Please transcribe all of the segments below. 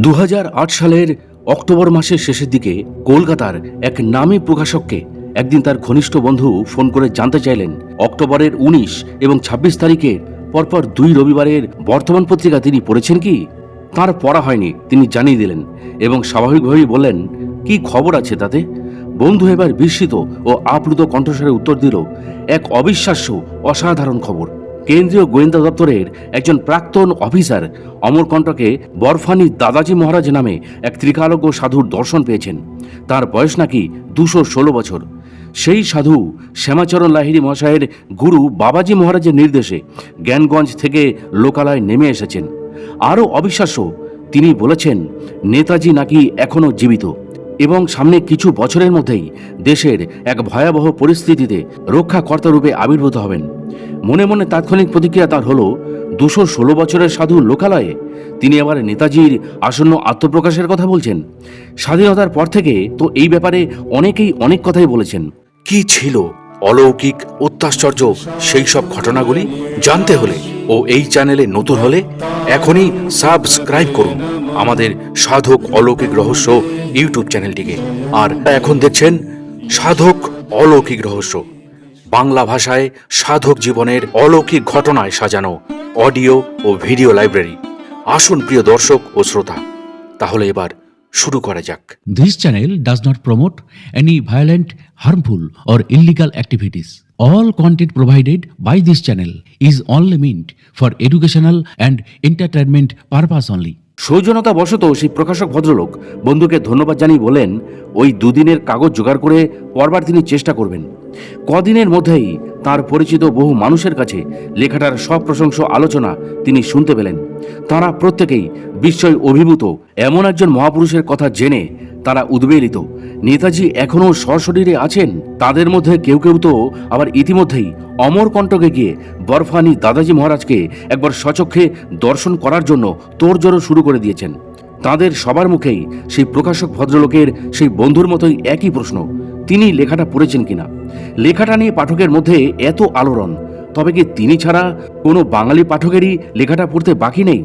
2008 সালের অক্টোবর মাসের শেষের দিকে কলকাতার এক নামী প্রকাশককে একদিন তার ঘনিষ্ঠ বন্ধু ফোন করে জানতে চাইলেন অক্টোবরের 19 এবং 26 তারিখের পরপর 2 রবিবারের বর্তমান পত্রিকা তিনি পড়েছেন কি। তার পড়া হয়নি, তিনি জানিয়ে দিলেন এবং স্বাভাবিকভাবেই বললেন, কি খবর আছে তাতে। বন্ধু এবার বিস্মিত ও আপ্লুত কণ্ঠস্বরে উত্তর দিল, এক অবিশ্বাস্য অসাধারণ খবর। কেন্দ্রীয় গোয়েন্দা দপ্তরের একজন প্রাক্তন অফিসার অমরকণ্টকে বরফানি দাদাজি মহারাজ নামে এক ত্রিকালজ্ঞ সাধুর দর্শন পেয়েছেন। তার বয়স নাকি 216 বছর। সেই সাধু শ্যামাচরণ লাহিড়ী মহাশয়ের গুরু বাবাজি মহারাজের নির্দেশে জ্ঞানগঞ্জ থেকে লোকালয়ে নেমে এসেছেন। আরও অবিশ্বাস্য, তিনি বলেছেন নেতাজি নাকি এখনও জীবিত এবং সামনে কিছু বছরের মধ্যেই দেশের এক ভয়াবহ পরিস্থিতিতে রক্ষাকর্তা রূপে আবির্ভূত হবেন। মনে মনে তাৎক্ষণিক প্রতিক্রিয়া তার হলো, 216 বছরের সাধু লোকালয়ে, তিনি আবার নেতাজির আসন্ন আত্মপ্রকাশের কথা বলছেন। স্বাধীনতার পর থেকে তো এই ব্যাপারে অনেকেই অনেক কথাই বলেছেন। কি ছিল অলৌকিক অত্যাশ্চর্য সেই সব ঘটনাগুলি জানতে হলে ও এই চ্যানেলে নতুন হলে এখনই সাবস্ক্রাইব করুন আমাদের সাধক অলৌকিক রহস্য ইউটিউব চ্যানেলটিকে। আর এখন দেখছেন সাধক অলৌকিক রহস্য, বাংলা ভাষায় সাধক জীবনের অলৌকিক ঘটনায় সাজানো অডিও ও ভিডিও লাইব্রেরি। আসুন প্রিয় দর্শক ও শ্রোতা, তাহলে এবার শুরু করা যাক। This channel does not promote any violent, harmful or illegal activities. All content provided by this channel is only meant for educational and entertainment purpose only. সৌজন্যতা বশত সেই প্রকাশক ভদ্রলোক বন্ধুকে ধন্যবাদ জানিয়ে বলেন, ওই 2 দিনের কাগজ জোগাড় করে পড়বার তিনি চেষ্টা করবেন। কদিনের মধ্যেই তার পরিচিত বহু মানুষের কাছে লেখাটার সব প্রশংসা আলোচনা তিনি শুনতে পেলেন। তারা প্রত্যেকেই বিস্ময় অভিভূত। এমন একজন মহাপুরুষের কথা জেনে তারা উদ্বেলিত। নেতাজি এখনও সশরীরে আছেন। তাদের মধ্যে কেউ কেউ তো আবার ইতিমধ্যেই অমরকণ্টকে গিয়ে বরফানি দাদাজি মহারাজকে একবার সচক্ষে দর্শন করার জন্য তোড়জোড় শুরু করে দিয়েছেন। তাদের সবার মুখেই সেই প্রকাশক ভদ্রলোকের সেই বন্ধুর মতোই একই প্রশ্ন, তিনি লেখাটা পড়েছেন কিনা। লেখাটা নিয়ে পাঠকের মধ্যে এত আলোড়ন, তবে কি তিনি ছাড়া কোনো বাঙালি পাঠকেরই লেখাটা পড়তে বাকি নেই?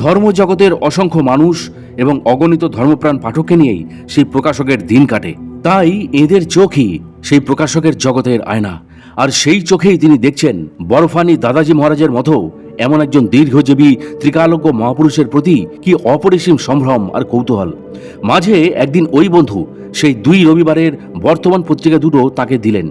ধর্মজগতের অসংখ্য মানুষ এবং অগণিত ধর্মপ্রাণ পাঠককে নিয়েই সেই প্রকাশকের দিন কাটে। তাই এদের চোখই সেই প্রকাশকের জগতের আয়না। আর সেই চোখেই তিনি দেখছেন বরফানি দাদাজি মহারাজের মতো এমন একজন দীর্ঘজীবী ত্রিকালজ্ঞ মহাপুরুষের প্রতি কি অপরিসীম সম্ভ্রম আর কৌতূহল। মাঝে একদিন ওই বন্ধু সেই 2 রবিবারের বর্তমান পত্রিকা দুটো তাকে দিলেন।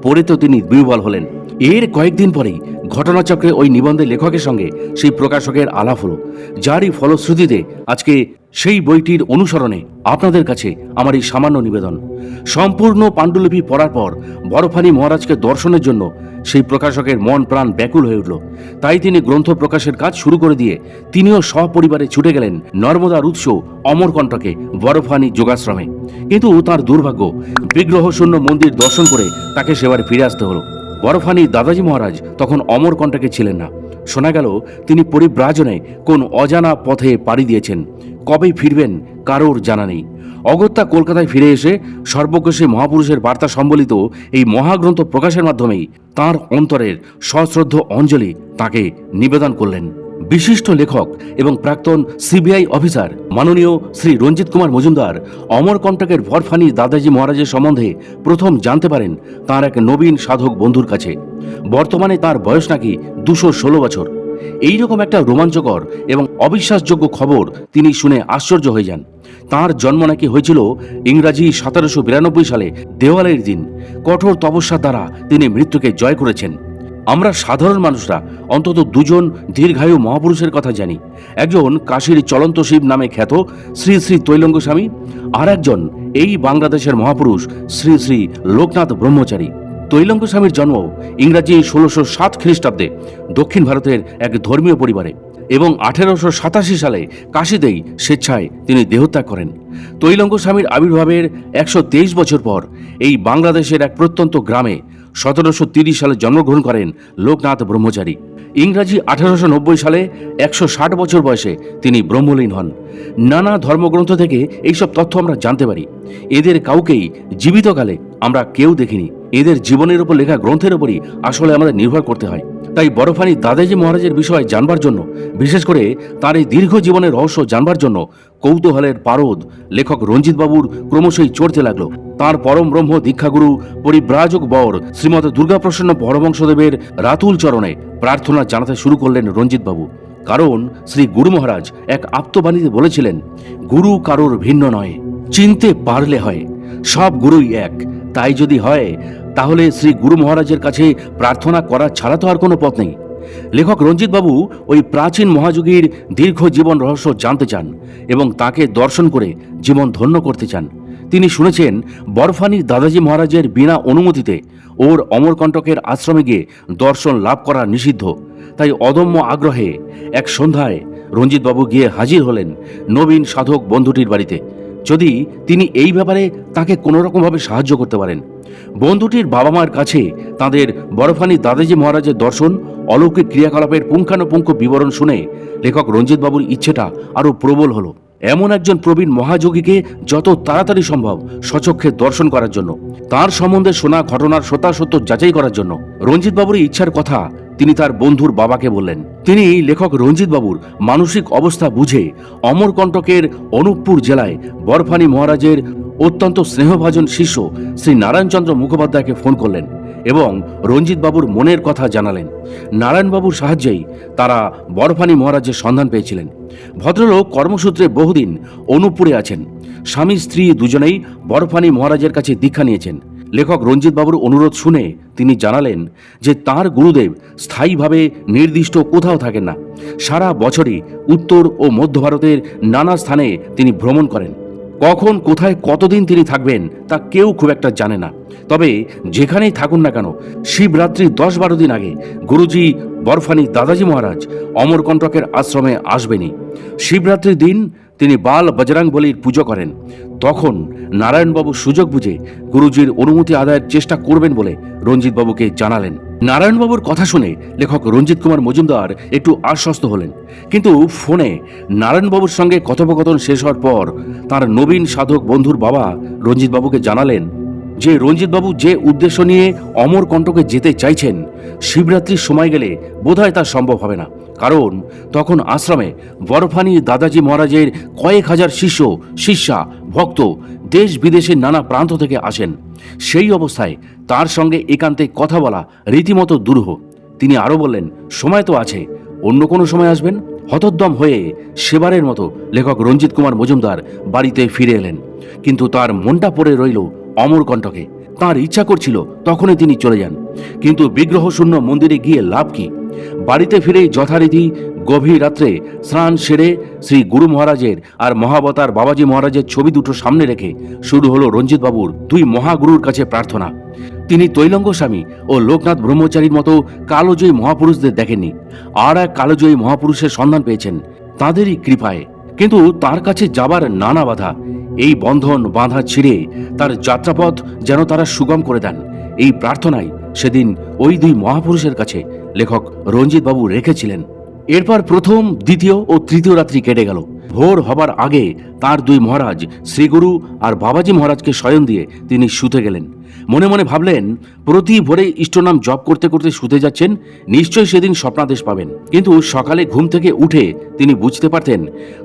পড়ে তো তিনি বিহ্বল হলেন। এর কয়েকদিন পরেই ঘটনাচক্রে ওই নিবন্ধের লেখকের সঙ্গে সেই প্রকাশকের আলাপ হলো, যারই ফলশ্রুতিতে আজকে সেই বইটির অনুসরণে আপনাদের কাছে আমার এই সামান্য নিবেদন। সম্পূর্ণ পাণ্ডুলিপি পড়ার পর বরফানি মহারাজকে দর্শনের জন্য সেই প্রকাশকের মন প্রাণ ব্যাকুল হয়ে উঠল। তাই তিনি গ্রন্থ প্রকাশের কাজ শুরু করে দিয়ে তিনিও সপরিবারে ছুটে গেলেন নর্মদার উৎস অমরকণ্টকে বরফানি যোগাশ্রমে। কিন্তু তার দুর্ভাগ্য, বিগ্রহশূন্য মন্দির দর্শন করে তাকে সেবার ফিরে আসতে হলো। বরফানি দাদাজি মহারাজ তখন অমরকণ্টকে ছিলেন না। শোনা গেল তিনি পরিব্রাজনে কোন অজানা পথে পাড়ি দিয়েছেন। কবে ফিরবেন কারোর জানা নেই। অগত্যা কলকাতায় ফিরে এসে সর্বজ্ঞ সেই মহাপুরুষের বার্তা সম্বলিত এই মহাগ্রন্থ প্রকাশের মাধ্যমেই তার অন্তরের সশ্রদ্ধ অঞ্জলি তাকে নিবেদন করলেন। বিশিষ্ট লেখক এবং প্রাক্তন সিবিআই অফিসার মাননীয় শ্রী রঞ্জিত কুমার মজুমদার অমরকণ্টকের বরফানি দাদাজি মহারাজের সম্বন্ধে প্রথম জানতে পারেন তার এক নবীন সাধক বন্ধুর কাছে। বর্তমানে তার বয়স নাকি 216 বছর। এইরকম একটা রোমাঞ্চকর এবং অবিশ্বাসযোগ্য খবর তিনি শুনে আশ্চর্য হয়ে যান। তার জন্ম নাকি হয়েছিল ইংরাজি 1792 সালে দেওয়ালের দিন। কঠোর তপস্যার দ্বারা তিনি মৃত্যুকে জয় করেছেন। আমরা সাধারণ মানুষরা অন্তত 2 জন দীর্ঘায়ু মহাপুরুষের কথা জানি। একজন কাশীর চলন্ত শিব নামে খ্যাত শ্রী শ্রী তৈলঙ্গ স্বামী, আর একজন এই বাংলাদেশের মহাপুরুষ শ্রী শ্রী লোকনাথ ব্রহ্মচারী। তৈলঙ্গ স্বামীর জন্ম ইংরাজি 1607 খ্রিস্টাব্দে দক্ষিণ ভারতের এক ধর্মীয় পরিবারে এবং 1887 সালে কাশীতেই স্বেচ্ছায় তিনি দেহত্যাগ করেন। তৈলঙ্গ স্বামীর আবির্ভাবের 123 বছর পর এই বাংলাদেশের এক প্রত্যন্ত গ্রামে 1730 সালে জন্মগ্রহণ করেন লোকনাথ ব্রহ্মচারী। ইংরাজি 1890 সালে 160 বছর বয়সে তিনি ব্রহ্মলীন হন। নানা ধর্মগ্রন্থ থেকে এইসব তথ্য আমরা জানতে পারি। এদের কাউকেই জীবিতকালে আমরা কেউ দেখিনি। এদের জীবনের উপর লেখা গ্রন্থের উপরই আসলে আমাদের নির্ভর করতে হয়। তাই বরফানি দাদাজি মহারাজের বিষয়ে জানবার জন্য, বিশেষ করে তার এই দীর্ঘ জীবনের রহস্য জানবার জন্য কৌতূহলের পারদ লেখক রঞ্জিতবাবুর ক্রমশই চড়তে লাগলো। তাঁর পরম ব্রহ্ম দীক্ষাগুরু পরিব্রাজক বর শ্রীমৎ দুর্গাপ্রসন্ন পরমহংসদেবের রাতুল চরণে প্রার্থনা জানাতে শুরু করলেন রঞ্জিতবাবু। কারণ শ্রী গুরু মহারাজ এক আপ্তবাণীতে বলেছিলেন, গুরু কারোর ভিন্ন নয়, চিনতে পারলে হয়, সব গুরুই এক। তাই যদি হয় তাহলে শ্রী গুরু মহারাজের কাছে প্রার্থনা করা ছাড়া তো আর কোনো পথ নেই। লেখক রঞ্জিতবাবু ওই প্রাচীন মহাযুগীর দীর্ঘ জীবন রহস্য জানতে চান এবং তাকে দর্শন করে জীবন ধন্য করতে চান। তিনি শুনেছেন বরফানির দাদাজি মহারাজের বিনা অনুমতিতে ওর অমরকণ্টকের আশ্রমে গিয়ে দর্শন লাভ করা নিষিদ্ধ। তাই অদম্য আগ্রহে এক সন্ধ্যায় রঞ্জিতবাবু গিয়ে হাজির হলেন নবীন সাধক বন্ধুটির বাড়িতে, যদি তিনি এই ব্যাপারে তাকে কোনোরকমভাবে সাহায্য করতে পারেন। বন্ধুটির বাবা মার কাছে তাদের বরফানি দাদাজি মহারাজের দর্শন অলৌকিক ক্রিয়াকলাপের পুঙ্খানুপুঙ্খ বিবরণ শুনে লেখক রঞ্জিতবাবুর ইচ্ছেটা আরও প্রবল হলো এমন একজন প্রবীণ মহাযোগীকে যত তাড়াতাড়ি সম্ভব স্বচক্ষে দর্শন করার জন্য, তার সম্বন্ধে শোনা ঘটনার সত্যাসত্য যাচাই করার জন্য। রঞ্জিতবাবুর ইচ্ছার কথা তিনি তার বন্ধুর বাবাকে বললেন। তিনি লেখক রঞ্জিতবাবুর মানসিক অবস্থা বুঝে অমরকণ্টকের অনুপপুর জেলায় বরফানি মহারাজের অত্যন্ত স্নেহভাজন শিষ্য শ্রী নারায়ণচন্দ্র মুখোপাধ্যায়কে ফোন করলেন এবং রঞ্জিতবাবুর মনের কথা জানালেন। নারায়ণবাবুর সাহায্যেই তারা বরফানি মহারাজের সন্ধান পেয়েছিলেন। ভদ্রলোক কর্মসূত্রে বহুদিন অনুপপুরে আছেন। স্বামী স্ত্রী দুজনেই বরফানি মহারাজের কাছে দীক্ষা নিয়েছেন। লেখক রঞ্জিতবাবুর অনুরোধ শুনে তিনি জানালেন যে তার গুরুদেব স্থায়ীভাবে নির্দিষ্ট কোথাও থাকেন না। সারা বছরই উত্তর ও মধ্য ভারতের নানা স্থানে তিনি ভ্রমণ করেন। কখন কোথায় কতদিন তিনি থাকবেন তা কেউ খুব একটা জানে না। তবে যেখানেই থাকুন না কেন, শিবরাত্রি 10-12 দিন আগে গুরুজি বরফানি দাদাজি মহারাজ অমরকণ্টকের আশ্রমে আসবেনই। শিবরাত্রির দিন তিনি বাল বজরং বলির পুজো করেন। তখন নারায়ণবাবু সুযোগ বুঝে গুরুজির অনুমতি আদায়ের চেষ্টা করবেন বলে রঞ্জিতবাবুকে জানালেন। নারায়ণবাবুর কথা শুনে লেখক রঞ্জিত কুমার মজুমদার একটু আশ্বস্ত হলেন, কিন্তু ফোনে নারায়ণবাবুর সঙ্গে কথোপকথন শেষ হওয়ার পর তার নবীন সাধক বন্ধুর বাবা রঞ্জিতবাবুকে জানালেন যে রঞ্জিতবাবু যে উদ্দেশ্য নিয়ে অমরকণ্টকে যেতে চাইছেন, শিবরাত্রির সময় গেলে বোধহয় তা সম্ভব হবে না। কারণ তখন আশ্রমে বরফানি দাদাজি মহারাজের কয়েক হাজার শিষ্য শিষ্যা ভক্ত দেশ বিদেশের নানা প্রান্ত থেকে আসেন। সেই অবস্থায় তার সঙ্গে একান্তে কথা বলা রীতিমতো দুরূহ। তিনি আরও বললেন, সময় তো আছে, অন্য কোনো সময় আসবেন। হতোদ্যম হয়ে সেবারের মতো লেখক রঞ্জিত কুমার মজুমদার বাড়িতে ফিরে এলেন, কিন্তু তার মনটা পড়ে রইল অমরকণ্টকে। তার ইচ্ছা করছিল তখনই তিনি চলে যান, কিন্তু বিগ্রহশূন্য মন্দিরে গিয়ে লাভ কি? বাড়িতে ফিরেই যথারীতি গভীর রাত্রে স্নান সেরে শ্রী গুরু মহারাজের আর মহাবতার বাবাজি মহারাজের ছবি দুটো সামনে রেখে শুরু হলো রঞ্জিতবাবুর দুই মহাগুরুর কাছে প্রার্থনা। তিনি তৈলঙ্গ স্বামী ও লোকনাথ ব্রহ্মচারীর মতো কালোজয়ী মহাপুরুষদের দেখেননি, আর এক কালোজয়ী মহাপুরুষের সন্ধান পেয়েছেন তাদেরই কৃপায়। কিন্তু তার কাছে যাবার নানা বাধা, এই বন্ধন বাঁধা ছিঁড়ে তার যাত্রাপথ যেন তারা সুগম করে দেন, এই প্রার্থনাই সেদিন ওই দুই মহাপুরুষের কাছে লেখক রঞ্জিতবাবু রেখেছিলেন। এরপর প্রথম, দ্বিতীয় ও তৃতীয় রাত্রি কেটে গেল। ভোর হবার আগে তার দুই মহারাজ শ্রীগুরু আর বাবাজি মহারাজকে শয়ন দিয়ে তিনি শুতে গেলেন। মনে মনে ভাবলেন, প্রতি ভোরে ইষ্টনাম জপ করতে করতে শুতে যাচ্ছেন, নিশ্চয়ই সেদিন স্বপ্নাদেশ পাবেন। কিন্তু সকালে ঘুম থেকে উঠে তিনি বুঝতে পারতেন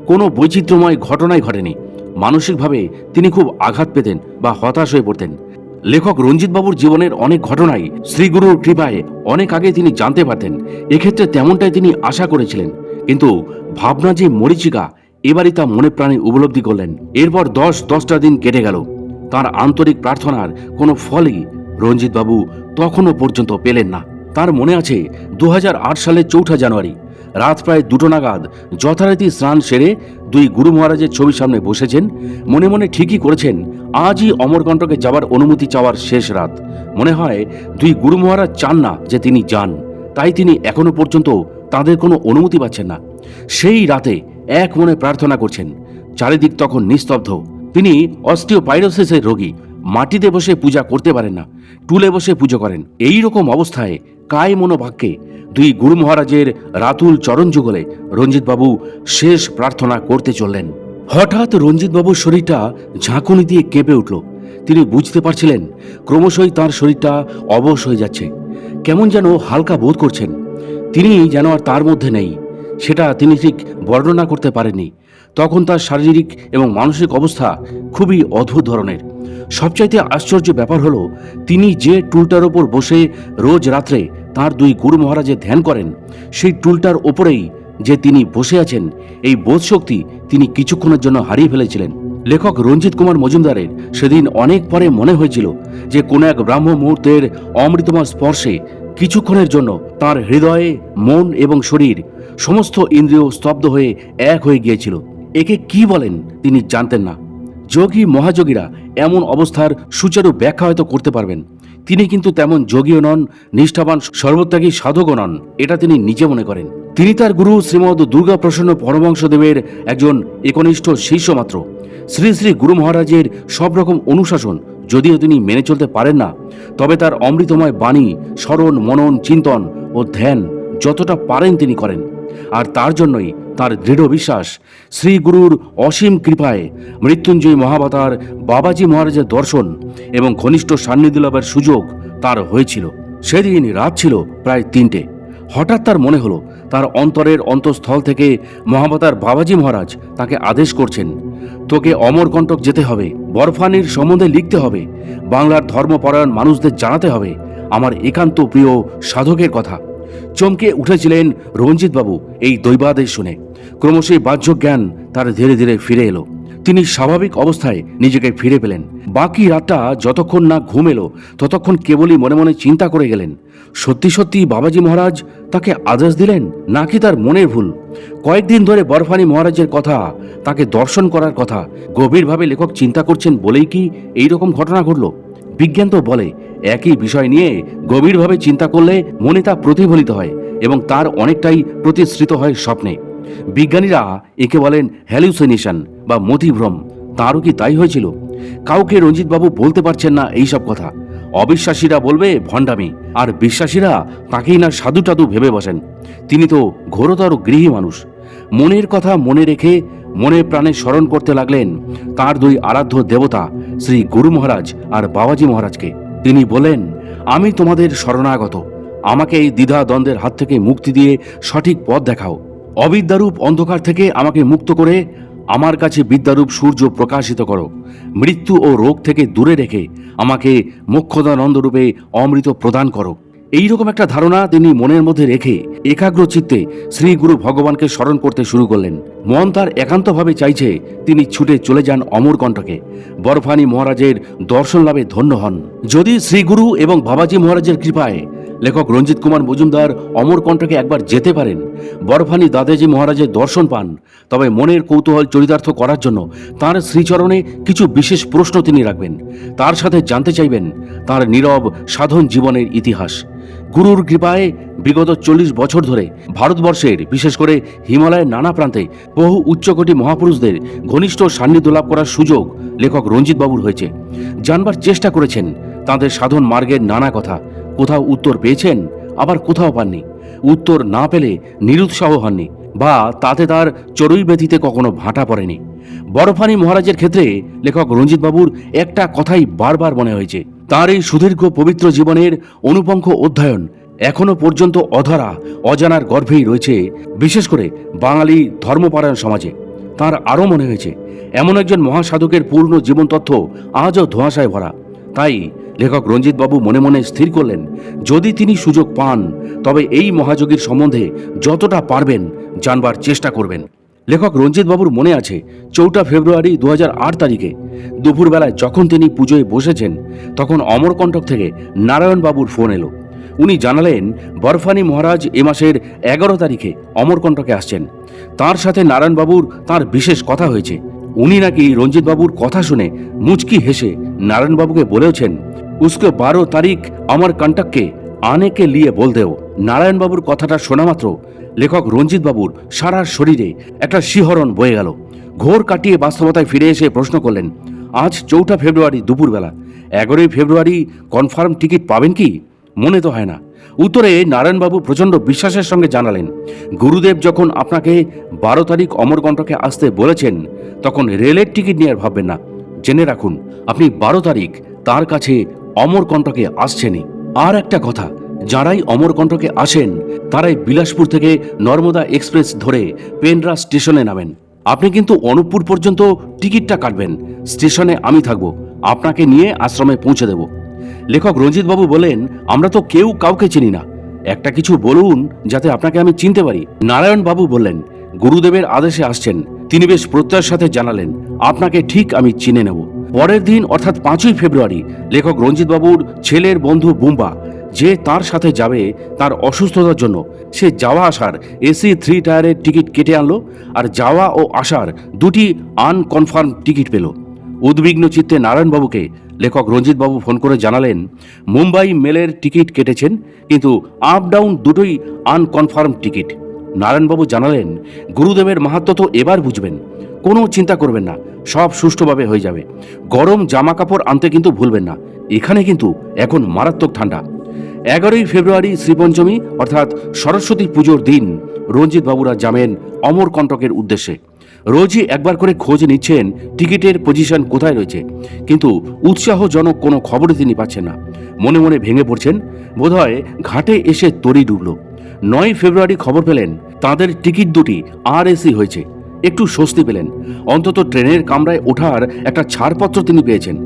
কোনো বৈচিত্র্যময় ঘটনাই ঘটেনি। মানসিকভাবে তিনি খুব আঘাত পেতেন বা হতাশ হয়ে পড়তেন। লেখক রঞ্জিতবাবুর জীবনের অনেক ঘটনাই শ্রীগুরুর কৃপায় অনেক আগে তিনি জানতে পারতেন। এক্ষেত্রে তেমনটাই তিনি আশা করেছিলেন, কিন্তু ভাবনা যে মরীচিকা, এবারই তা মনে প্রাণে উপলব্ধি করলেন। এরপর 10-10টা দিন কেটে গেল। তার আন্তরিক প্রার্থনার কোনো ফলই রঞ্জিতবাবু তখনও পর্যন্ত পেলেন না। তার মনে আছে 2008 সালের 4 জানুয়ারি রাত প্রায় 2টো নাগাদ যথারীতি স্নান সেরে দুই গুরু মহারাজের ছবির সামনে বসেছেন। মনে মনে ঠিকই করেছেন, আজই অমরকণ্টকে যাবার অনুমতি চাওয়ার শেষ রাত। মনে হয় দুই গুরু মহারাজ চান না যে তিনি যান, তাই তিনি এখনো পর্যন্ত তাদের কোনো অনুমতি পাচ্ছেন না। সেই রাতে এক মনে প্রার্থনা করছেন। চারিদিক তখন নিস্তব্ধ। তিনি অস্টিওপাইরোসিসের রোগী, মাটিতে বসে পূজা করতে পারেন না, টুলে বসে পুজো করেন। এই রকম অবস্থায় কায় মনোবাক্যে দুই গুরু মহারাজের রাতুল চরণ যুগলে রঞ্জিতবাবু শেষ প্রার্থনা করতে চললেন। হঠাৎ রঞ্জিতবাবুর শরীরটা ঝাঁকুনি দিয়ে কেঁপে উঠল। তিনি বুঝতে পারছিলেন ক্রমশই তার শরীরটা অবশ হয়ে যাচ্ছে। কেমন যেন হালকা বোধ করছেন। তিনি যেন আর তার মধ্যে নেই, সেটা তিনি ঠিক বর্ণনা করতে পারেননি। তখন তার শারীরিক এবং মানসিক অবস্থা খুবই অদ্ভুত ধরনের। সবচাইতে আশ্চর্য ব্যাপার হলো, তিনি যে টুলটার ওপর বসে রোজ রাত্রে তার দুই গুরু মহারাজের ধ্যান করেন, সেই টুলটার ওপরেই যে তিনি বসে আছেন, এই বোধশক্তি তিনি কিছুক্ষণের জন্য হারিয়ে ফেলেছিলেন। লেখক রঞ্জিত কুমার মজুমদারের সেদিন অনেক পরে মনে হয়েছিল যে কোনো এক ব্রাহ্ম মুহূর্তের অমৃতময় স্পর্শে কিছুক্ষণের জন্য তার হৃদয়ে, মন এবং শরীর সমস্ত ইন্দ্রিয় স্তব্ধ হয়ে এক হয়ে গিয়েছিল। একে কি বলেন তিনি জানতেন না। যোগী মহাযোগীরা এমন অবস্থার সুচারু ব্যাখ্যা হয়তো করতে পারবেন, তিনি কিন্তু তেমন যোগীও নন, নিষ্ঠাবান সর্বত্যাগী সাধকও নন, এটা তিনি নিজে মনে করেন। তিনি তার গুরু শ্রীমদ দুর্গাপ্রসন্ন পরমহংসদেবের একজন একনিষ্ঠ শিষ্য মাত্র। শ্রী শ্রী গুরু মহারাজের সব রকম অনুশাসন যদিও তিনি মেনে চলতে পারেন না, তবে তার অমৃতময় বাণী, স্মরণ, মনন, চিন্তন ও ধ্যান যতটা পারেন তিনি করেন। আর তার জন্যই তার দৃঢ় বিশ্বাস, শ্রী গুরুর অসীম কৃপায় মৃত্যুঞ্জয়ী মহাবতার বাবাজি মহারাজের দর্শন এবং ঘনিষ্ঠ সান্নিধ্য লাভের সুযোগ তার হয়েছিল। সেদিন রাত ছিল প্রায় 3টে। হঠাৎ তার মনে হলো তার অন্তরের অন্তঃস্থল থেকে মহাবতার বাবাজি মহারাজ তাকে আদেশ করছেন, তোকে অমরকণ্টক যেতে হবে, বরফানির সম্বন্ধে লিখতে হবে, বাংলার ধর্মপরায়ণ মানুষদের জানাতে হবে আমার একান্ত প্রিয় সাধকের কথা। চমকে উঠেছিলেন রঞ্জিতবাবু এই দৈবাদেশ শুনে। ক্রমশই বাহ্য জ্ঞান তার ধীরে ধীরে ফিরে এলো। তিনি স্বাভাবিক অবস্থায় নিজেকে ফিরে পেলেন। বাকি রাতটা যতক্ষণ না ঘুম এলো ততক্ষণ কেবলই মনে মনে চিন্তা করে গেলেন, সত্যি সত্যি বাবাজি মহারাজ তাকে আদেশ দিলেন নাকি তার মনের ভুল। কয়েকদিন ধরে বরফানি মহারাজের কথা, তাকে দর্শন করার কথা গভীরভাবে লেখক চিন্তা করছেন বলেই কি এই রকম ঘটনা ঘটল? বিজ্ঞান তো বলে একই বিষয় নিয়ে গভীরভাবে চিন্তা করলে মনে তা প্রতিফলিত হয় এবং তার অনেকটাই প্রতিশ্রিত হয় স্বপ্নে। বিজ্ঞানীরা একে বলেন হ্যালুসিনেশন বা মতিভ্রম। তারও কি তাই হয়েছিল? কাউকে রঞ্জিতবাবু বলতে পারছেন না এইসব কথা। অবিশ্বাসীরা বলবে ভণ্ডামি, আর বিশ্বাসীরা তাকেই না সাধু টাধু ভেবে বসেন। তিনি তো ঘোরতর গৃহী মানুষ। মনের কথা মনে রেখে মনে প্রাণে স্মরণ করতে লাগলেন তার দুই আরাধ্য দেবতা শ্রী গুরু মহারাজ আর বাবাজি মহারাজকে। তিনি বলেন, আমি তোমাদের শরণাগত, আমাকে এই দ্বিধা দ্বন্দ্বের হাত থেকে মুক্তি দিয়ে সঠিক পথ দেখাও। অবিদ্যারূপ অন্ধকার থেকে আমাকে মুক্ত করে আমার কাছে বিদ্যারূপ সূর্য প্রকাশিত করো। মৃত্যু ও রোগ থেকে দূরে রেখে আমাকে মোক্ষদানন্দরূপে অমৃত প্রদান করো। এইরকম একটা ধারণা তিনি মনের মধ্যে রেখে একাগ্র চিত্তে শ্রী গুরু ভগবানকে স্মরণ করতে শুরু করলেন। মন তার একান্তভাবে চাইছে তিনি ছুটে চলে যান অমরকণ্টকে, বরফানি মহারাজের দর্শন লাভে ধন্য হন। যদি শ্রীগুরু এবং বাবাজি মহারাজের কৃপায় লেখক রঞ্জিত কুমার মজুমদার অমরকণ্টকে একবার যেতে পারেন, বরফানি দাদাজি মহারাজের দর্শন পান, তবে মনের কৌতূহল চরিতার্থ করার জন্য তাঁর শ্রীচরণে কিছু বিশেষ প্রশ্ন তিনি রাখবেন। তার সাথে জানতে চাইবেন তার নীরব সাধন জীবনের ইতিহাস। গুরুর কৃপায় বিগত 40 বছর ধরে ভারতবর্ষের, বিশেষ করে হিমালয়ের নানা প্রান্তে বহু উচ্চকোটি মহাপুরুষদের ঘনিষ্ঠ সান্নিধ্য লাভ করার সুযোগ লেখক রঞ্জিতবাবুর হয়েছে। জানবার চেষ্টা করেছেন তাঁদের সাধন মার্গের নানা কথা। কোথাও উত্তর পেয়েছেন, আবার কোথাও পাননি। উত্তর না পেলে নিরুৎসাহ হননি, বা তাতে তার চড়ুই ব্যথিতে কখনো ভাটা পড়েনি। বরফানি মহারাজের ক্ষেত্রে লেখক রঞ্জিতবাবুর একটা কথাই বারবার মনে হয়েছে, তার এই সুদীর্ঘ পবিত্র জীবনের অনুপঙ্খ অধ্যয়ন এখনো পর্যন্ত অধরা, অজানার গর্ভেই রয়েছে, বিশেষ করে বাঙালি ধর্মপরায়ণ সমাজে। তার আরও মনে হয়েছে এমন একজন মহাসাধকের পূর্ণ জীবন তথ্য আজও ধোঁয়াশায় ভরা। তাই লেখক রঞ্জিতবাবু মনে মনে স্থির করলেন, যদি তিনি সুযোগ পান তবে এই মহাযোগীর সম্বন্ধে যতটা পারবেন জানবার চেষ্টা করবেন। লেখক রঞ্জিতবাবুর মনে আছে 4 ফেব্রুয়ারি 2008 তারিখে দুপুরবেলায় যখন তিনি পুজোয় বসেছেন, তখন অমরকণ্টক থেকে নারায়ণবাবুর ফোন এলো। উনি জানালেন বরফানি মহারাজ এ মাসের 11 তারিখে অমরকণ্টকে আসছেন। তার সাথে নারায়ণবাবুর তার বিশেষ কথা হয়েছে। উনি নাকি রঞ্জিতবাবুর কথা শুনে মুচকি হেসে নারায়ণবাবুকে বলেওছেন, উসকে 12 তারিখ আমার কন্টক আনে কে লিয়ে বল দেও। নারায়ণবাবুর কথাটা শোনা মাত্র লেখক রঞ্জিতবাবুর সারা শরীরে একটা শিহরণ বয়ে গেল। ঘোর কাটিয়ে বাস্তবতায় ফিরে এসে প্রশ্ন করলেন, আজ 4 ফেব্রুয়ারি দুপুরবেলা, 11 ফেব্রুয়ারি কনফার্ম টিকিট পাবেন কি? মনে তো হয় না। উত্তরে নারায়ণবাবু প্রচণ্ড বিশ্বাসের সঙ্গে জানালেন, গুরুদেব যখন আপনাকে 12 তারিখ অমরকণ্টকে আসতে বলেছেন, তখন রেলের টিকিট নিয়ে আর ভাববেন না। জেনে রাখুন আপনি 12 তারিখ তার কাছে অমরকণ্টকে আসছেনই। আর একটা কথা, যারাই অমরকণ্টকে আসেন তারাই বিলাসপুর থেকে নর্মদা এক্সপ্রেস ধরে পেন্ড্রা স্টেশনে নামেন। আপনি কিন্তু অনুপপুর পর্যন্ত টিকিটটা কাটবেন, স্টেশনে আমি থাকব, আপনাকে নিয়ে আশ্রমে পৌঁছে দেব। লেখক রঞ্জিত বাবু বলেন, আমরা তো কেউ কাউকে চিনি না, একটা কিছু বলুন যাতে আপনাকে আমি চিনতে পারি। নারায়ণ বাবু বললেন, গুরুদেবের আদেশে আসছেন। তিনি বেশ প্রত্যয়ের সাথে জানালেন, আপনাকে ঠিক আমি চিনে নেব। পরের দিন অর্থাৎ 5ই ফেব্রুয়ারি লেখক রঞ্জিত বাবুর ছেলের বন্ধু বুম্বা, যে তার সাথে যাবে, তার অসুস্থতার জন্য সে যাওয়া আসার এসি 3 টায়ারের টিকিট কেটে আনলো, আর যাওয়া ও আসার দুটি আনকনফার্ম টিকিট পেল। উদ্বিগ্ন চিত্তে নারায়ণবাবুকে লেখক রঞ্জিত বাবু ফোন করে জানালেন, মুম্বাই মেলের টিকিট কেটেছেন, কিন্তু আপ ডাউন দুটোই আনকনফার্ম টিকিট। নারায়ণবাবু জানালেন, গুরুদেবের মাহাত্ম্য তো এবার বুঝবেন, কোনো চিন্তা করবেন না, সব সুষ্ঠুভাবে হয়ে যাবে। গরম জামা কাপড় আনতে কিন্তু ভুলবেন না, এখানে কিন্তু এখন মারাত্মক ঠান্ডা। 11ই ফেব্রুয়ারি শ্রীপঞ্চমী অর্থাৎ সরস্বতী পুজোর দিন রঞ্জিত বাবুরা যাবেন অমরকণ্টকের উদ্দেশ্যে। রোজই একবার করে খোঁজ নিচ্ছেন টিকিটের পজিশন কোথায় রয়েছে, কিন্তু উৎসাহজনক কোনো খবরই তিনি পাচ্ছেন না। মনে মনে ভেঙে পড়ছেন, বোধহয় ঘাটে এসে তরি ডুবল। 9ই ফেব্রুয়ারি খবর পেলেন তাদের টিকিট দুটি আর এসি হয়েছে। একটু স্বস্তি পেলেন, অন্তত ট্রেনের কামরায় ওঠার একটা ছাড়পত্র তিনি পেয়েছেন।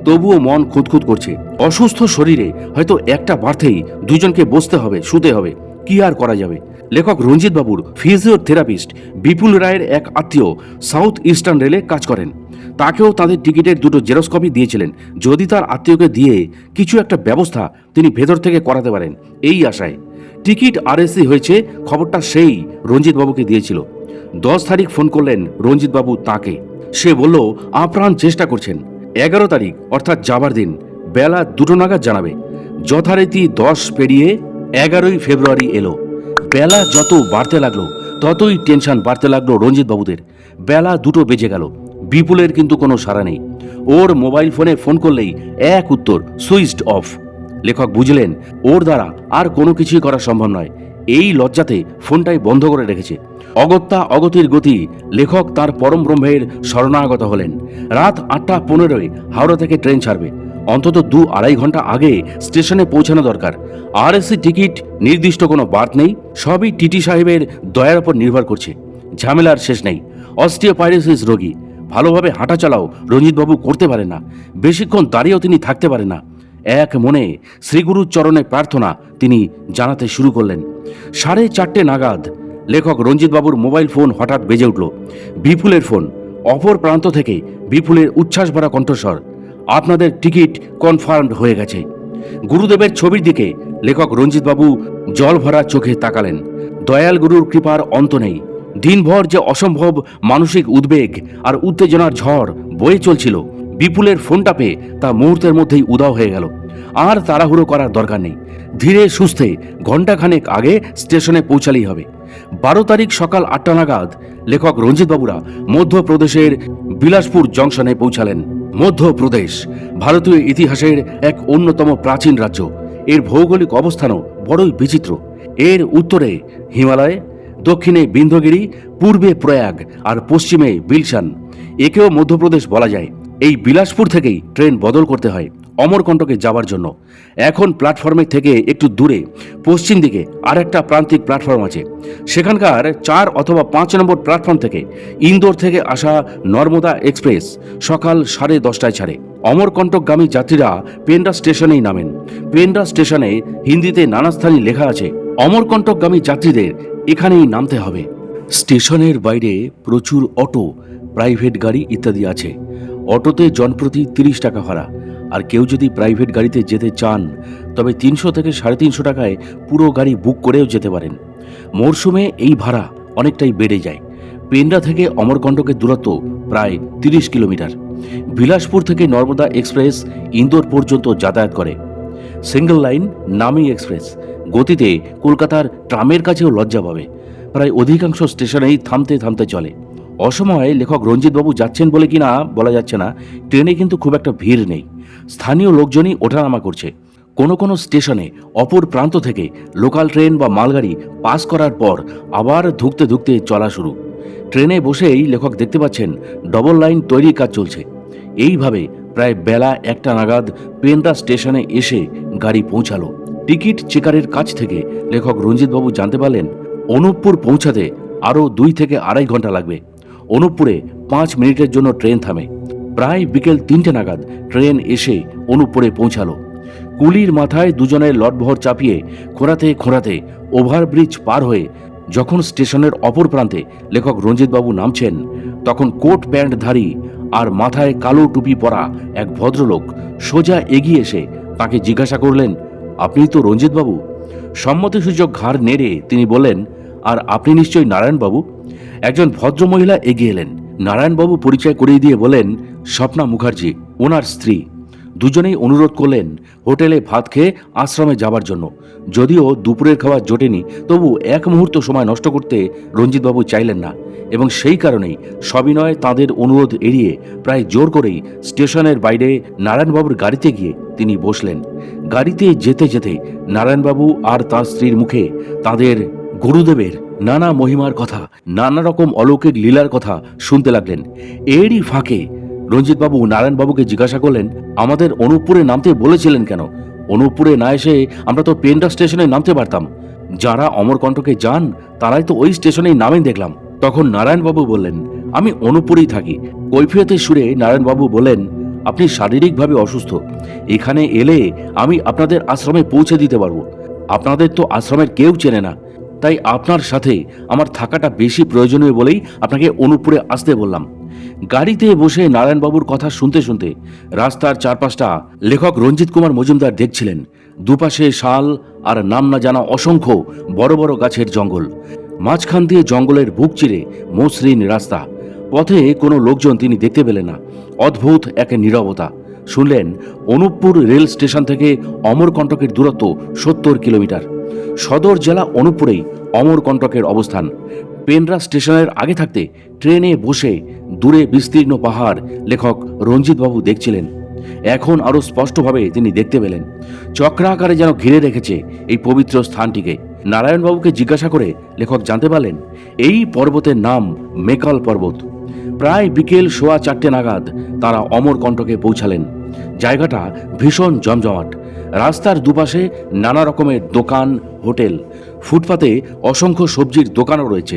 তবুও মন খুঁতখুত করছে। অসুস্থ শরীরে হয়তো একটা বার্থেই দুজনকে বসতে হবে, শুতে হবে, কি আর করা যাবে। লেখক রঞ্জিত বাবুর ফিজিওথেরাপিস্ট বিপুল রায়ের এক আত্মীয় সাউথ ইস্টার্ন রেলে কাজ করেন, তাকেও তাদের টিকিটের দুটো জেরক্স কপি দিয়েছিলেন, যদি তার আত্মীয়কে দিয়ে কিছু একটা ব্যবস্থা তিনি ভেতর থেকে করাতে পারেন, এই আশায়। টিকিট আরএসি হয়েছে খবরটা সেই রঞ্জিত বাবুকে দিয়েছিল। 10 তারিখ ফোন করলেন রঞ্জিত বাবু তাকে। সে বলল, আপ্রাণ চেষ্টা করছেন, 11 তারিখ অর্থাৎ যাবার দিন বেলা 2টো নাগাদ জানাবে। যথারীতি 10 পেরিয়ে 11ই ফেব্রুয়ারি এলো। বেলা যত বাড়তে লাগলো ততই টেনশন বাড়তে লাগলো রঞ্জিত বাবুদের। বেলা 2টো বেজে গেল, বিপুলের কিন্তু কোনো সাড়া নেই। ওর মোবাইল ফোনে ফোন করলেই এক উত্তর, সুইচড অফ। লেখক বুঝলেন ওর দ্বারা আর কোনো কিছুই করা সম্ভব নয়, এই লজ্জাতে ফোনটাই বন্ধ করে রেখেছে। অগত্যা অগতির গতি লেখক তার পরম ব্রহ্মের শরণাগত হলেন। রাত 8:15 হাওড়া থেকে ট্রেন ছাড়বে, অন্তত 2-2.5 ঘন্টা আগে স্টেশনে পৌঁছানো দরকার। আরএসি টিকিট নির্দিষ্ট কোনো বার্থ নেই, সবই টিটি সাহেবের দয়ার উপর নির্ভর করছে। ঝামেলার শেষ নেই। অস্টিওপাইরোসিস রোগী, ভালোভাবে হাঁটাচলাও রঞ্জিতবাবু করতে পারেন না, বেশিক্ষণ দাঁড়িয়েও তিনি থাকতে পারেন না। এক মনে শ্রীগুরুর চরণে প্রার্থনা তিনি জানাতে শুরু করলেন। 4:30 নাগাদ লেখক রঞ্জিতবাবুর মোবাইল ফোন হঠাৎ বেজে উঠল। বিপুলের ফোন। অপর প্রান্ত থেকে বিপুলের উচ্ছ্বাস ভরা কণ্ঠস্বর, আপনাদের টিকিট কনফার্মড হয়ে গেছে। গুরুদেবের ছবির দিকে লেখক রঞ্জিতবাবু জল ভরা চোখে তাকালেন। দয়াল গুরুর কৃপার অন্ত নেই। দিনভর যে অসম্ভব মানসিক উদ্বেগ আর উত্তেজনার ঝড় বয়ে চলছিল, বিপুলের ফোনটা পেয়ে তা মুহূর্তের মধ্যেই উধাও হয়ে গেল। আর তাড়াহুড়ো করার দরকার নেই, ধীরে সুস্থে ঘণ্টাখানেক আগে স্টেশনে পৌঁছালেই হবে। 12 তারিখ সকাল 8টা নাগাদ লেখক রঞ্জিতবাবুরা মধ্যপ্রদেশের বিলাসপুর জংশনে পৌঁছালেন। মধ্যপ্রদেশ ভারতীয় ইতিহাসের এক অন্যতম প্রাচীন রাজ্য। এর ভৌগোলিক অবস্থানও বড়ই বিচিত্র। এর উত্তরে হিমালয়, দক্ষিণে বিন্ধ্যগিরি, পূর্বে প্রয়াগ আর পশ্চিমে বিলসান। একেও মধ্যপ্রদেশ বলা যায়। এই বিলাসপুর থেকেই ট্রেন বদল করতে হয় অমরকণ্টকে যাবার জন্য। এখন প্ল্যাটফর্মের থেকে একটু দূরে পশ্চিম দিকে আর একটা প্রান্তিক প্ল্যাটফর্ম আছে। সেখানকার 4 অথবা 5 নম্বর প্ল্যাটফর্ম থেকে ইন্দোর থেকে আসা নর্মদা এক্সপ্রেস সকাল 10:30টায় ছাড়ে। অমরকণ্টকগামী যাত্রীরা পেন্ডা স্টেশনেই নামেন। পেন্ডা স্টেশনে হিন্দিতে নানা স্থানে লেখা আছে, অমরকণ্টকগামী যাত্রীদের এখানেই নামতে হবে। স্টেশনের বাইরে প্রচুর অটো, প্রাইভেট গাড়ি ইত্যাদি আছে। অটোতে জনপ্রতি 30 টাকা ভাড়া, আর কেউ যদি প্রাইভেট গাড়িতে যেতে চান তবে 300 থেকে 350 টাকায় পুরো গাড়ি বুক করেও যেতে পারেন। মরশুমে এই ভাড়া অনেকটাই বেড়ে যায়। পেন্ডা থেকে অমরকণ্টকের দূরত্ব প্রায় 30 কিলোমিটার। বিলাসপুর থেকে নর্মদা এক্সপ্রেস ইন্দোর পর্যন্ত যাতায়াত করে। সিঙ্গল লাইন নামি এক্সপ্রেস গতিতে কলকাতার ট্রামের কাছেও লজ্জা পাবে। প্রায় অধিকাংশ স্টেশনেই থামতে থামতে চলে। অসময়ে লেখক রঞ্জিতবাবু যাচ্ছেন বলে কিনা বলা যাচ্ছে না, ট্রেনে কিন্তু খুব একটা ভিড় নেই। স্থানীয় লোকজনই ওঠানামা করছে। কোনো কোনো স্টেশনে অপর প্রান্ত থেকে লোকাল ট্রেন বা মালগাড়ি পাস করার পর আবার ধুঁকতে ধুঁকতে চলা শুরু। ট্রেনে বসেই লেখক দেখতে পাচ্ছেন ডবল লাইন তৈরির কাজ চলছে। এইভাবে প্রায় বেলা 1টা নাগাদ পেন্ডা স্টেশনে এসে গাড়ি পৌঁছালো। টিকিট চেকারের কাছ থেকে লেখক রঞ্জিতবাবু জানতে পারলেন অনুপপুর পৌঁছাতে আরও 2 থেকে 2.5 ঘন্টা লাগবে। অনুপপুরে 5 মিনিটের জন্য ট্রেন থামে। প্রায় বিকেল 3টে নাগাদ ট্রেন এসে অনুপপুরে পৌঁছালো। কুলির মাথায় দুজনের লটবহর চাপিয়ে খোঁড়াতে খোঁড়াতে ওভারব্রিজ পার হয়ে যখন স্টেশনের অপর প্রান্তে লেখক রঞ্জিতবাবু নামছেন, তখন কোট প্যান্টধারী আর মাথায় কালো টুপি পরা এক ভদ্রলোক সোজা এগিয়ে এসে তাকে জিজ্ঞাসা করলেন, আপনি তো রঞ্জিতবাবু? সম্মতিসূচক ঘাড় নেড়ে তিনি বললেন, আর আপনি নিশ্চয়ই নারায়ণবাবু? একজন ভদ্রমহিলা এগিয়ে এলেন। নারায়ণবাবু পরিচয় করিয়ে দিয়ে বলেন, স্বপ্না মুখার্জি, ওনার স্ত্রী। দুজনেই অনুরোধ করলেন হোটেলে ভাত খেয়ে আশ্রমে যাবার জন্য। যদিও দুপুরের খাবার জোটেনি, তবু এক মুহূর্ত সময় নষ্ট করতে রঞ্জিতবাবু চাইলেন না, এবং সেই কারণেই সবিনয় তাঁদের অনুরোধ এড়িয়ে প্রায় জোর করেই স্টেশনের বাইরে নারায়ণবাবুর গাড়িতে গিয়ে তিনি বসলেন। গাড়িতে যেতে যেতে নারায়ণবাবু আর তাঁর স্ত্রীর মুখে তাঁদের গুরুদেবের নানা মহিমার কথা, নানা রকম অলৌকিক লীলার কথা শুনতে লাগলেন। এরই ফাঁকে রঞ্জিতবাবু নারায়ণবাবুকে জিজ্ঞাসা করলেন, আমাদের অনুপপুরে নামতে বলেছিলেন কেন? অনুপপুরে না এসে আমরা তো পেন্ডা স্টেশনে নামতে পারতাম। যারা অমরকণ্টকে যান তারাই তো ওই স্টেশনেই নামেন দেখলাম। তখন নারায়ণবাবু বললেন, আমি অনুপপুরেই থাকি। কৈফিয়তের সুরে নারায়ণবাবু বললেন, আপনি শারীরিকভাবে অসুস্থ, এখানে এলে আমি আপনাদের আশ্রমে পৌঁছে দিতে পারবো। আপনাদের তো আশ্রমের কেউ চেনে না, তাই আপনার সাথে আমার থাকাটা বেশি প্রয়োজনীয় বলেই আপনাকে অনুপপুরে আসতে বললাম। গাড়িতে বসে নারায়ণবাবুর কথা শুনতে শুনতে রাস্তার চারপাশটা লেখক রঞ্জিত কুমার মজুমদার দেখছিলেন। দুপাশে শাল আর নাম না জানা অসংখ্য বড় বড় গাছের জঙ্গল, মাঝখান দিয়ে জঙ্গলের বুক চিরে মসৃণ রাস্তা। পথে কোনো লোকজন তিনি দেখতে পেলেন না। অদ্ভুত এক নীরবতা। শুনলেন, অনুপপুর রেল স্টেশন থেকে অমরকণ্টকের দূরত্ব 70 কিলোমিটার। সদর জেলা অনুপপুরেই অমরকণ্টকের অবস্থান। পেন্ড্রা স্টেশনের আগে থাকতে ট্রেনে বসে দূরে বিস্তীর্ণ পাহাড় লেখক রঞ্জিতবাবু দেখছিলেন। এখন আরও স্পষ্টভাবে তিনি দেখতে পেলেন, চক্রাকারে যেন ঘিরে রেখেছে এই পবিত্র স্থানটিকে। নারায়ণবাবুকে জিজ্ঞাসা করে লেখক জানতে পারলেন, এই পর্বতের নাম মেকাল পর্বত। প্রায় বিকেল 4:15 নাগাদ তারা অমরকণ্টকে পৌঁছালেন। জায়গাটা ভীষণ জমজমাট। রাস্তার দুপাশে নানা রকমের দোকান, হোটেল। ফুটপাতে অসংখ্য সবজির দোকানও রয়েছে।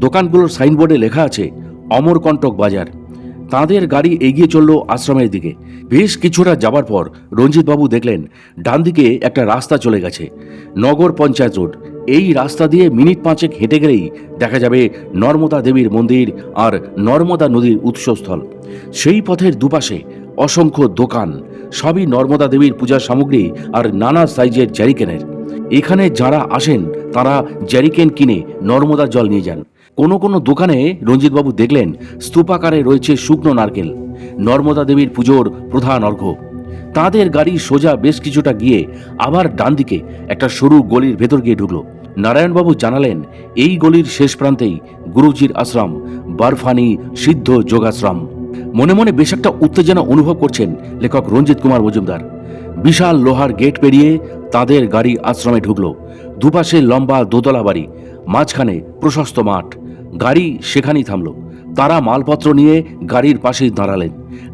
দোকানগুলোর সাইনবোর্ডে লেখা আছে অমরকণ্টক বাজার। তাঁদের গাড়ি এগিয়ে চলল আশ্রমের দিকে। বেশ কিছুটা যাবার পর রঞ্জিতবাবু দেখলেন ডান দিকে একটা রাস্তা চলে গেছে, নগর পঞ্চায়েত রোড। এই রাস্তা দিয়ে মিনিট 5 হেঁটে গেলেই দেখা যাবে নর্মদা দেবীর মন্দির আর নর্মদা নদীর উৎসস্থল। সেই পথের দুপাশে অসংখ্য দোকান, সবই নর্মদা দেবীর পূজার সামগ্রী আর নানা সাইজের জ্যারিকেনের। এখানে যারা আসেন তারা জ্যারিকেন কিনে নর্মদা জল নিয়ে যান। কোনো কোনো দোকানে রঞ্জিতবাবু দেখলেন স্তূপাকারে রয়েছে শুকনো নারকেল, নর্মদা দেবীর পুজোর প্রধান অর্ঘ্য। তাদের গাড়ি সোজা বেশ কিছুটা গিয়ে আবার ডান দিকে একটা সরু গলির ভেতর গিয়ে ঢুকলো। নারায়ণবাবু জানালেন, এই গলির শেষ প্রান্তেই গুরুজির আশ্রম, বরফানি সিদ্ধ যোগাশ্রম। মনে মনে বেশ একটা উত্তেজনা অনুভব করছেন লেখক রঞ্জিত কুমার মজুমদার। বিশাল লোহার গেট পেরিয়ে তাদের গাড়ি আশ্রমে ঢুকলো। দুপাশে লম্বা দোতলা বাড়ি, মাঝখানে প্রশস্ত মাঠ। গাড়ি সেখানেই থামলো। তারা মালপত্র নিয়ে গাড়ির পাশেই দাঁড়ালেন।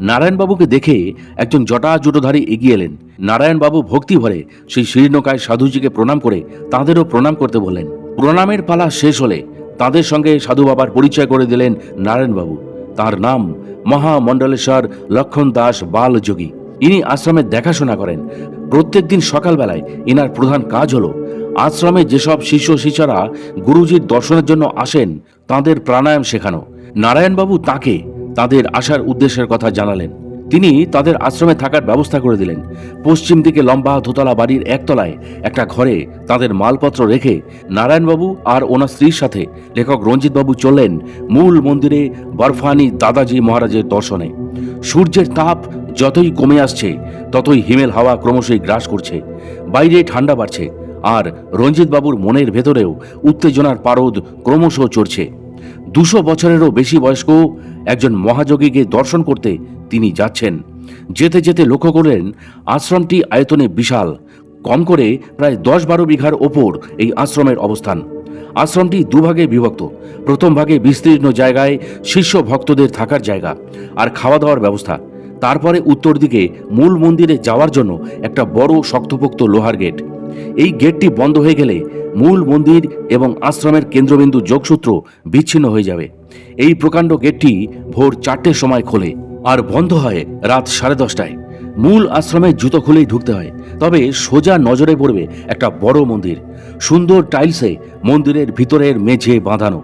নারায়ণবাবুকে দেখে একজন জটাজুটোধারী এগিয়ে এলেন। নারায়ণবাবু ভক্তি ভরে সেই শীর্ণকায় সাধুজিকে প্রণাম করে তাঁদেরও প্রণাম করতে বললেন। প্রণামের পালা শেষ হলে তাদের সঙ্গে সাধু বাবার পরিচয় করে দিলেন নারায়ণবাবু। তার নাম মহামণ্ডলেশ্বর লক্ষণ দাস বালযোগী। ইনি আশ্রমের দেখাশোনা করেন। প্রত্যেক দিন সকালবেলায় ইনার প্রধান কাজ হলো আশ্রমে যেসব শিষ্য শিষ্যরা গুরুজির দর্শনের জন্য আসেন তাদের প্রাণায়াম শেখানো। নারায়ণবাবু তাকে তাদের আসার উদ্দেশ্যের কথা জানালেন। তিনি তাদের আশ্রমে থাকার ব্যবস্থা করে দিলেন। পশ্চিম দিকে লম্বা দোতলা বাড়ির একতলায় একটা ঘরে তাদের মালপত্র রেখে নারায়ণবাবু আর ওনার স্ত্রীর সাথে লেখক রঞ্জিতবাবু চললেন মূল মন্দিরে বরফানি দাদাজি মহারাজের দর্শনে। সূর্যের তাপ যতই কমে আসছে ততই হিমেল হাওয়া ক্রমশই গ্রাস করছে। বাইরে ঠান্ডা বাড়ছে, আর রঞ্জিতবাবুর মনের ভেতরেও উত্তেজনার পারদ ক্রমশ চড়ছে। 200 বছরেরও বেশি বয়স্ক একজন মহাযোগীকে দর্শন করতে তিনি যাচ্ছেন। যেতে যেতে লক্ষ্য করলেন আশ্রমটি আয়তনে বিশাল। কম করে প্রায় 10-12 বিঘার ওপর এই আশ্রমের অবস্থান। আশ্রমটি দুভাগে বিভক্ত। প্রথম ভাগে বিস্তীর্ণ জায়গায় শিষ্য ভক্তদের থাকার জায়গা আর খাওয়া দাওয়ার ব্যবস্থা। তারপরে উত্তর দিকে মূল মন্দিরে যাওয়ার জন্য একটা বড় শক্তপোক্ত লোহার গেট। এই গেটটি বন্ধ হয়ে গেলে মূল মন্দির এবং আশ্রমের কেন্দ্রবিন্দু যোগসূত্র বিচ্ছিন্ন হয়ে যাবে। এই প্রকাণ্ড গেটটি ভোর 4টের সময় খোলে আর বন্ধ হয় রাত 10:30টায়। মূল আশ্রমে জুতো খুলেই ঢুকতে হয়। তবে সোজা নজরে পড়বে একটা বড় মন্দির, সুন্দর টাইলসে মন্দিরের ভিতরের মেঝে বাঁধানো।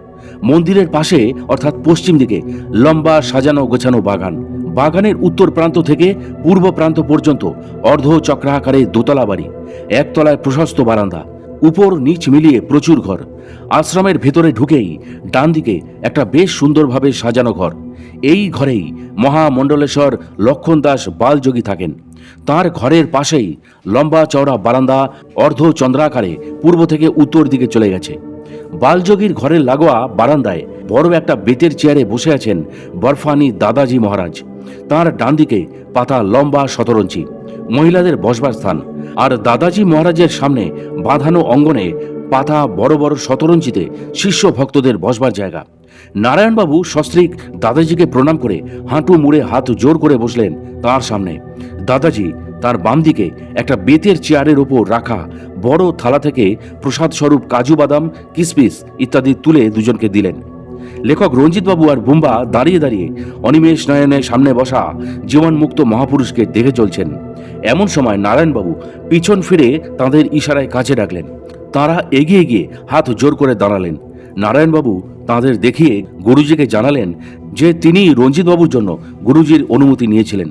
মন্দিরের পাশে অর্থাৎ পশ্চিম দিকে লম্বা সাজানো গোছানো বাগান। বাগানের উত্তর প্রান্ত থেকে পূর্ব প্রান্ত পর্যন্ত অর্ধ চক্রাকারে দোতলা বাড়ি, একতলায় প্রশস্ত বারান্দা, উপর নিচ মিলিয়ে প্রচুর ঘর। আশ্রমের ভেতরে ঢুকেই ডান দিকে একটা বেশ সুন্দরভাবে সাজানো ঘর। এই ঘরেই মহামণ্ডলেশ্বর লক্ষণ দাস বালযোগী থাকেন। তার ঘরের পাশেই লম্বা চওড়া বারান্দা অর্ধ চন্দ্রাকারে পূর্ব থেকে উত্তর দিকে চলে গেছে। বালযোগীর ঘরের লাগোয়া বারান্দায় বড় একটা বেতের চেয়ারে বসে আছেন বরফানি দাদাজি মহারাজ। তার ডান দিকে পাতা লম্বা শতরঞ্চি, মহিলাদের বসবার স্থান, আর দাদাজি মহারাজের সামনে বাঁধানো অঙ্গনে পাতা বড় বড় শতরঞ্চিতে শিষ্য ভক্তদের বসবার জায়গা। নারায়ণবাবু সস্ত্রীক দাদাজিকে প্রণাম করে হাঁটু মুড়ে হাত জোর করে বসলেন তার সামনে। দাদাজি তার বাম দিকে একটা বেতের চেয়ারের ওপর রাখা বড় থালা থেকে প্রসাদ স্বরূপ কাজু বাদাম, কিসমিস ইত্যাদি তুলে দুজনকে দিলেন। লেখক রঞ্জিতবাবু আর বুম্বা দাঁড়িয়ে দাঁড়িয়ে অনিমেষ নয়নের সামনে বসা জীবনমুক্ত মহাপুরুষকে দেখে চলছেন। এমন সময় নারায়ণবাবু পিছন ফিরে তাঁদের ইশারায় কাছে ডাকলেন। তাঁরা এগিয়ে গিয়ে হাত জোর করে দাঁড়ালেন। নারায়ণবাবু তাঁদের দেখিয়ে গুরুজিকে জানালেন যে তিনি রঞ্জিতবাবুর জন্য গুরুজির অনুমতি নিয়েছিলেন।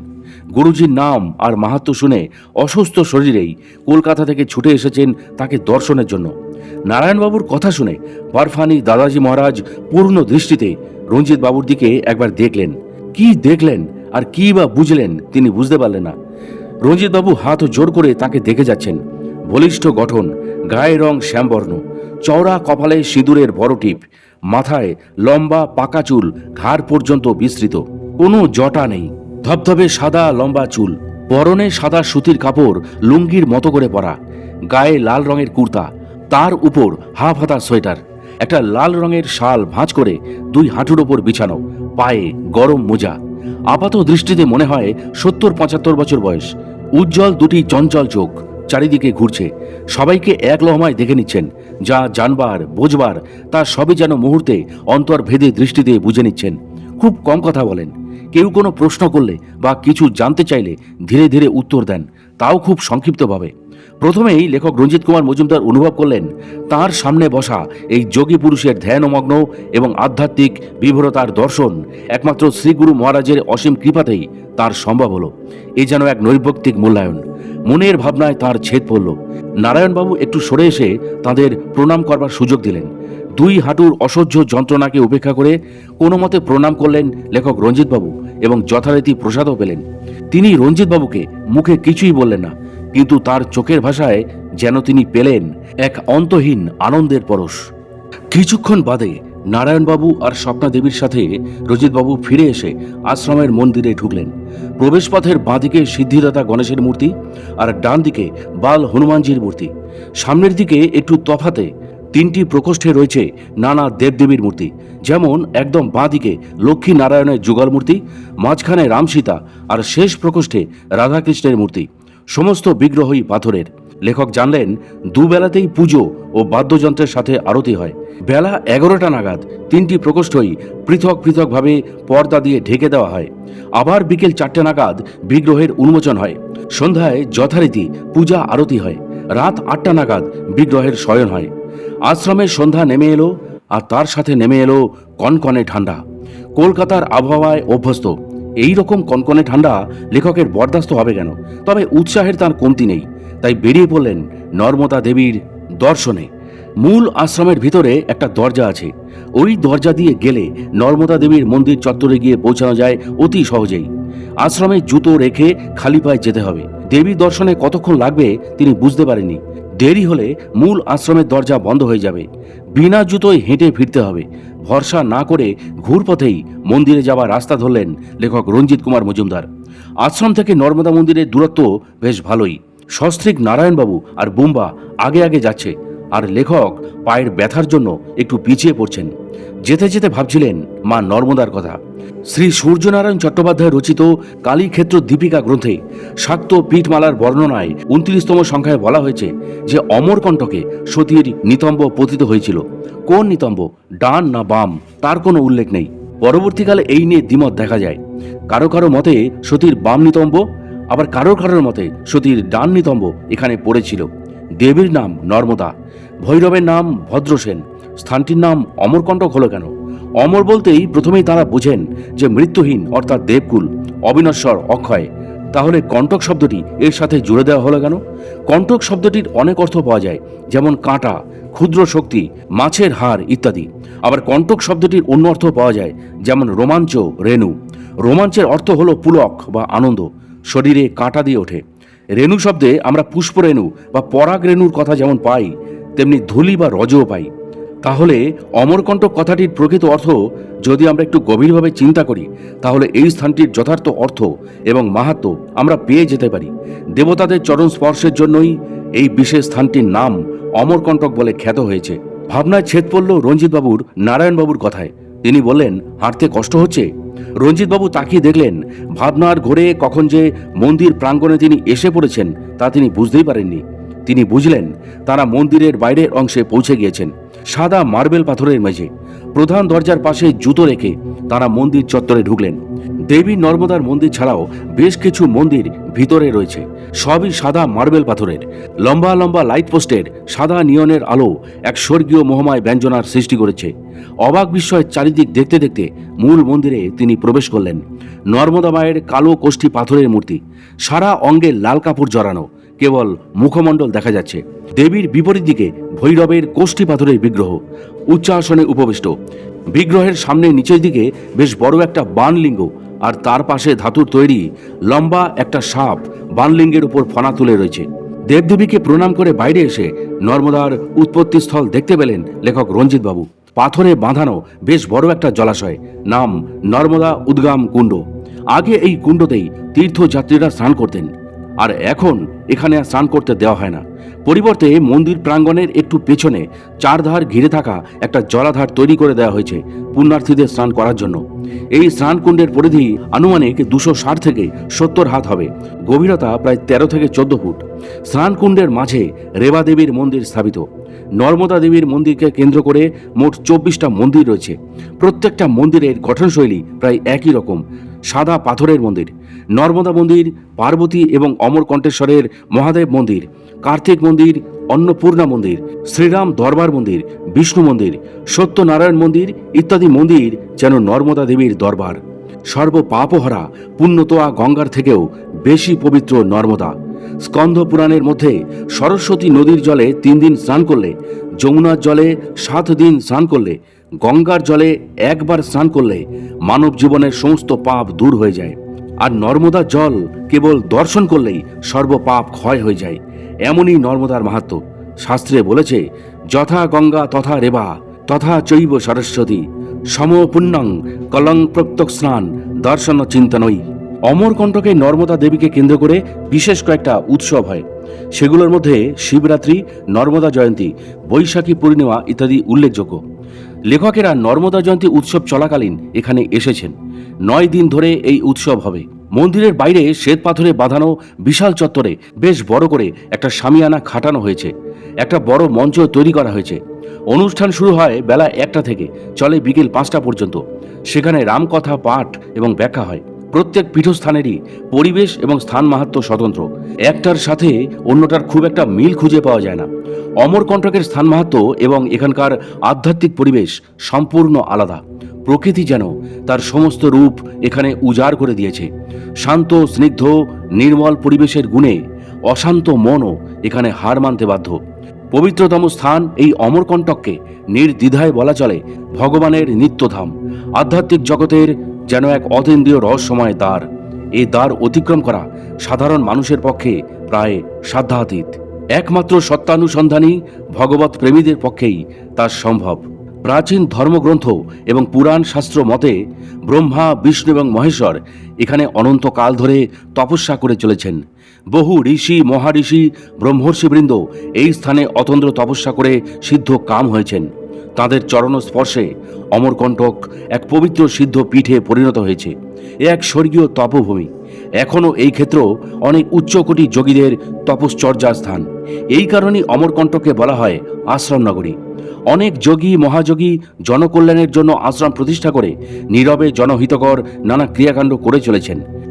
গুরুজির নাম আর মাহাত্ম্য শুনে অসুস্থ শরীরেই কলকাতা থেকে ছুটে এসেছেন তাকে দর্শনের জন্য। নারায়ণবাবুর কথা শুনে বরফানি দাদাজি মহারাজ পূর্ণ দৃষ্টিতে রঞ্জিতবাবুর দিকে একবার দেখলেন। কি দেখলেন আর কি বা বুঝলেন তিনি বুঝতে পারলেন না। রঞ্জিতবাবু হাত জোর করে তাকে দেখে যাচ্ছেন। বলিষ্ঠ গঠন, গায়ের রং শ্যামবর্ণ, চওড়া কপালে সিঁদুরের বড় টিপ, মাথায় লম্বা পাকা চুল ঘাড় পর্যন্ত বিস্তৃত, কোনো জটা নেই, ধবধবে সাদা লম্বা চুল, পরনে সাদা সুতির কাপড় লুঙ্গির মতো করে পরা, গায়ে লাল রঙের কুর্তা, তার উপর হাফ হাতা সোয়েটার, একটা লাল রঙের শাল ভাঁজ করে 2 হাঁটুর ওপর বিছানো, পায়ে গরম মোজা। আপাত দৃষ্টিতে মনে হয় 70-75 বছর বয়স। উজ্জ্বল 2টি চঞ্চল চোখ চারিদিকে ঘুরছে, সবাইকে এক লহমায় দেখে নিচ্ছেন। যা জানবার বোঝবার তা সবই যেন মুহূর্তে অন্তর্ভেদে দৃষ্টিতে বুঝে নিচ্ছেন। খুব কম কথা বলেন। কেউ কোনো প্রশ্ন করলে বা কিছু জানতে চাইলে ধীরে ধীরে উত্তর দেন, তাও খুব সংক্ষিপ্তভাবে। প্রথমেই লেখক রঞ্জিত কুমার মজুমদার অনুভব করলেন তার সামনে বসা এই যোগী পুরুষের ধ্যানমগ্ন এবং আধ্যাত্মিক বিভরতার দর্শন একমাত্র শ্রীগুরু মহারাজের অসীম কৃপাতেই তার সম্ভব হলো। এ যেন এক নৈর্ব্যক্তিক মূল্যায়ন। মনের ভাবনায় তার ছেদ পড়ল। নারায়ণবাবু একটু সরে এসে তাদের প্রণাম করবার সুযোগ দিলেন। 2 হাঁটুর অসহ্য যন্ত্রণাকে উপেক্ষা করে কোনো মতে প্রণাম করলেন লেখক রঞ্জিতবাবু এবং যথারীতি প্রসাদও পেলেন। তিনি রঞ্জিতবাবুকে মুখে কিছুই বললেন না, কিন্তু তার চোখের ভাষায় যেন তিনি পেলেন এক অন্তহীন আনন্দের পরশ। কিছুক্ষণ বাদে নারায়ণবাবু আর স্বপ্না দেবীর সাথে রঞ্জিতবাবু ফিরে এসে আশ্রমের মন্দিরে ঢুকলেন। প্রবেশপথের বাঁদিকে সিদ্ধিদাতা গণেশের মূর্তি আর ডান দিকে বাল হনুমানজির মূর্তি। সামনের দিকে একটু তফাতে 3টি প্রকোষ্ঠে রয়েছে নানা দেবদেবীর মূর্তি। যেমন একদম বাঁদিকে লক্ষ্মী নারায়ণের যুগল মূর্তি, মাঝখানে রামসীতা আর শেষ প্রকোষ্ঠে রাধাকৃষ্ণের মূর্তি। সমস্ত বিগ্রহই পাথরের। লেখক জানলেন দুবেলাতেই পুজো ও বাদ্যযন্ত্রের সাথে আরতি হয়। বেলা 11টা নাগাদ 3টি প্রকোষ্ঠই পৃথক পৃথকভাবে পর্দা দিয়ে ঢেকে দেওয়া হয়। আবার বিকেল 4টে নাগাদ বিগ্রহের উন্মোচন হয়। সন্ধ্যায় যথারীতি পূজা আরতি হয়। রাত 8টা নাগাদ বিগ্রহের শয়ন হয়। আশ্রমের সন্ধ্যা নেমে এলো আর তার সাথে নেমে এলো কনকনে ঠান্ডা। কলকাতার আবহাওয়ায় অভ্যস্ত এই রকম কনকনে ঠান্ডা লেখকের বরদাস্ত হবে কেন? তবে উৎসাহের তার কমতি নেই। তাই বেরিয়ে পড়লেন নর্মদা দেবীর দর্শনে। মূল আশ্রমের ভিতরে একটা দরজা আছে। ওই দরজা দিয়ে গেলে নর্মদা দেবীর মন্দির চত্বরে গিয়ে পৌঁছানো যায় অতি সহজেই। আশ্রমে জুতো রেখে খালি পায়ে যেতে হবে। দেবী দর্শনে কতক্ষণ লাগবে তিনি বুঝতে পারেননি। দেরি হলে মূল আশ্রমের দরজা বন্ধ হয়ে যাবে। বিনা জুতোয় হেঁটে ফিরতে হবে। ভরসা না করে ঘুরপথেই মন্দিরে যাওয়ার রাস্তা ধরলেন লেখক রঞ্জিত কুমার মজুমদার। আশ্রম থেকে নর্মদা মন্দিরের দূরত্ব বেশ ভালোই। সস্ত্রীক নারায়ণবাবু আর বুম্বা আগে আগে যাচ্ছে, আর লেখক পায়ের ব্যথার জন্য একটু পিছিয়ে পড়ছেন। যেতে যেতে ভাবছিলেন মা নর্মদার কথা। শ্রী সূর্যনারায়ণ চট্টোপাধ্যায় রচিত কালীক্ষেত্র দীপিকা গ্রন্থে শাক্ত পীঠমালার বর্ণনায় 29তম সংখ্যায় বলা হয়েছে যে অমরকণ্টকে সতীর নিতম্ব পতিত হয়েছিল। কোন নিতম্ব, ডান না বাম, তার কোনো উল্লেখ নেই। পরবর্তীকালে এই নিয়ে দ্বিমত দেখা যায়। কারো কারো মতে সতীর বাম নিতম্ব, আবার কারোর কারোর মতে সতীর ডান নিতম্ব এখানে পড়েছিল। দেবীর নাম নর্মদা, ভৈরবের নাম ভদ্রসেন, স্থানটির নাম অমরকণ্টক হলো কেন? অমর বলতেই প্রথমেই তারা বোঝেন যে মৃত্যুহীন, অর্থাৎ দেবকুল, অবিনশ্বর, অক্ষয়। তাহলে কণ্টক শব্দটি এর সাথে জুড়ে দেওয়া হলো কেন? কণ্টক শব্দটির অনেক অর্থ পাওয়া যায়, যেমন কাঁটা, ক্ষুদ্র শক্তি, মাছের হাড় ইত্যাদি। আবার কণ্টক শব্দটির অন্য অর্থ পাওয়া যায়, যেমন রোমাঞ্চ, রেণু। রোমাঞ্চের অর্থ হলো পুলক বা আনন্দ, শরীরে কাঁটা দিয়ে ওঠে। রেণু শব্দে আমরা পুষ্পরেণু বা পরাগ রেণুর কথা যেমন পাই, তেমনি ধূলি বা রজও পাই। তাহলে অমরকণ্টক কথাটির প্রকৃত অর্থ যদি আমরা একটু গভীরভাবে চিন্তা করি, তাহলে এই স্থানটির যথার্থ অর্থ এবং মাহাত্ম্য আমরা পেয়ে যেতে পারি। দেবতাদের চরণ স্পর্শের জন্যই এই বিশেষ স্থানটির নাম অমরকণ্টক বলে খ্যাত হয়েছে। ভাবনায় ছেদ পড়ল রঞ্জিতবাবুর নারায়ণবাবুর কথায়। তিনি বললেন, হাঁটতে কষ্ট হচ্ছে? রঞ্জিতবাবু তাকিয়ে দেখলেন, ভাবনার ঘোরে কখন যে মন্দির প্রাঙ্গণে তিনি এসে পড়েছেন তা তিনি বুঝতেই পারেননি। তিনি বুঝলেন তারা মন্দিরের বাইরের অংশে পৌঁছে গিয়েছেন। সাদা মার্বেল পাথরের মেঝে, প্রধান দরজার পাশে জুতো রেখে তারা মন্দির চত্বরে ঢুকলেন। দেবী নর্মদার মন্দির ছাড়াও বেশ কিছু মন্দির ভিতরে রয়েছে, সবই সাদা মার্বেল পাথরের। লম্বা লম্বা লাইট পোস্টের সাদা নিয়নের আলো এক স্বর্গীয় মোহময় ব্যঞ্জনার সৃষ্টি করেছে। অবাক বিস্ময়ের চারিদিক দেখতে দেখতে মূল মন্দিরে তিনি প্রবেশ করলেন। নর্মদা মায়ের কালো কোষ্ঠী পাথরের মূর্তি, সারা অঙ্গে লাল কাপড় জড়ানো, কেবল মুখমণ্ডল দেখা যাচ্ছে। দেবীর বিপরীত দিকে ভৈরবের কোষ্ঠী পাথরের বিগ্রহ উচ্চাসনে উপবিষ্ট। বিগ্রহের সামনে নিচের দিকে বেশ বড় একটা বানলিঙ্গ, আর তার পাশে ধাতুর তৈরি লম্বা একটা সাপ বানলিঙ্গের উপর ফনা তুলে রয়েছে। দেবদেবীকে প্রণাম করে বাইরে এসে নর্মদার উৎপত্তিস্থল দেখতে পেলেন লেখক রঞ্জিতবাবু। পাথরে বাঁধানো বেশ বড় একটা জলাশয়, নাম নর্মদা উদ্গাম কুণ্ড। আগে এই কুণ্ডতেই তীর্থযাত্রীরা স্নান করতেন, আর এখন এখানে আর স্নান করতে দেওয়া হয় না। পরিবর্তে মন্দির প্রাঙ্গণের একটু পেছনে চারধার ঘিরে থাকা একটা জলাধার তৈরি করে দেওয়া হয়েছে পুণ্যার্থীদের স্নান করার জন্য। এই স্নানকুণ্ডের পরিধি আনুমানিক 260 থেকে 70 হাত হবে, গভীরতা প্রায় 13 থেকে 14 ফুট। স্নানকুণ্ডের মাঝে রেবা দেবীর মন্দির স্থাপিত। নর্মদা দেবীর মন্দিরকে কেন্দ্র করে মোট 24টা মন্দির রয়েছে। প্রত্যেকটা মন্দিরের গঠনশৈলী প্রায় একই রকম, সাদা পাথরের মন্দির। নর্মদা মন্দির, পার্বতী এবং অমরকণ্টেশ্বরের মহাদেব মন্দির, কার্তিক মন্দির, অন্নপূর্ণা মন্দির, শ্রীরাম দরবার মন্দির, বিষ্ণু মন্দির, সত্যনারায়ণ মন্দির ইত্যাদি মন্দির যেন নর্মদা দেবীর দরবার। সর্ব পাপহরা পুণ্যতোয়া গঙ্গার থেকেও বেশি পবিত্র নর্মদা। স্কন্ধ পুরাণের মধ্যে সরস্বতী নদীর জলে 3 দিন স্নান করলে, যমুনার জলে 7 দিন স্নান করলে, গঙ্গার জলে একবার স্নান করলে মানব জীবনের সমস্ত পাপ দূর হয়ে যায়। আর নর্মদার জল কেবল দর্শন করলেই সর্বপাপ ক্ষয় হয়ে যায়। এমনই নর্মদার মাহাত্ম্য। শাস্ত্রে বলেছে, যথা গঙ্গা তথা রেবা তথা চৈব সরস্বতী সমপুণ্যং কলং প্রত্যক স্নান দর্শন চিন্তনই। অমরকণ্টকে নর্মদা দেবীকে কেন্দ্র করে বিশেষ কয়েকটা উৎসব হয়। সেগুলোর মধ্যে শিবরাত্রি, নর্মদা জয়ন্তী, বৈশাখী পূর্ণিমা ইত্যাদি উল্লেখযোগ্য। লেখকেরা নর্মদা জয়ন্তী উৎসব চলাকালীন এখানে এসেছেন। 9 দিন ধরে এই উৎসব হবে। মন্দিরের বাইরে শ্বেত পাথরে বাঁধানো বিশাল চত্বরে বেশ বড় করে একটা শামিয়ানা খাটানো হয়েছে। একটা বড় মঞ্চ তৈরি করা হয়েছে। অনুষ্ঠান শুরু হয় বেলা 1টা থেকে, চলে বিকেল 5টা পর্যন্ত। সেখানে রামকথা পাঠ এবং ব্যাখ্যা হয়। প্রত্যেক পীঠস্থানেরই পরিবেশ এবং স্থান মাহাত্ম্য স্বতন্ত্র, একটার সাথে অন্যটার খুব একটা মিল খুঁজে পাওয়া যায় না। অমরকণ্টকের স্থান মাহাত্ম্য এবং এখানকার আধ্যাত্মিক পরিবেশ সম্পূর্ণ আলাদা। প্রকৃতি যেন তার সমস্ত রূপ এখানে উজাড় করে দিয়েছে। শান্ত, স্নিগ্ধ, নির্মল পরিবেশের গুণে অশান্ত মনও এখানে হার মানতে বাধ্য। পবিত্রতম স্থান এই অমরকণ্টককে নির্দ্বিধায় বলা চলে ভগবানের নিত্যধাম। আধ্যাত্মিক জগতের যেন এক অতীন্দ্রিয় রহস্যময় দ্বার। এই দ্বার অতিক্রম করা সাধারণ মানুষের পক্ষে প্রায় সাধ্যাতীত। একমাত্র সত্যানুসন্ধানী ভগবৎ প্রেমীদের পক্ষেই তা সম্ভব। প্রাচীন ধর্মগ্রন্থ এবং পুরাণ শাস্ত্র মতে ব্রহ্মা, বিষ্ণু এবং মহেশ্বর এখানে অনন্তকাল ধরে তপস্যা করে চলেছেন। বহু ঋষি, মহাঋষি, ব্রহ্মর্ষিবৃন্দ এই স্থানে অতন্দ্র তপস্যা করে সিদ্ধ কাম হয়েছেন। তাদের চরণ স্পর্শে অমরকণ্টক এক পবিত্র সিদ্ধ পীঠে পরিণত হয়েছে। এ এক স্বর্গীয় তপভূমি। এখনও এই ক্ষেত্র অনেক উচ্চকোটি যোগীদের তপশ্চর্যার স্থান। এই কারণেই অমরকণ্টককে বলা হয় আশ্রম নগরী। অনেক যোগী, মহাযোগী জনকল্যাণের জন্য আশ্রম প্রতিষ্ঠা করে নীরবে জনহিতকর নানা ক্রিয়াকাণ্ড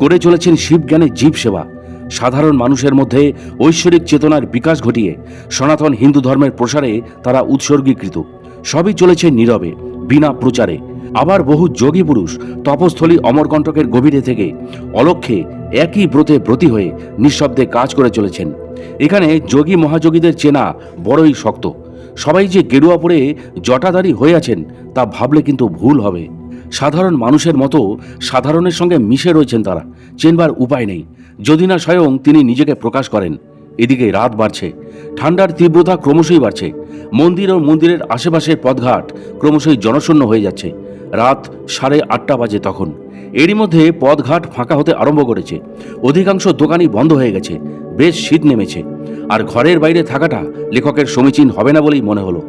করে চলেছেন শিবজ্ঞানের জীব সেবা। সাধারণ মানুষের মধ্যে ঐশ্বরিক চেতনার বিকাশ ঘটিয়ে সনাতন হিন্দু ধর্মের প্রসারে তারা উৎসর্গীকৃত। সবই চলেছে নীরবে, বিনা প্রচারে। আবার বহু যোগী পুরুষ তপস্থলী অমরকণ্টকের গভীরে থেকে অলক্ষ্যে একই ব্রতে ব্রতী হয়ে নিঃশব্দে কাজ করে চলেছেন। এখানে যোগী মহাযোগীদের চেনা বড়ই শক্ত। সবাই যে গেরুয়া পরে জটাধারী হয়ে আছেন তা ভাবলে কিন্তু ভুল হবে। সাধারণ মানুষের মতো সাধারণের সঙ্গে মিশে রয়েছেন তারা, চেনবার উপায় নেই, যদি না স্বয়ং তিনি নিজেকে প্রকাশ করেন। এদিকে রাত বাড়ছে, ঠান্ডার তীব্রতা ক্রমশই বাড়ছে। মন্দির ও মন্দিরের আশেপাশের পথঘাট ক্রমশই জনশূন্য হয়ে যাচ্ছে। রাত 8:30 বাজে তখন। এরই মধ্যে পথঘাট ফাঁকা হতে আরম্ভ করেছে। অধিকাংশ দোকানই বন্ধ হয়ে গেছে। বেশ শীত নেমেছে, আর ঘরের বাইরে থাকাটা লেখকের সমীচীন হবে না বলেই মনে হলো।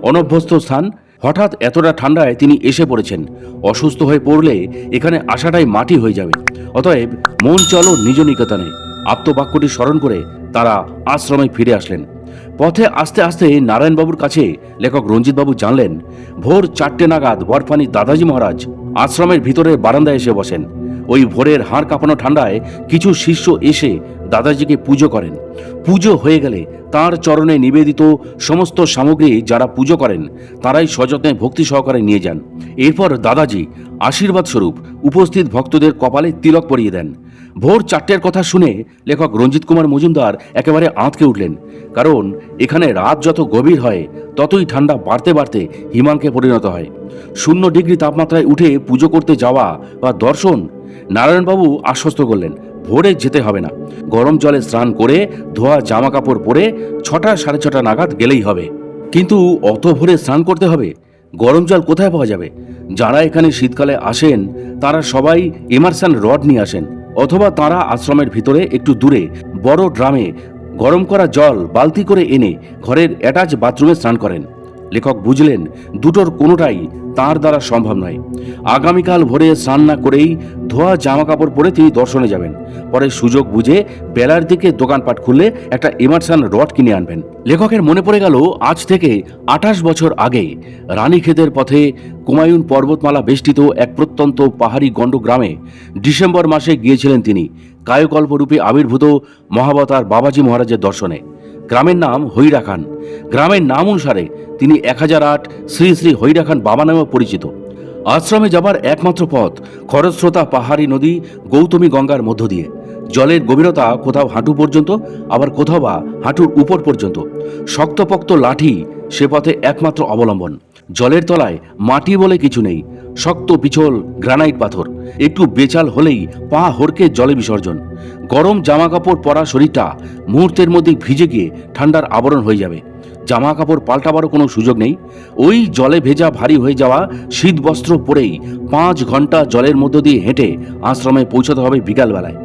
অনভ্যস্ত স্থান, হঠাৎ এতটা ঠান্ডায় তিনি এসে পড়েছেন। অসুস্থ হয়ে পড়লে এখানে আসাটাই মাটি হয়ে যাবে। অতএব মন চলো নিজ নিকেতনে, আপ্তবাক্যটি স্মরণ করে তারা আশ্রমে ফিরে আসলেন। পথে আস্তে আস্তে নারায়ণবাবুর কাছে লেখক রঞ্জিতবাবু জানলেন, ভোর 4টে নাগাদ বরফানি দাদাজি মহারাজ আশ্রমের ভিতরের বারান্দায় এসে বসেন। ওই ভোরের হাড় কাঁপানো ঠান্ডায় কিছু শিষ্য এসে দাদাজিকে পুজো করেন। পুজো হয়ে গেলে তাঁর চরণে নিবেদিত সমস্ত সামগ্রী যারা পুজো করেন তারাই সযত্নে ভক্তি সহকারে নিয়ে যান। এরপর দাদাজি আশীর্বাদ স্বরূপ উপস্থিত ভক্তদের কপালে তিলক পরিয়ে দেন। ভোর 4টের কথা শুনে লেখক রঞ্জিত কুমার মজুমদার একেবারে আঁতকে উঠলেন। কারণ এখানে রাত যত গভীর হয় ততই ঠান্ডা বাড়তে বাড়তে হিমাঙ্কে পরিণত হয়। 0 ডিগ্রি তাপমাত্রায় উঠে পুজো করতে যাওয়া বা দর্শন। নারায়ণবাবু আশ্বস্ত করলেন, ভোরে যেতে হবে না, গরম জলে স্নান করে ধোয়া জামা কাপড় পরে 6টা 6:30 নাগাদ গেলেই হবে। কিন্তু অত ভোরে স্নান করতে হবে, গরম জল কোথায় পাওয়া যাবে? যারা এখানে শীতকালে আসেন তারা সবাই ইমারশন রড নিয়ে আসেন, অথবা তারা আশ্রমের ভিতরে একটু দূরে বড় ড্রামে গরম করা জল বালতি করে এনে ঘরের অ্যাটাচ বাথরুমে স্নান করেন। লেখক বুঝলেন দুটোর কোনোটাই তার দ্বারা সম্ভব নয়। আগামীকাল ভোরে স্নান না করেই ধোয়া জামা কাপড় পরে তিনি দর্শনে যাবেন। পরে সুযোগ বুঝে বেলার দিকে দোকানপাট খুললে একটা ইমারশন রড কিনে আনবেন। লেখকের মনে পড়ে গেল আজ থেকে 28 বছর আগে রানীক্ষেতের পথে কুমায়ুন পর্বতমালা বেষ্টিত এক প্রত্যন্ত পাহাড়ি গণ্ড গ্রামে ডিসেম্বর মাসে গিয়েছিলেন তিনি কায়কল্পরূপে আবির্ভূত মহাবতার বাবাজি মহারাজের দর্শনে। গ্রামের নাম হৈরা খান। গ্রামের নাম অনুসারে তিনি 1008 শ্রী শ্রী হৈরা খান বাবা নামে পরিচিত। আশ্রমে যাবার একমাত্র পথ খরস্রোতা পাহাড়ি নদী গৌতমী গঙ্গার মধ্য দিয়ে। জলের গভীরতা কোথাও হাঁটু পর্যন্ত, আবার কোথাও বা হাঁটুর উপর পর্যন্ত। শক্তপোক্ত লাঠি সে পথে একমাত্র অবলম্বন। জলের তলায় মাটি বলে কিছু নেই, শক্ত পিছল গ্রানাইট পাথর। একটু বেচাল হলেই পা হড়কে জলে বিসর্জন। গরম জামা কাপড় পরা শরীরটা মুহূর্তের মধ্যেই ভিজে গিয়ে ঠান্ডার আবরণ হয়ে যাবে। জামা কাপড় পাল্টাবারও কোনো সুযোগ নেই। ওই জলে ভেজা ভারী হয়ে যাওয়া শীত বস্ত্র পরেই 5 ঘন্টা জলের মধ্য দিয়ে হেঁটে আশ্রমে পৌঁছতে হবে বিকালবেলায়।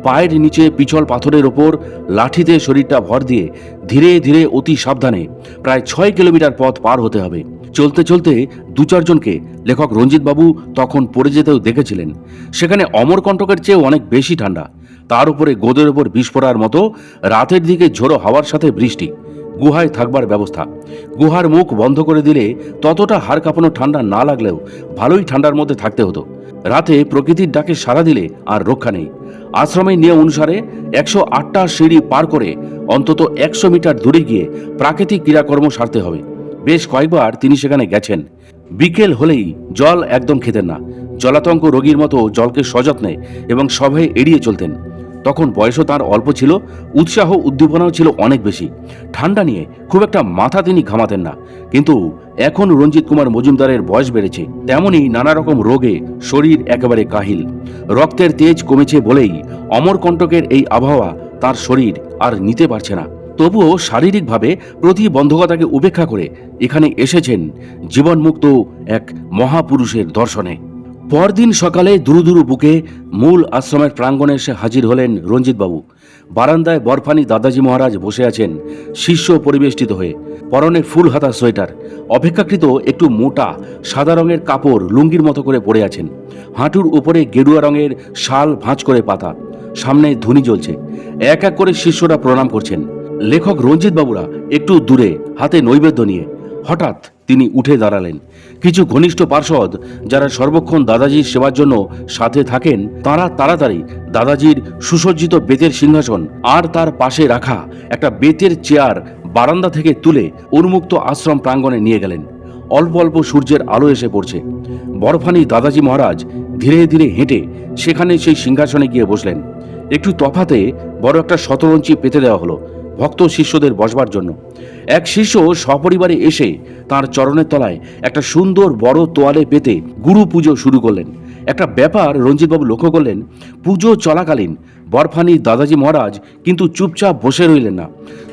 পায়ের নিচে পিছল পাথরের ওপর লাঠিতে শরীরটা ভর দিয়ে ধীরে ধীরে অতি সাবধানে প্রায় 6 কিলোমিটার পথ পার হতে হবে। চলতে চলতে 2-4 জনকে লেখক রঞ্জিতবাবু তখন পড়ে যেতেও দেখেছিলেন। সেখানে অমরকণ্টকের চেয়েও অনেক বেশি ঠান্ডা। তার উপরে গোদের ওপর বিষ পড়ার মতো রাতের দিকে ঝোড়ো হাওয়ার সাথে বৃষ্টি। গুহায় থাকবার ব্যবস্থা। গুহার মুখ বন্ধ করে দিলে ততটা হাড় কাঁপানো ঠান্ডা না লাগলেও ভালোই ঠান্ডার মধ্যে থাকতে হতো। রাতে প্রকৃতির ডাকে সাড়া দিলে আর রক্ষা নেই। আশ্রমের নিয়ম অনুসারে 108টা সিঁড়ি পার করে অন্তত 100 মিটার দূরে গিয়ে প্রাকৃতিক ক্রিয়াকর্ম সারতে হবে। বেশ কয়েকবার তিনি সেখানে গেছেন। বিকেল হলেই জল একদম খেতেন না। জলাতঙ্ক রোগীর মতো জলকে সযত্নে এবং সভয়ে এড়িয়ে চলতেন। তখন বয়সও তার অল্প ছিল, উৎসাহ উদ্দীপনাও ছিল অনেক বেশি। ঠান্ডা নিয়ে খুব একটা মাথা তিনি ঘামাতেন না। কিন্তু এখন রঞ্জিত কুমার মজুমদারের বয়স বেড়েছে, তেমনই নানা রকম রোগে শরীর একেবারে কাহিল। রক্তের তেজ কমেছে বলেই অমরকণ্টকের এই আবহাওয়া তার শরীর আর নিতে পারছে না। তবুও শারীরিকভাবে প্রতিবন্ধকতাকে উপেক্ষা করে এখানে এসেছেন জীবনমুক্ত এক মহাপুরুষের দর্শনে। পরদিন সকালে দুরু দুরু বুকে মূল আশ্রমের প্রাঙ্গণে এসে হাজির হলেন রঞ্জিতবাবু। বারান্দায় বরফানি দাদাজি মহারাজ বসে আছেন শিষ্য পরিবেষ্টিত হয়ে, পরনে ফুল হাতা সোয়েটার, অপেক্ষাকৃত একটু মোটা সাদা রঙের কাপড় লুঙ্গির মতো করে পরে আছেন। হাঁটুর উপরে গেরুয়া রঙের শাল ভাঁজ করে পাতা, সামনে ধুনি জ্বলছে। এক এক করে শিষ্যরা প্রণাম করছেন। লেখক রঞ্জিতবাবুরা একটু দূরে হাতে নৈবেদ্য নিয়ে। হঠাৎ তিনি উঠে দাঁড়ালেন। কিছু ঘনিষ্ঠ পার্ষদ যারা সর্বক্ষণ দাদাজির সেবার জন্য সাথে থাকেন, তারা তাড়াতাড়ি দাদাজির সুসজ্জিত বেতের সিংহাসন আর তার পাশে রাখা একটা বেতের চেয়ার বারান্দা থেকে তুলে উন্মুক্ত আশ্রম প্রাঙ্গণে নিয়ে গেলেন। অল্প অল্প সূর্যের আলো এসে পড়ছে। বরফানি দাদাজি মহারাজ ধীরে ধীরে হেঁটে সেখানে সেই সিংহাসনে গিয়ে বসলেন। একটু তফাতে বড় একটা শতরঞ্চি পেতে দেওয়া হলো ভক্ত শিষ্যদের বসবার জন্য। এক শিষ্য সপরিবারে এসে তার চরণের তলায় একটা সুন্দর বড় তোয়ালে পেতে গুরু পুজো শুরু করলেন। একটা ব্যাপার রঞ্জিতবাবু লক্ষ্য করলেন, পুজো চলাকালীন বরফানি দাদাজি মহারাজ কিন্তু চুপচাপ বসে রইলেন না।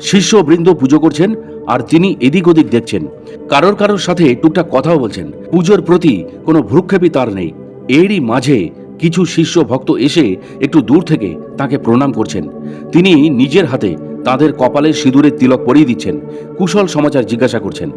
শিষ্যবৃন্দ পুজো করছেন আর তিনি এদিক ওদিক দেখছেন, কারোর কারোর সাথে টুকটাক কথাও বলছেন। পুজোর প্রতি কোনো ভ্রুক্ষেপই তার নেই। এরই মাঝে কিছু শিষ্য ভক্ত এসে একটু দূর থেকে তাকে প্রণাম করছেন। তিনি নিজের হাতে তাদের কপালে সিঁদুরের তিলক পরিয়ে দিচ্ছেন, কুশল সমাচার জিজ্ঞাসা করছেন।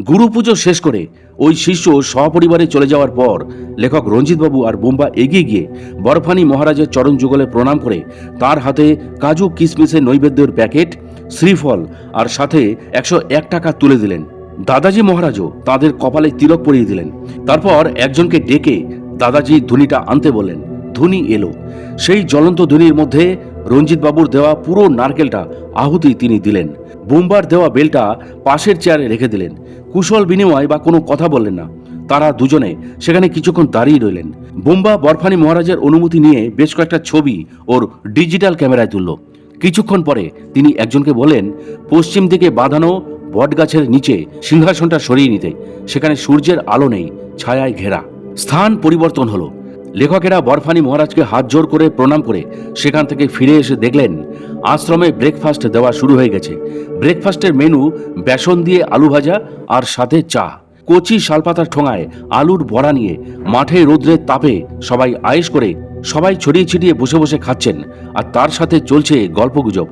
গুরু পুজো শেষ করে ওই শিষ্য সপরিবারে চলে যাওয়ার পর লেখক রঞ্জিতবাবু আর বোম্বা এগিয়ে গিয়ে বরফানি মহারাজের চরণ যুগলে প্রণাম করে তার হাতে কাজু কিশমিশের নৈবেদ্যের প্যাকেট, শ্রীফল আর সাথে 101 টাকা তুলে দিলেন। দাদাজি মহারাজও তাদের কপালে তিলক পরিয়ে দিলেন। তারপর একজনকে ডেকে দাদাজি ধুনিটা আনতে বললেন। ধুনি এলো। সেই জ্বলন্ত ধুনির মধ্যে রঞ্জিতবাবুর দেওয়া পুরো নারকেলটা আহুতি তিনি দিলেন। বোম্বার দেওয়া বেলটা পাশের চেয়ারে রেখে দিলেন। কুশল বিনিময় বা কোনো কথা বললেন না। তারা দুজনে সেখানে কিছুক্ষণ দাঁড়িয়ে রইলেন। বোম্বা বরফানি মহারাজের অনুমতি নিয়ে বেশ কয়েকটা ছবি ওর ডিজিটাল ক্যামেরায় তুলল। কিছুক্ষণ পরে তিনি একজনকে বললেন পশ্চিম দিকে বাঁধানো বটগাছের নিচে সিংহাসনটা সরিয়ে নিতে। সেখানে সূর্যের আলো নেই, ছায়ায় ঘেরা। স্থান পরিবর্তন হলো। লেখকেরা বরফানি মহারাজকে হাত জোর করে প্রণাম করে সেখান থেকে ফিরে এসে দেখলেন আশ্রমে ব্রেকফাস্ট দেওয়া শুরু হয়ে গেছে। ব্রেকফাস্টের মেনু বেসন দিয়ে আলু ভাজা আর সাথে চা। কচি শালপাতার ঠোঙায় আলুর বড়া নিয়ে মাঠে রোদ্রের তাপে সবাই আয়েশ করে সবাই ছড়িয়ে ছিটিয়ে বসে বসে খাচ্ছেন, আর তার সাথে চলছে গল্পগুজব।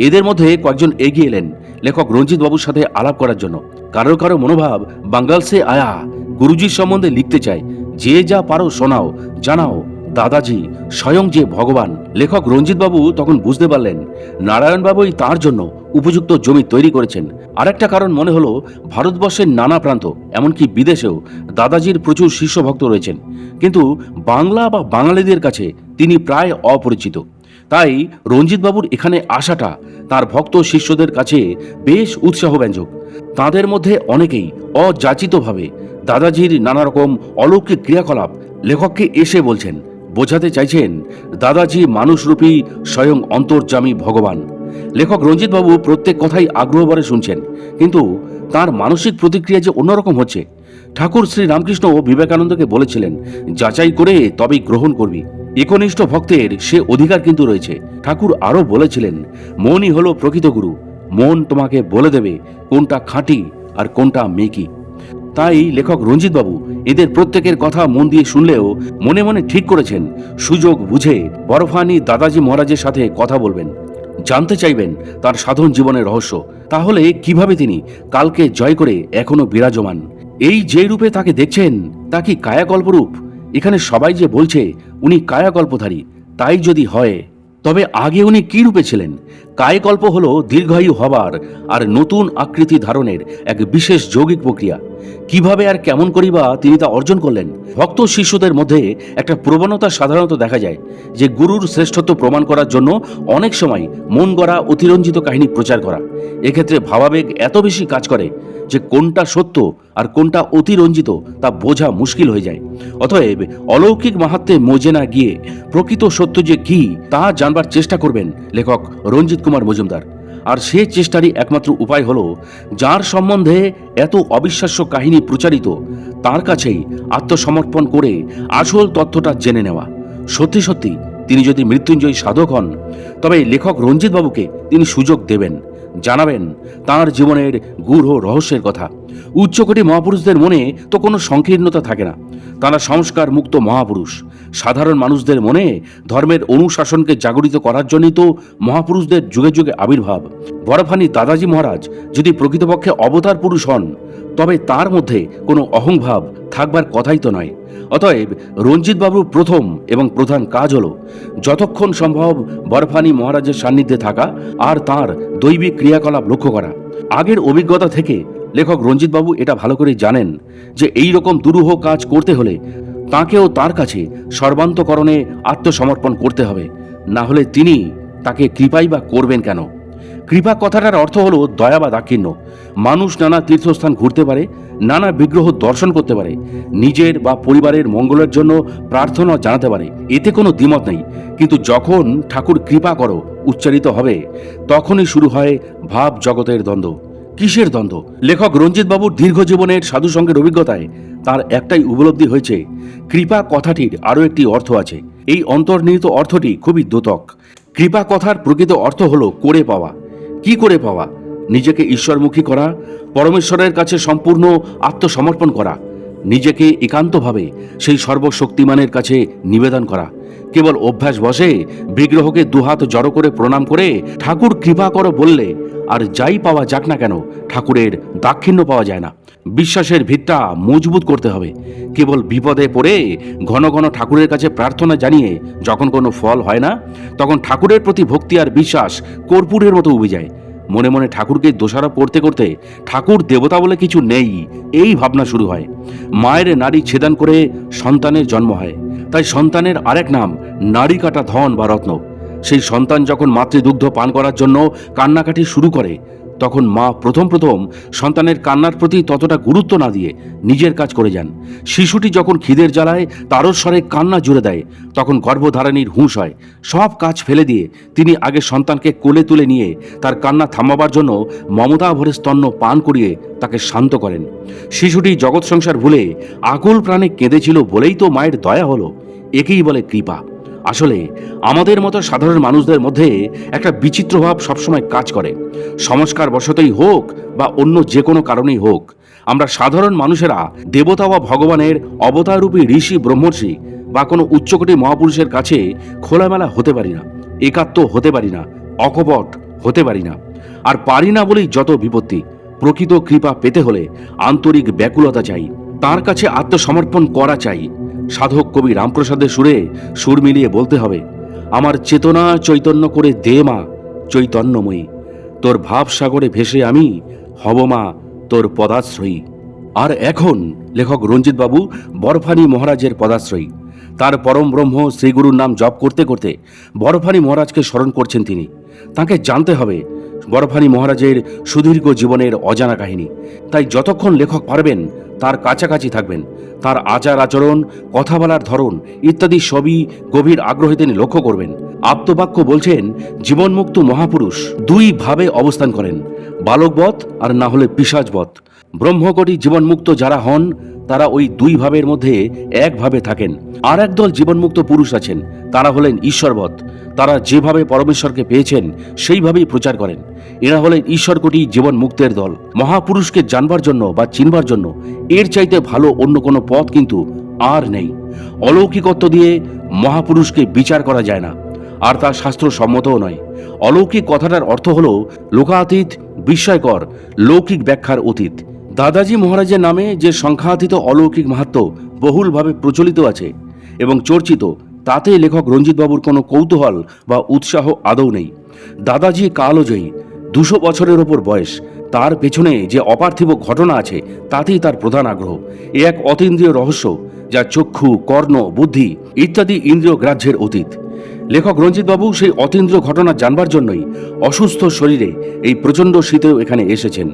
এদের মধ্যে কয়েকজন এগিয়ে এলেন লেখক রঞ্জিতবাবুর সাথে আলাপ করার জন্য। কারো কারো মনোভাব বাঙ্গাল সে আয়া, গুরুজির সম্বন্ধে লিখতে চায়, যে যা পারো শোনাও, জানাও দাদাজি স্বয়ং যে ভগবান। লেখক রঞ্জিতবাবু তখন বুঝতে পারলেন নারায়ণবাবুই তার জন্য উপযুক্ত জমি তৈরি করেছেন। আরেকটা কারণ মনে হলো, ভারতবর্ষের নানা প্রান্ত এমনকি বিদেশেও দাদাজির প্রচুর শিষ্য ভক্ত রয়েছেন, কিন্তু বাংলা বা বাঙালিদের কাছে তিনি প্রায় অপরিচিত। তাই রঞ্জিতবাবুর এখানে আসাটা তার ভক্ত শিষ্যদের কাছে বেশ উৎসাহব্যঞ্জক। তাদের মধ্যে অনেকেই অযাচিতভাবে দাদাজির নানা রকম অলৌকিক ক্রিয়াকলাপ লেখককে এসে বলছেন, বোঝাতে চাইছেন দাদাজি মানুষরূপী স্বয়ং অন্তর্যামী ভগবান। লেখক রঞ্জিতবাবু প্রত্যেক কথাই আগ্রহভরে শুনছেন, কিন্তু তার মানসিক প্রতিক্রিয়া যে অন্যরকম হচ্ছে। ঠাকুর শ্রী রামকৃষ্ণ ও বিবেকানন্দকে বলেছিলেন, যাচাই করে তবেই গ্রহণ করবি। একনিষ্ঠ ভক্তের সে অধিকার কিন্তু রয়েছে। ঠাকুর আরও বলেছিলেন, মনই হলো প্রকৃত গুরু। মন তোমাকে বলে দেবে কোনটা খাঁটি আর কোনটা মেকি। তাই লেখক রঞ্জিতবাবু এদের প্রত্যেকের কথা মন দিয়ে শুনলেও মনে মনে ঠিক করেছেন সুযোগ বুঝে বরফানি দাদাজি মহারাজের সাথে কথা বলবেন, জানতে চাইবেন তার সাধন জীবনের রহস্য। তাহলে কিভাবে তিনি কালকে জয় করে এখনো বিরাজমান। এই যে রূপে তাকে দেখছেন তা কি কায়াকল্পরূপ? এখানে সবাই যে বলছে উনি কায়াকল্পধারী, তাই যদি হয় তবে আগে উনি কি রূপে ছিলেন? কায়কল্প হলো দীর্ঘায়ু হবার আর নতুন আকৃতি ধারণের এক বিশেষ যৌগিক প্রক্রিয়া। কিভাবে আর কেমন করিবা তিনি তা অর্জন করলেন? ভক্ত শিষ্যদের মধ্যে একটা প্রবণতা সাধারণত দেখা যায় যে গুরুর শ্রেষ্ঠত্ব প্রমাণ করার জন্য অনেক সময় মন গড়া অতিরঞ্জিত কাহিনী প্রচার করা। এক্ষেত্রে ভাবাবেগ এত বেশি কাজ করে যে কোনটা সত্য আর কোনটা অতিরঞ্জিত তা বোঝা মুশকিল হয়ে যায়। অতএব অলৌকিক মাহাত্ম্যে মজে না গিয়ে প্রকৃত সত্য যে কি তা জানবার চেষ্টা করবেন লেখক রঞ্জিত কুমার মজুমদার। আর সে চেষ্টারই একমাত্র উপায় হলো যার সম্বন্ধে এত অবিশ্বাস্য কাহিনী প্রচারিত তার কাছেই আত্মসমর্পণ করে আসল তথ্যটা জেনে নেওয়া। সত্যি সত্যি তিনি যদি মৃত্যুঞ্জয়ী সাধক হন তবে লেখক রঞ্জিতবাবুকে তিনি সুযোগ দেবেন। জানাবেন তাঁর জীবনের গূঢ় রহস্যের কথা। উচ্চকোটি মহাপুরুষদের মনে তো কোনো সংকীর্ণতা থাকে না, তারা সংস্কার মুক্ত মহাপুরুষ। সাধারণ মানুষদের মনে ধর্মের অনুশাসনকে জাগরিত করার জন্যই তো মহাপুরুষদের যুগে যুগে আবির্ভাব। বরফানি দাদাজি মহারাজ যদি প্রকৃতপক্ষে অবতার পুরুষ হন, তবে তার মধ্যে কোনো অহংভাব থাকবার কথাই তো নয়। অতএব রঞ্জিতবাবুর প্রথম এবং প্রধান কাজ হল যতক্ষণ সম্ভব বরফানি মহারাজের সান্নিধ্যে থাকা আর তাঁর দৈবিক ক্রিয়াকলাপ লক্ষ্য করা। আগের অভিজ্ঞতা থেকে লেখক রঞ্জিতবাবু এটা ভালো করে জানেন যে এই রকম দুরূহ কাজ করতে হলে তাঁকেও তার কাছে সর্বান্তকরণে আত্মসমর্পণ করতে হবে, না হলে তিনি তাকে কৃপাই বা করবেন কেন? কৃপা কথাটার অর্থ হলো দয়া বা দাক্ষিণ্য। মানুষ নানা তীর্থস্থান ঘুরতে পারে, নানা বিগ্রহ দর্শন করতে পারে, নিজের বা পরিবারের মঙ্গলের জন্য প্রার্থনা জানাতে পারে, এতে কোনো দ্বিমত নেই। কিন্তু যখন ঠাকুর কৃপা করো উচ্চারিত হবে, তখনই শুরু হয় ভাব জগতের দ্বন্দ্ব। কিসের দ্বন্দ্ব? লেখক রঞ্জিতবাবুর দীর্ঘ জীবনের সাধুসঙ্গের অভিজ্ঞতায় তার একটাই উপলব্ধি হয়েছে, কৃপা কথাটির আরও একটি অর্থ আছে। এই অন্তর্নিহিত অর্থটি খুবই দ্যোতক। কৃপা কথার প্রকৃত অর্থ হলো করে পাওয়া। কি করে পাওয়া? নিজেকে ঈশ্বরমুখী করা, পরমেশ্বরের কাছে সম্পূর্ণ আত্মসমর্পণ করা, নিজেকে একান্তভাবে সেই সর্বশক্তিমানের কাছে নিবেদন করা। কেবল অভ্যাস বসে বিগ্রহকে দুহাত জড়ো করে প্রণাম করে ঠাকুর কৃপা করো বললে আর যাই পাওয়া যাক না কেন, ঠাকুরের দাক্ষিণ্য পাওয়া যায় না। বিশ্বাসের ভিতটা মজবুত করতে হবে। কেবল বিপদে পড়ে ঘন ঘন ঠাকুরের কাছে প্রার্থনা জানিয়ে যখন কোনো ফল হয় না, তখন ঠাকুরের প্রতি ভক্তি আর বিশ্বাস কর্পূরের মতো উবে যায়। মনে মনে ঠাকুরকে দোষারোপ করতে করতে ঠাকুর দেবতা বলে কিছু নেই, এই ভাবনা শুরু হয়। মায়ের নাড়ি ছেদন করে সন্তানের জন্ম হয়, তাই সন্তানের আরেক নাম নাড়ি কাটা ধন বা রত্ন। সেই সন্তান যখন মাতৃদুগ্ধ পান করার জন্য কান্নাকাটি শুরু করে, তখন মা প্রথম সন্তানের কান্নার প্রতি ততটা গুরুত্ব না দিয়ে নিজের কাজ করে যান। শিশুটি যখন খিদের জ্বালায় তারস্বরে কান্না জুড়ে দেয়, তখন গর্ভধারণীর হুঁশ হয়। সব কাজ ফেলে দিয়ে তিনি আগে সন্তানকে কোলে তুলে নিয়ে তার কান্না থামাবার জন্য মমতা ভরে স্তন্য পান করিয়ে তাকে শান্ত করেন। শিশুটি জগৎ সংসার ভুলে আকুল প্রাণে কেঁদেছিল বলেই তো মায়ের দয়া হলো। একেই বলে কৃপা। আসলে আমাদের মতো সাধারণ মানুষদের মধ্যে একটা বিচিত্র ভাব সবসময় কাজ করে। সংস্কার বশতই হোক বা অন্য যে কোনো কারণেই হোক, আমরা সাধারণ মানুষেরা দেবতা বা ভগবানের অবতাররূপী ঋষি ব্রহ্মর্ষি বা কোনো উচ্চকোটি মহাপুরুষের কাছে খোলামেলা হতে পারি না, একাত্ম হতে পারি না, অকপট হতে পারি না। আর পারি না বলেই যত বিপত্তি। প্রকৃত কৃপা পেতে হলে আন্তরিক ব্যাকুলতা চাই, তার কাছে আত্মসমর্পণ করা চাই। সাধক কবি রামপ্রসাদের সুরে সুর মিলিয়ে বলতে হবে, আমার চেতনা চৈতন্য করে দে মা চৈতন্যময়ী, তোর ভাবসাগরে ভেসে আমি হব মা তোর পদাশ্রয়ী। আর এখন লেখক রঞ্জিতবাবু বরফানি মহারাজের পদাশ্রয়ী। তার পরম ব্রহ্ম শ্রীগুরুর নাম জপ করতে করতে বরফানি মহারাজকে স্মরণ করছেন তিনি। তাকে জানতে হবে বরফানি মহারাজের সুদীর্ঘ জীবনের অজানা কাহিনী। তাই যতক্ষণ লেখক পারবেন তার কাছাকাছি থাকবেন। তার আচার আচরণ, কথা বলার ধরন ইত্যাদি সবই গভীর আগ্রহে তিনি লক্ষ্য করবেন। আপ্তবাক্য বলছেন, জীবনমুক্ত মহাপুরুষ দুই ভাবে অবস্থান করেন, বালকবৎ আর না হলে পিশাচবৎ। ব্রহ্মকটি জীবনমুক্ত যারা হন তারা ওই দুই ভাবের মধ্যে একভাবে থাকেন। আর একদল জীবনমুক্ত পুরুষ আছেন, তারা হলেন ঈশ্বরবৎ। তারা যেভাবে পরমেশ্বরকে পেয়েছেন সেইভাবেই প্রচার করেন। এরা হলেন ঈশ্বরকোটি জীবন মুক্তের দল। মহাপুরুষকে জানবার জন্য বা চিনবার জন্য এর চাইতে ভালো অন্য কোনো পথ কিন্তু আর নেই। অলৌকিকত্ব দিয়ে মহাপুরুষকে বিচার করা যায় না, আর তা শাস্ত্রসম্মতও নয়। অলৌকিক কথাটার অর্থ হল লোকাতীত, বিস্ময়কর, লৌকিক ব্যাখ্যার অতীত। দাদাজি মহারাজের নামে যে সংখ্যাতীত অলৌকিক মাহাত্ম্য বহুলভাবে প্রচলিত আছে এবং চর্চিত, তাতে লেখক রঞ্জিতবাবুর কোনো কৌতূহল বা উৎসাহ আদৌ নেই। দাদাজি কালজয়ী, 200 বছরের ওপর বয়স। তার পেছনে যে অপার্থিব ঘটনা আছে তাতেই তার প্রধান আগ্রহ। এ এক অতীন্দ্রিয় রহস্য যা চক্ষু, কর্ণ, বুদ্ধি ইত্যাদি ইন্দ্রিয় গ্রাহ্যের অতীত। লেখক রঞ্জিতবাবু সেই অতীন্দ্রিয় ঘটনা জানবার জন্যই অসুস্থ শরীরে এই প্রচণ্ড শীতেও এখানে এসেছেন।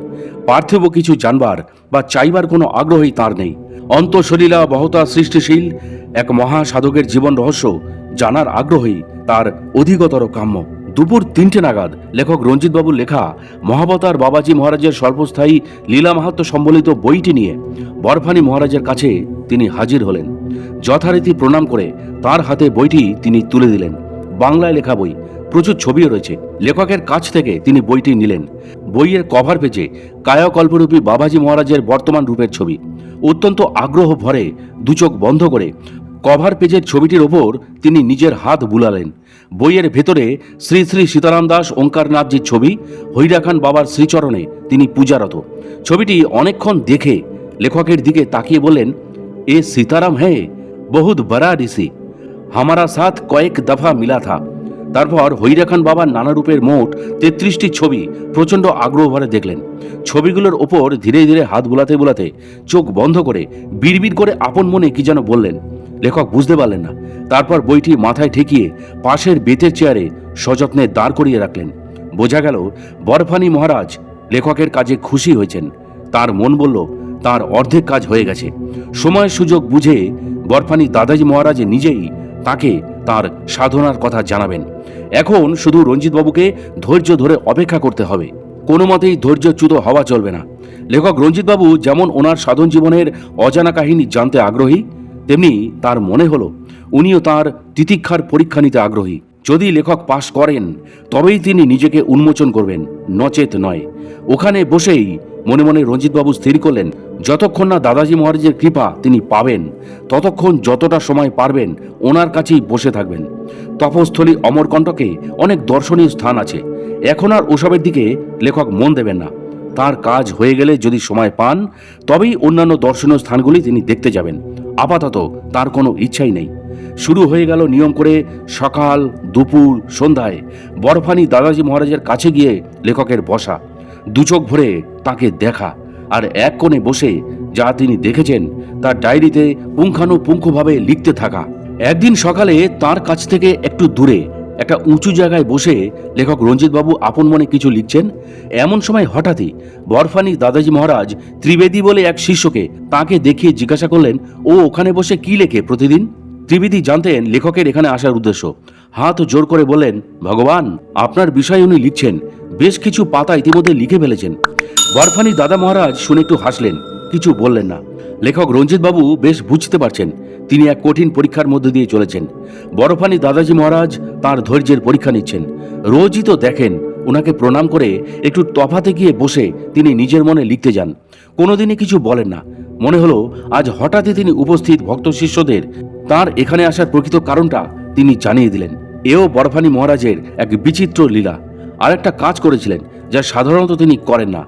পার্থিব কিছু জানবার বা চাইবার কোনো আগ্রহই তার নেই। অন্তঃসলীলা বহতা সৃষ্টিশীল এক মহা সাধকের জীবন রহস্য জানার আগ্রহই তার অধিকতর কাম্য। দুপুর 3টে নাগাদ লেখক রঞ্জিতবাবুর লেখা মহাবতার বাবাজি মহারাজের স্বল্পস্থায়ী লীলা মাহাত্ম্য সম্বলিত বইটি নিয়ে বরফানি মহারাজের কাছে তিনি হাজির হলেন। যথারীতি প্রণাম করে তার হাতে বইটি তিনি তুলে দিলেন। বাংলায় লেখা বই, প্রচুর ছবিও রয়েছে। লেখকের কাছ থেকে তিনি বইটি নিলেন। বইয়ের কভার পেজে কায়াকল্পরূপী বাবাজি মহারাজের বর্তমান রূপের ছবি। অত্যন্ত আগ্রহ ভরে দু চোখ বন্ধ করে কভার পেজের ছবিটির ওপর তিনি নিজের হাত বুলালেন। বইয়ের ভেতরে শ্রী শ্রী সীতারাম দাস ওঙ্কারনাথজির ছবি, হৈরা খান বাবার শ্রীচরণে তিনি পূজারত। ছবিটি অনেকক্ষণ দেখে লেখকের দিকে তাকিয়ে বললেন, এ সীতারাম হ্যাঁ, বহুত বড়া ঋষি, হামারা সাথ কয়েক দফা মিলা থা। তারপর হৈরা খান বাবার নানা রূপের মোট 33টি ছবি প্রচণ্ড আগ্রহ ভরে দেখলেন। ছবিগুলোর ওপর ধীরে ধীরে হাত বুলাতে বুলাতে চোখ বন্ধ করে বিড়বিড় করে আপন মনে কি যেন বললেন। লেখক বুঝতে পারলেন না। তারপর বইটি মাথায় ঠেকিয়ে পাশের বেতের চেয়ারে সযত্নে দাঁড় করিয়ে রাখলেন। বোঝা গেল বরফানি মহারাজ লেখকের কাজে খুশি হয়েছেন। তার মন বলল তার অর্ধেক কাজ হয়ে গেছে। সময় সুযোগ বুঝে বরফানি দাদাজি মহারাজ নিজেই তাকে তার সাধনার কথা জানাবেন। এখন শুধু রঞ্জিতবাবুকে ধৈর্য ধরে অপেক্ষা করতে হবে। কোনো মতেই ধৈর্যচ্যুত হওয়া চলবে না। লেখক রঞ্জিতবাবু যেমন ওনার সাধন জীবনের অজানা কাহিনী জানতে আগ্রহী, তেমনি তার মনে হলো উনিও তার তিতিক্ষার পরীক্ষা নিতে আগ্রহী। যদি লেখক পাশ করেন তবেই তিনি নিজেকে উন্মোচন করবেন, নচেত নয়। ওখানে বসেই মনে মনে রঞ্জিতবাবু স্থির করলেন যতক্ষণ না দাদাজি মহারাজের কৃপা তিনি পাবেন ততক্ষণ যতটা সময় পারবেন ওনার কাছেই বসে থাকবেন। তপস্থলী অমরকণ্টকে অনেক দর্শনীয় স্থান আছে। এখন আর ওসবের দিকে লেখক মন দেবেন না। তার কাজ হয়ে গেলে যদি সময় পান তবেই অন্যান্য দর্শনীয় স্থানগুলি তিনি দেখতে যাবেন। আপাতত তার কোনো ইচ্ছাই নেই। শুরু হয়ে গেল নিয়ম করে সকাল, দুপুর, সন্ধ্যায় বরফানি দাদাজি মহারাজের কাছে গিয়ে লেখকের বসা, দু চোখ ভরে তাকে দেখা, আর এক কোণে বসে যা তিনি দেখেছেন তার ডায়েরিতে পুঙ্খানুপুঙ্খভাবে লিখতে থাকা। একদিন সকালে তার কাছ থেকে একটু দূরে একটা উঁচু জায়গায় বসে লেখক রঞ্জিতবাবু আপন মনে কিছু লিখছেন। এমন সময় হঠাৎই বরফানি দাদাজি মহারাজ ত্রিবেদী বলে এক শিষ্যকে তাকে দেখিয়ে জিজ্ঞাসা করলেন, ও ওখানে বসে কি লেখে প্রতিদিন? ত্রিবেদী জানতেন লেখকের এখানে আসার উদ্দেশ্য। হাত জোর করে বললেন, ভগবান, আপনার বিষয় উনি লিখছেন, বেশ কিছু পাতা ইতিমধ্যে লিখে ফেলেছেন। বরফানি দাদা মহারাজ শুনে একটু হাসলেন, কিছু বললেন না। লেখক রঞ্জিতবাবু বেশ বুঝতে পারছেন তিনি এক কঠিন পরীক্ষার মধ্যে দিয়ে চলেছেন। বরফানি দাদাজি মহারাজ তার ধৈর্যের পরীক্ষা নিচ্ছেন। রোজই তো দেখেন ওনাকে প্রণাম করে একটু তফাতে গিয়ে বসে তিনি নিজের মনে লিখতে যান, কোনোদিনই কিছু বলেন না। মনে হলো আজ হঠাৎই তিনি উপস্থিত ভক্ত শিষ্যদের তার এখানে আসার প্রকৃত কারণটা তিনি জানিয়ে দিলেন। এও বরফানি মহারাজের এক বিচিত্র লীলা। আর একটা কাজ করেছিলেন যা সাধারণত তিনি করেন না।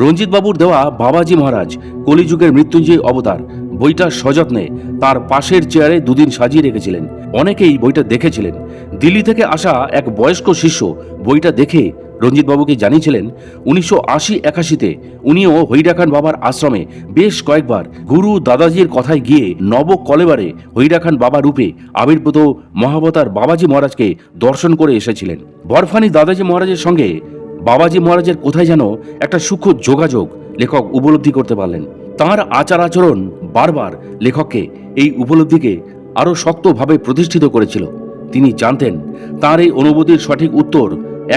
রঞ্জিতবাবুর দেওয়া বাবাজি মহারাজ কলিযুগের মৃত্যুঞ্জয় অবতার বইটা সযত্নে তার পাশের চেয়ারে দুদিন সাজিয়ে রেখেছিলেন। অনেকেই বইটা দেখেছিলেন। দিল্লি থেকে আসা এক বয়স্ক শিষ্য বইটা দেখে রঞ্জিতবাবুকে জানিয়েছিলেন 1980-81-তে উনিও হৈরা খান বাবার আশ্রমে বেশ কয়েকবার গুরু দাদাজির কথায় গিয়ে নব কলেবারে হৈরা খান বাবা রূপে আবির্ভূত মহাবতার বাবাজি মহারাজকে দর্শন করে এসেছিলেন। বরফানি দাদাজি মহারাজের সঙ্গে বাবাজি মহারাজের কোথায় যেন একটা সূক্ষ্ম যোগাযোগ লেখক উপলব্ধি করতে পারলেন। তাঁর আচার আচরণ বারবার লেখককে এই উপলব্ধিকে আরও শক্তভাবে প্রতিষ্ঠিত করেছিল। তিনি জানতেন তাঁর এই অনুভূতির সঠিক উত্তর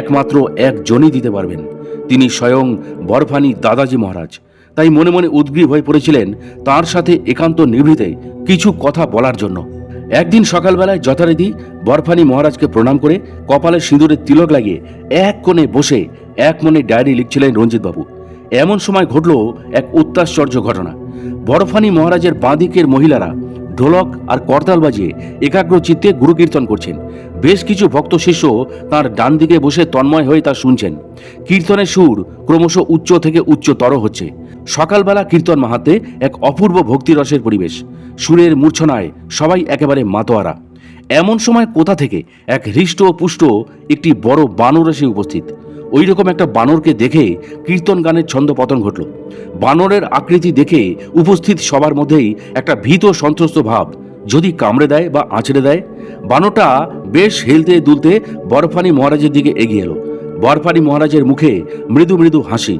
একমাত্র একজনই দিতে পারবেন, তিনি স্বয়ং বরফানি দাদাজি মহারাজ। তাই মনে মনে উদ্গ্রীব হয়ে পড়েছিলেন তাঁর সাথে একান্ত নিভৃতে কিছু কথা বলার জন্য। একদিন সকালবেলায় যথারীতি বরফানি মহারাজকে প্রণাম করে কপালে সিঁদুরের তিলক লাগিয়ে এক কোণে বসে এক মনে ডায়েরি লিখছিলেন রঞ্জিতবাবু। এমন সময় ঘটল এক অত্যাশ্চর্য ঘটনা। বরফানি মহারাজের বাঁদিকের মহিলারা ঢোলক আর করতাল বাজিয়ে একাগ্র চিত্তে গুরু কীর্তন করছেন। বেশ কিছু ভক্ত শিষ্য তাঁর ডান দিকে বসে তন্ময় হয়ে তা শুনছেন। কীর্তনের সুর ক্রমশ উচ্চ থেকে উচ্চতর হচ্ছে। সকালবেলা কীর্তন মাহাত্মে এক অপূর্ব ভক্তিরসের পরিবেশ। সুরের মূর্ছনায় সবাই একেবারে মাতোয়ারা। এমন সময় কোথা থেকে এক হৃষ্ট পুষ্ট একটি বড় বানর এসে উপস্থিত। ওই রকম একটা বানরকে দেখে কীর্তন গানের ছন্দপতন ঘটল। বানরের আকৃতি দেখে উপস্থিত সবার মধ্যেই একটা ভীত সন্ত্রস্ত ভাব, যদি কামড়ে দেয় বা আঁচড়ে দেয়। বানরটা বেশ হেলতে দুলতে বরফানি মহারাজের দিকে এগিয়ে এলো। বরফানি মহারাজের মুখে মৃদু মৃদু হাসি।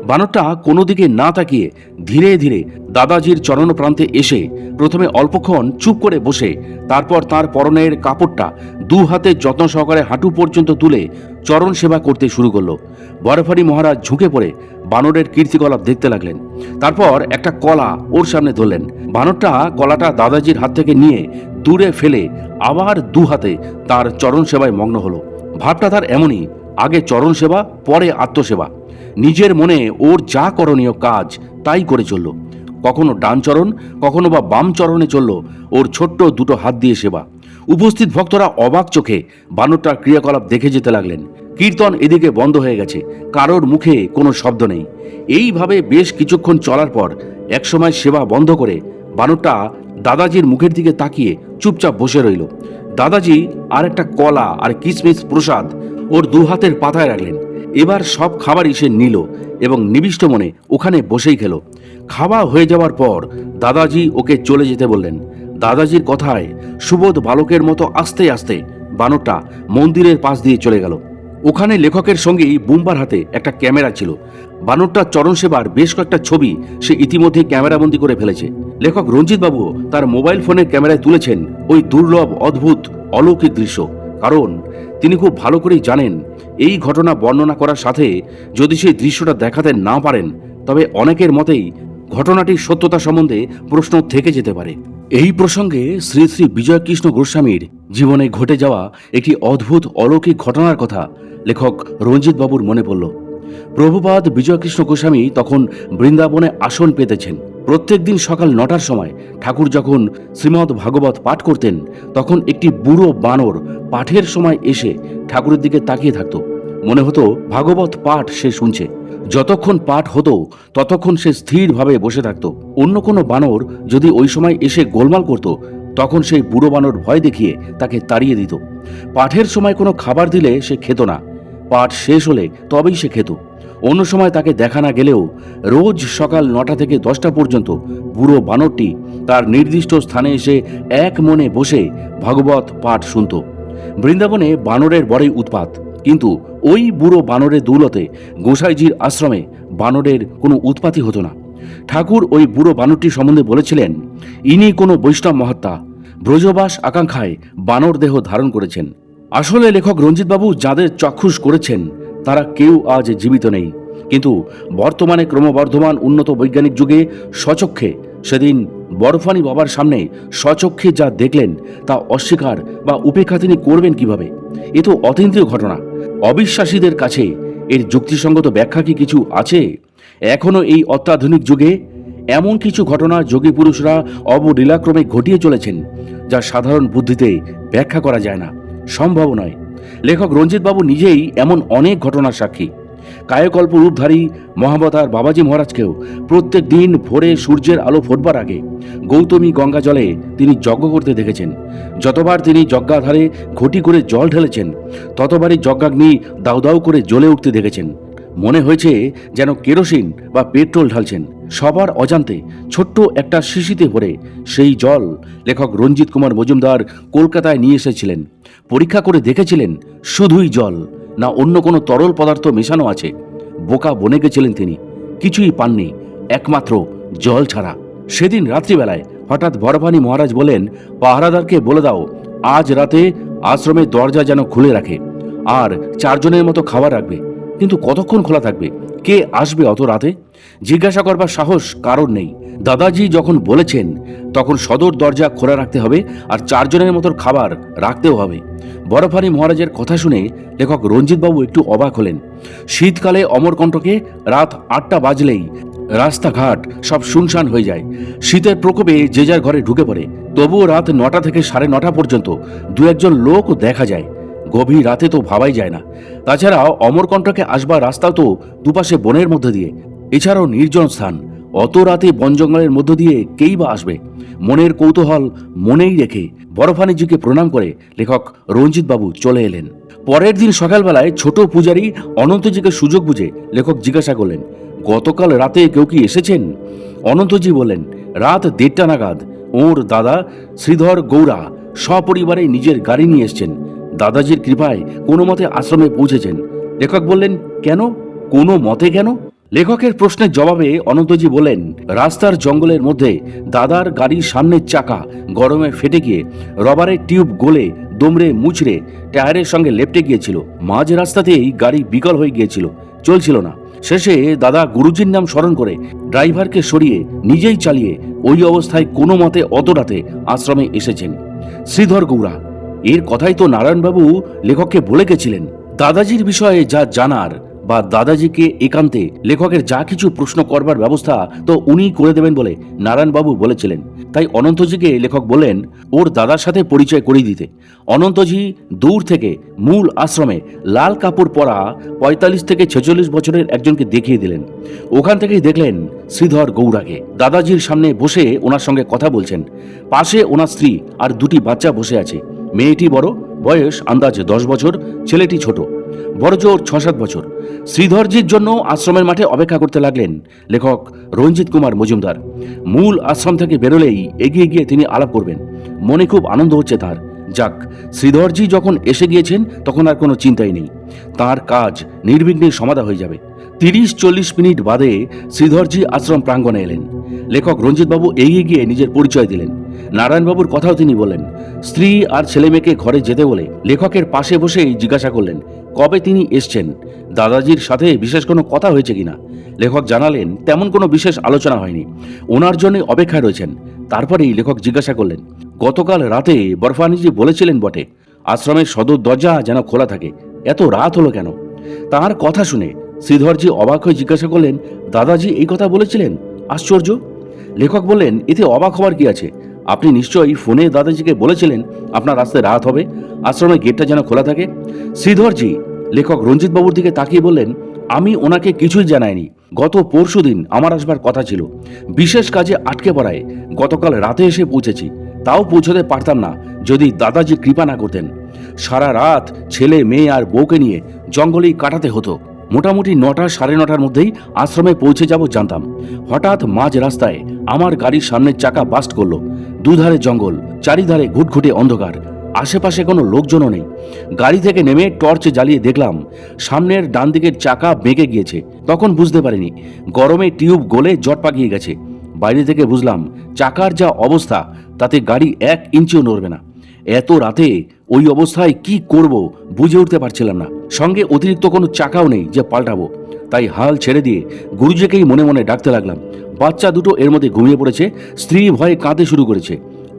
বানরটা কোনো দিকে না তাকিয়ে ধীরে ধীরে দাদাজির চরণ প্রান্তে এসে প্রথমে অল্পক্ষণ চুপ করে বসে তারপর তার পরনের কাপড়টা দু হাতে যত্ন সহকারে হাঁটু পর্যন্ত তুলে চরণ সেবা করতে শুরু করলো। বরফানি মহারাজ ঝুঁকে পড়ে বানরের কীর্তিকলাপ দেখতে লাগলেন। তারপর একটা কলা ওর সামনে ধরলেন। বানরটা কলাটা দাদাজির হাত থেকে নিয়ে দূরে ফেলে আবার দু হাতে তার চরণ সেবায় মগ্ন হলো। ভাবটা তার এমনই, আগে চরণ সেবা, পরে আত্মসেবা। নিজের মনে ওর যা করণীয় কাজ তাই করে চলল। কখনো ডান চরণ, কখনো বা বাম চরণে চলল ওর ছোট্ট দুটো হাত দিয়ে সেবা। উপস্থিত ভক্তরা অবাক চোখে বানরটার ক্রিয়াকলাপ দেখে যেতে লাগলেন। কীর্তন এদিকে বন্ধ হয়ে গেছে, কারোর মুখে কোনো শব্দ নেই। এইভাবে বেশ কিছুক্ষণ চলার পর একসময় সেবা বন্ধ করে বানরটা দাদাজির মুখের দিকে তাকিয়ে চুপচাপ বসে রইল। দাদাজি আর একটা কলা আর কিশমিশ প্রসাদ ওর দু হাতের পাতায় রাখলেন। এবার সব খাবারই সে নিল এবং নিবিষ্ট মনে ওখানে বসেই খেল। খাওয়া হয়ে যাওয়ার পর দাদাজি ওকে চলে যেতে বললেন। দাদাজির কথায় সুবোধ বালকের মতো আস্তে আস্তে বানরটা মন্দিরের পাশ দিয়ে চলে গেল। ওখানে লেখকের সঙ্গেই বুম্বার হাতে একটা ক্যামেরা ছিল। বানরটার চরণ সেবার বেশ কয়েকটা ছবি সে ইতিমধ্যে ক্যামেরাবন্দি করে ফেলেছে। লেখক রঞ্জিত বাবু তার মোবাইল ফোনের ক্যামেরায় তুলেছেন ওই দুর্লভ, অদ্ভুত, অলৌকিক দৃশ্য। কারণ তিনি খুব ভালো করেই জানেন এই ঘটনা বর্ণনা করার সাথে যদি সেই দৃশ্যটা দেখাতে না পারেন তবে অনেকের মতেই ঘটনাটির সত্যতা সম্বন্ধে প্রশ্ন থেকে যেতে পারে। এই প্রসঙ্গে শ্রী শ্রী বিজয়কৃষ্ণ গোস্বামীর জীবনে ঘটে যাওয়া একটি অদ্ভুত অলৌকিক ঘটনার কথা লেখক রঞ্জিত বাবুর মনে পড়ল। প্রভুপাদ বিজয়কৃষ্ণ গোস্বামী তখন বৃন্দাবনে আসন পেতেছেন। প্রত্যেক দিন সকাল 9টার সময় ঠাকুর যখন শ্রীমদ্ ভাগবত পাঠ করতেন তখন একটি বুড়ো বানর পাঠের সময় এসে ঠাকুরের দিকে তাকিয়ে থাকত। মনে হতো ভাগবত পাঠ সে শুনছে। যতক্ষণ পাঠ হতো ততক্ষণ সে স্থিরভাবে বসে থাকত। অন্য কোনো বানর যদি ওই সময় এসে গোলমাল করত তখন সেই বুড়ো বানর ভয় দেখিয়ে তাকে তাড়িয়ে দিত। পাঠের সময় কোনো খাবার দিলে সে খেত না। পাঠ শেষ হলে তবেই সে খেত। অন্য সময় তাকে দেখা না গেলেও রোজ সকাল 9টা থেকে 10টা পর্যন্ত বুড়ো বানরটি তার নির্দিষ্ট স্থানে এসে এক মনে বসে ভাগবত পাঠ শুনত। বৃন্দাবনে বানরের বড়ই উৎপাত, কিন্তু ওই বুড়ো বানরের দৌলতে গোসাইজির আশ্রমে বানরের কোনো উৎপাতই হতো না। ঠাকুর ওই বুড়ো বানরটি সম্বন্ধে বলেছিলেন, ইনি কোনো বৈষ্ণব মহাত্মা, ব্রজবাস আকাঙ্ক্ষায় বানর দেহ ধারণ করেছেন। আসলে লেখক রঞ্জিতবাবু যাদের চক্ষুষ করেছেন তারা কেউ আজ জীবিত নেই, কিন্তু বর্তমানে ক্রমবর্ধমান উন্নত বৈজ্ঞানিক যুগে স্বচক্ষে সেদিন বরফানি বাবার সামনে স্বচক্ষে যা দেখলেন তা অস্বীকার বা উপেক্ষা তিনি করবেন কিভাবে? এ তো অতীন্দ্রিয় ঘটনা। অবিশ্বাসীদের কাছে এর যুক্তিসঙ্গত ব্যাখ্যা কি কিছু আছে? এখনো এই অত্যাধুনিক যুগে এমন কিছু ঘটনা যোগী পুরুষরা অবলীলাক্রমে ঘটিয়ে চলেছেন যা সাধারণ বুদ্ধিতে ব্যাখ্যা করা যায় না, সম্ভব নয়। লেখক রঞ্জিতবাবু নিজেই এমন অনেক ঘটনার সাক্ষী। কায়কল্প রূপধারী মহাবতার বাবাজি মহারাজকেও প্রত্যেক দিন ভোরে সূর্যের আলো ফোটবার আগে গৌতমী গঙ্গা জলে তিনি যজ্ঞ করতে দেখেছেন। যতবার তিনি যজ্ঞাধারে ঘটি করে জল ঢেলেছেন ততবারই যজ্ঞাগ্নি দাউ দাউ করে জ্বলে উঠতে দেখেছেন। মনে হয়েছে যেন কেরোসিন বা পেট্রোল ঢালছেন। সবার অজান্তে ছোট্ট একটা শিশিতে ভরে সেই জল লেখক রঞ্জিত কুমার মজুমদার কলকাতায় নিয়ে এসেছিলেন। পরীক্ষা করে দেখেছিলেন শুধুই জল, না অন্য কোনো তরল পদার্থ মেশানো আছে। বোকা বনে গেছিলেন তিনি, কিছুই পাননি একমাত্র জল ছাড়া। সেদিন রাত্রিবেলায় হঠাৎ বরফানি মহারাজ বলেন, পাহারাদারকে বলে দাও আজ রাতে আশ্রমের দরজা যেন খুলে রাখে, আর 4 জনের মতো খাবার রাখবে। কিন্তু কতক্ষণ খোলা থাকবে? কে আসবে অত রাতে? জিজ্ঞাসা করবার সাহস কারোর নেই। দাদাজি যখন বলেছেন তখন সদর দরজা খোলা রাখতে হবে আর 4 জনের মতো খাবার রাখতেও হবে। বরফানি মহারাজের কথা শুনে লেখক রঞ্জিতবাবু একটু অবাক হলেন। শীতকালে অমরকণ্টকে রাত 8টা বাজলেই রাস্তাঘাট সব শুনশান হয়ে যায়। শীতের প্রকোপে যে যার ঘরে ঢুকে পড়ে। তবুও রাত 9টা থেকে 9:30 পর্যন্ত 2-1 লোক দেখা যায়। গভীর রাতে তো ভাবাই যায় না। তাছাড়াও অমরকণ্টকে আসবার রাস্তাও তো দুপাশে বনের মধ্যে দিয়ে, এছাড়াও নির্জন স্থান। অত রাতে বন জঙ্গলের মধ্য দিয়ে কেই বা আসবে? মনের কৌতূহল মনেই রেখে বরফানিজিকে প্রণাম করে লেখক রঞ্জিতবাবু চলে এলেন। পরের দিন সকালবেলায় ছোট পূজারী অনন্তজিকে সুযোগ বুঝে লেখক জিজ্ঞাসা করলেন, গতকাল রাতে কেউ কি এসেছেন? অনন্তজি বললেন, রাত 1:30 নাগাদ ওর দাদা শ্রীধর গৌড়া সপরিবারে নিজের গাড়ি নিয়ে এসছেন। দাদাজির কৃপায় কোনো মতে আশ্রমে পৌঁছেছেন। লেখক বললেন, কেন? কোনো মতে কেন? লেখকের প্রশ্নের জবাবে অনন্তজি বলেন, রাস্তার জঙ্গলের মধ্যে দাদার গাড়ির সামনের চাকা গরমে ফেটে গিয়ে রবারের টিউব গলে দুমড়ে মুচড়ে টায়ারের সঙ্গে লেপটে গিয়েছিল। মাঝ রাস্তাতেই গাড়ি বিকল হয়ে গিয়েছিল, চলছিল না। শেষে দাদা গুরুজির নাম স্মরণ করে ড্রাইভারকে সরিয়ে নিজেই চালিয়ে ওই অবস্থায় কোনো মতে অত রাতে আশ্রমে এসেছেন। শ্রীধর গৌড়া এর কথাই তো নারায়ণবাবু লেখককে বলে গেছিলেন। দাদাজির বিষয়ে যা জানার বা দাদাজিকে একান্তে লেখকের যা কিছু প্রশ্ন করবার ব্যবস্থা তো উনিই করে দেবেন বলে নারায়ণবাবু বলেছিলেন। তাই অনন্তজিকে লেখক বললেন ওর দাদার সাথে পরিচয় করিয়ে দিতে। অনন্তজি দূর থেকে মূল আশ্রমে লাল কাপড় পরা ৪৫ থেকে ৪৬ বছরের একজনকে দেখিয়ে দিলেন। ওখান থেকেই দেখলেন শ্রীধর গৌড়াকে দাদাজির সামনে বসে ওনার সঙ্গে কথা বলছেন। পাশে ওনার স্ত্রী আর দুটি বাচ্চা বসে আছে। মেয়েটি বড়, বয়স আন্দাজ ১০ বছর, ছেলেটি ছোট, বড়জোর ৬-৭ বছর। শ্রীধরজির জন্য আশ্রমের মাঠে অপেক্ষা করতে লাগলেন লেখক রঞ্জিত কুমার মজুমদার। মূল আশ্রম থেকে বেরোলেই এগিয়ে গিয়ে তিনি আলাপ করবেন। মনে খুব আনন্দ হচ্ছে তার। যাক, শ্রীধরজি যখন এসে গিয়েছেন তখন আর কোনো চিন্তাই নেই, তার কাজ নির্বিঘ্নে সমাধা হয়ে যাবে। ৩০-৪০ মিনিট বাদে শ্রীধরজি আশ্রম প্রাঙ্গণে এলেন। লেখক রঞ্জিতবাবু এগিয়ে গিয়ে নিজের পরিচয় দিলেন। নারায়ণবাবুর কথাও তিনি বললেন। স্ত্রী আর ছেলে মেয়েকে ঘরে যেতে বলে লেখকের পাশে বসেই জিজ্ঞাসা করলেন কবে তিনি এসছেন, দাদাজির সাথে বিশেষ কোনো কথা হয়েছে কিনা। লেখক জানালেন তেমন কোনো বিশেষ আলোচনা হয়নি, ওনার জন্য অপেক্ষায় রয়েছেন। তারপরেই লেখক জিজ্ঞাসা করলেন গতকাল রাতে বরফানিজি বলেছিলেন বটে আশ্রমের সদর দরজা যেন খোলা থাকে, এত রাত হলো কেন? তার কথা শুনে শ্রীধরজি অবাক হয়ে জিজ্ঞাসা করলেন দাদাজি এই কথা বলেছিলেন? আশ্চর্য। লেখক বললেন এতে অবাক হওয়ার কি আছে, আপনি নিশ্চয়ই ফোনে দাদাজিকে বলেছিলেন আপনার রাস্তায় রাত হবে, আশ্রমের গেটটা যেন খোলা থাকে। শ্রীধরজি লেখক রঞ্জিতবাবুর দিকে তাকিয়ে বললেন আমি ওনাকে কিছুই জানাইনি। গত পরশুদিন আমার আসবার কথা ছিল, বিশেষ কাজে আটকে পড়ায় গতকাল রাতে এসে পৌঁছেছি। তাও পৌঁছতে পারতাম না যদি দাদাজি কৃপা না করতেন। সারা রাত ছেলে মেয়ে আর বউকে নিয়ে জঙ্গলেই কাটাতে হতো। মোটামুটি ৯টা, ৯:৩০ মধ্যেই আশ্রমে পৌঁছে যাব জানতাম। হঠাৎ মাঝ রাস্তায় আমার গাড়ির সামনের চাকা বাস্ট করলো। দুধারে জঙ্গল, চারিধারে ঘুটঘুটে অন্ধকার, আশেপাশে কোনো লোকজনও নেই। গাড়ি থেকে নেমে টর্চ জ্বালিয়ে দেখলাম সামনের ডান দিকের চাকা বেঁকে গিয়েছে। তখন বুঝতে পারিনি, গরমে টিউব গলে জট পাকিয়ে গেছে। বাইরে থেকে বুঝলাম চাকার যা অবস্থা তাতে গাড়ি ১ ইঞ্চিও নড়বে না। এত রাতে ওই অবস্থায় কি করব বুঝে উঠতে পারছিলাম না। সঙ্গে অতিরিক্ত কোনো চাকাও নেই যে পাল্টাবো। তাই হাল ছেড়ে দিয়ে গুরুজিকেই মনে মনে ডাকতে লাগলাম। বাচ্চা দুটো এর মধ্যে ঘুমিয়ে পড়েছে, স্ত্রী ভয়ে কাঁদতে শুরু করেছে।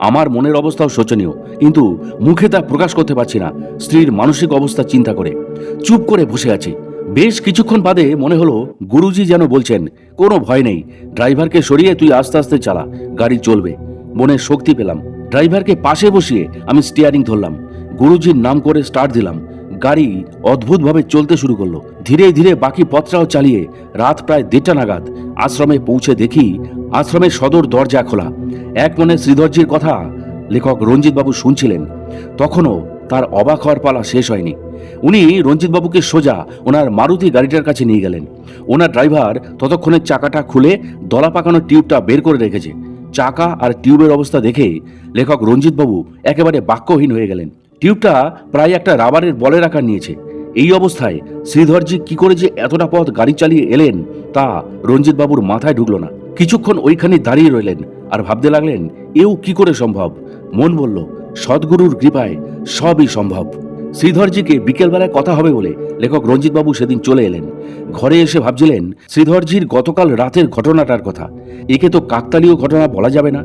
আমার মনের অবস্থাও শোচনীয়, কিন্তু মুখে তা প্রকাশ করতে পারছি না স্ত্রীর মানসিক অবস্থা চিন্তা করে। চুপ করে বসে আছি। বেশ কিছুক্ষণ বাদে মনে হলো গুরুজি যেন বলছেন কোনো ভয় নেই, ড্রাইভারকে সরিয়ে তুই আস্তে আস্তে চালা, গাড়ি চলবে। মনে শক্তি পেলাম। ড্রাইভারকে পাশে বসিয়ে আমি স্টিয়ারিং ধরলাম। গুরুজির নাম করে স্টার্ট দিলাম। গাড়ি অদ্ভুতভাবে চলতে শুরু করলো। ধীরে ধীরে বাকি পথটাও চালিয়ে রাত প্রায় ১:৩০ নাগাদ আশ্রমে পৌঁছে দেখি আশ্রমের সদর দরজা খোলা। এক মনে শ্রীধরজির কথা লেখক রঞ্জিতবাবু শুনছিলেন। তখনও তার অবাক হওয়ার পালা শেষ হয়নি। উনি রঞ্জিতবাবুকে সোজা ওনার মারুতি গাড়িটার কাছে নিয়ে গেলেন। ওনার ড্রাইভার ততক্ষণে চাকাটা খুলে দলা পাকানো টিউবটা বের করে রেখেছে। চাকা আর টিউবের অবস্থা দেখে লেখক রঞ্জিতবাবু একেবারে বাক্যহীন হয়ে গেলেন। টিউবটা প্রায় একটা রাবারের বলের আকার নিয়েছে। এই অবস্থায় শ্রীধরজি কি করে যে এতটা পথ গাড়ি চালিয়ে এলেন তা রঞ্জিতবাবুর মাথায় ঢুকলো না। কিছুক্ষণ ওইখানে দাঁড়িয়ে রইলেন আর ভাবতে লাগলেন এও কি করে সম্ভব। মন বলল সদ্গুরুর কৃপায় সবই সম্ভব। শ্রীধরজিকে বিকেলবেলায় কথা হবে বলে লেখক রঞ্জিতবাবু সেদিন চলে এলেন। ঘরে এসে ভাবছিলেন শ্রীধরজির গতকাল রাতের ঘটনাটার কথা। একে তো কাকতালীয় ঘটনা বলা যাবে না,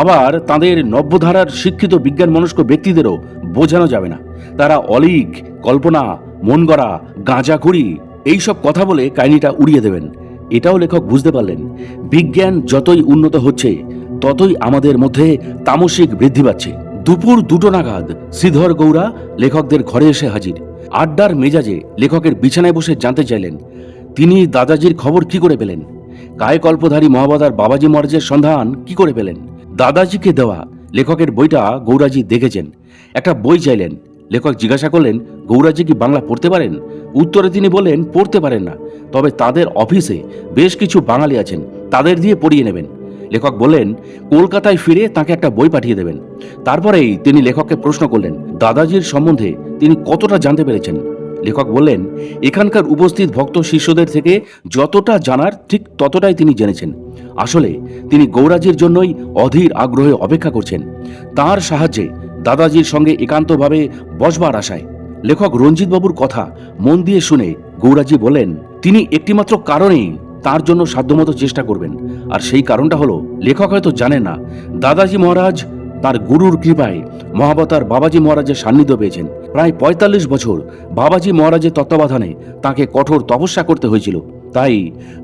আবার তাদের নব্যধারার শিক্ষিত বিজ্ঞান মনস্ক ব্যক্তিদেরও বোঝানো যাবে না। তারা অলীক, কল্পনা, মন গড়া, গাঁজাখুরি এইসব কথা বলে কাহিনীটা উড়িয়ে দেবেন। এটাও লেখক বুঝতে পারলেন বিজ্ঞান যতই উন্নত হচ্ছে ততই আমাদের মধ্যে তামসিক বৃদ্ধি পাচ্ছে। দুপুর ২টো নাগাদ শ্রীধর গৌড়া লেখকদের ঘরে এসে হাজির। আড্ডার মেজাজে লেখকের বিছানায় বসে জানতে চাইলেন তিনি দাদাজির খবর কি করে পেলেন, কায়কল্পধারী মহাবতার বাবাজি মহারাজের সন্ধান কি করে পেলেন। দাদাজিকে দেওয়া লেখকের বইটা গৌরাজি দেখেছেন। একটা বই চাইলেন। লেখক জিজ্ঞাসা করলেন গৌরাজি কি বাংলা পড়তে পারেন? উত্তরে তিনি বললেন পড়তে পারেন না, তবে তাদের অফিসে বেশ কিছু বাঙালি আছেন, তাদের দিয়ে পড়িয়ে নেবেন। লেখক বললেন কলকাতায় ফিরে তাকে একটা বই পাঠিয়ে দেবেন। তারপরেই তিনি লেখককে প্রশ্ন করলেন দাদাজির সম্বন্ধে তিনি কতটা জানতে পেরেছেন। লেখক বললেন এখানকার উপস্থিত ভক্ত শিষ্যদের থেকে যতটা জানার ঠিক ততটাই তিনি জেনেছেন। আসলে তিনি গৌরাজির জন্যই অধীর আগ্রহে অপেক্ষা করছেন, তার সাহায্যে দাদাজির সঙ্গে একান্তভাবে বসবার আশায়। লেখক রঞ্জিতবাবুর কথা মন দিয়ে শুনে গৌরাজি বললেন তিনি একটিমাত্র কারণেই তার জন্য সাধ্যমতো চেষ্টা করবেন। আর সেই কারণটা হলো লেখক হয়তো জানেন না দাদাজি মহারাজ তার গুরুর কৃপায় মহাবতার বাবাজি মহারাজের সান্নিধ্য পেয়েছেন। প্রায় ৪৫ বছর বাবাজি মহারাজের তত্ত্বাবধানে তাকে কঠোর তপস্যা করতে হয়েছিল। তাই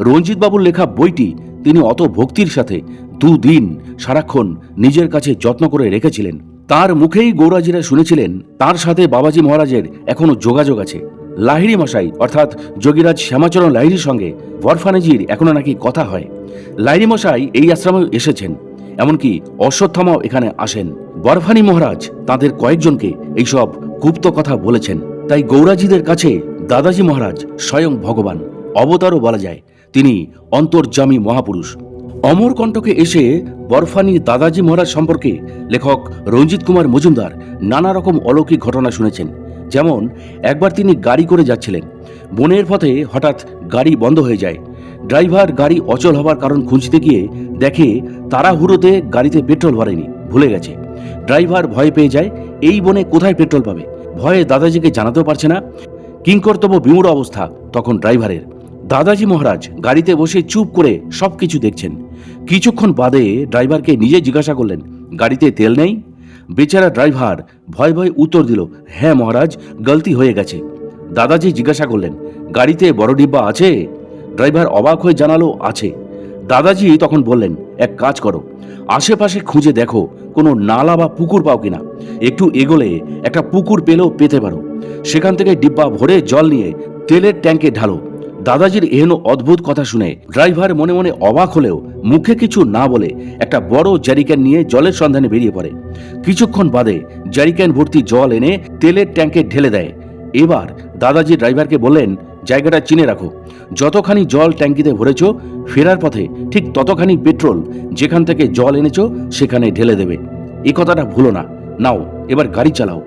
রঞ্জিত বাবুর লেখা বইটি তিনি অত ভক্তির সাথে 2 দিন সারাক্ষণ নিজের কাছে যত্ন করে রেখেছিলেন। তার মুখেই গৌরাজিরা শুনেছিলেন তার সাথে বাবাজি মহারাজের এখনো যোগাযোগ আছে। লাহিড়ী মশাই অর্থাৎ যোগীরাজ শ্যামাচরণ লাহিড়ীর সঙ্গে বরফানিজির এখনো নাকি কথা হয়। লাহিড়ী মশাই এই আশ্রমেও এসেছেন, এমনকি অশ্বত্থামাও এখানে আসেন। বরফানি মহারাজ তাদের কয়েকজনকে এইসব গুপ্ত কথা বলেছেন। তাই গৌরাজিদের কাছে দাদাজি মহারাজ স্বয়ং ভগবান, অবতারও বলা যায়। তিনি অন্তর্যামী মহাপুরুষ। অমরকণ্টকে এসে বরফানি দাদাজি মহারাজ সম্পর্কে লেখক রঞ্জিত কুমার মজুমদার নানা রকম অলৌকিক ঘটনা শুনেছেন। যেমন একবার তিনি গাড়ি করে যাচ্ছিলেন, বনের পথে হঠাৎ গাড়ি বন্ধ হয়ে যায়। ড্রাইভার গাড়ি অচল হবার কারণ খুঁজতে গিয়ে দেখে তাড়াহুড়োতে গাড়িতে পেট্রোল ভরেনি, ভুলে গেছে। ড্রাইভার ভয় পেয়ে যায়, এই বনে কোথায় পেট্রোল পাবে। ভয়ে দাদাজিকে জানাতেও পারছে না। কিংকর্তব্য বিমূঢ় অবস্থা তখন ড্রাইভারের। দাদাজি মহারাজ গাড়িতে বসে চুপ করে সবকিছু দেখছেন। কিছুক্ষণ বাদে ড্রাইভারকে নিজে জিজ্ঞাসা করলেন, গাড়িতে তেল নেই? বেচারা ড্রাইভার ভয় ভয় উত্তর দিল, হ্যাঁ মহারাজ, গলতি হয়ে গেছে। দাদাজি জিজ্ঞাসা করলেন, গাড়িতে বড় ডিব্বা আছে? ড্রাইভার অবাক হয়ে জানালো, আছে। দাদাজি তখন বললেন, এক কাজ করো, আশেপাশে খুঁজে দেখো কোনো নালা বা পুকুর পাও কিনা। একটু এগোলে একটা পুকুর পেলেও পেতে পারো। সেখান থেকে ডিব্বা ভরে জল নিয়ে তেলের ট্যাঙ্কে ঢালো। দাদাজির এহেন অদ্ভুত কথা শুনে ড্রাইভার মনে মনে অবাক হলেও মুখে কিছু না বলে একটা বড় জারিক্যান নিয়ে জলের সন্ধানে বেরিয়ে পড়ে। কিছুক্ষণ বাদে জারিক্যান ভর্তি জল এনে তেলের ট্যাঙ্কে ঢেলে দেয়। এবার দাদাজি ড্রাইভারকে বললেন, জায়গাটা চিনে রাখো, যতখানি জল ট্যাঙ্কিতে ভরেছ ফেরার পথে ঠিক ততখানি পেট্রোল যেখান থেকে জল এনেছো সেখানে ঢেলে দেবে। এই কথাটা ভুলো না। নাও এবার গাড়ি চালাও।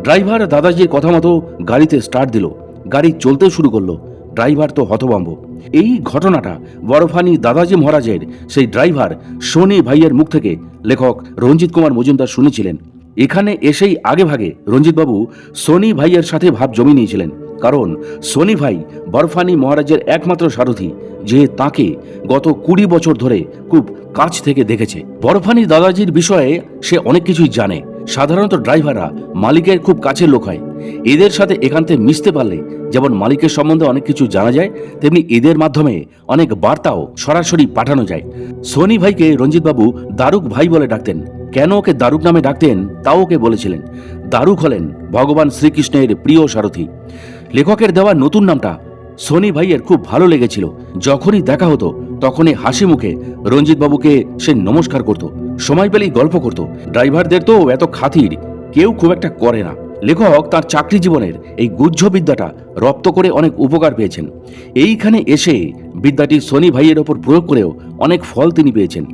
ড্রাইভার দাদাজির কথা মতো গাড়িতে স্টার্ট দিল। গাড়ি চলতে শুরু করলো। ড্রাইভার তো হতভম্ব। এই ঘটনাটা বরফানি দাদাজি মহারাজের সেই ড্রাইভার সোনি ভাইয়ের মুখ থেকে লেখক রঞ্জিত কুমার মজুমদার শুনেছিলেন। এখানে এসেই আগে ভাগে রঞ্জিতবাবু সোনি ভাইয়ের সাথে ভাব জমি নিয়েছিলেন, কারণ সোনি ভাই বরফানি মহারাজের একমাত্র সারথি, যে তাকে গত 20 বছর ধরে খুব কাছ থেকে দেখেছে। বরফানি দাদাজির বিষয়ে সে অনেক কিছুই জানে। সাধারণত ড্রাইভাররা মালিকের খুব কাছের লোক হয়। এদের সাথে একান্তে মিশতে পারলে যেমন মালিকের সম্বন্ধে অনেক কিছু জানা যায়, তেমনি এদের মাধ্যমে অনেক বার্তাও সরাসরি পাঠানো যায়। সোনি ভাইকে রঞ্জিতবাবু দারুক ভাই বলে ডাকতেন। কেন ওকে দারুক নামে ডাকতেন তাও ওকে বলেছিলেন। দারুক হলেন ভগবান শ্রীকৃষ্ণের প্রিয় সারথি। লেখকের দেওয়া নতুন নামটা সোনি ভাইয়ের খুব ভালো লেগেছিল। যখনই দেখা হতো তখনই হাসি মুখে রঞ্জিতবাবুকে সে নমস্কার করত, সময় পেলেই গল্প করত। ড্রাইভারদের তো এত খাতির কেউ খুব একটা করে না। লেখক তার চাকরি জীবনের এই গুহ্য বিদ্যাটা রপ্ত করে অনেক উপকার পেয়েছেন। এইখানে এসে বিদ্যাটি সোনি ভাইয়ের ওপর প্রয়োগ করেও অনেক ফল তিনি পেয়েছেন।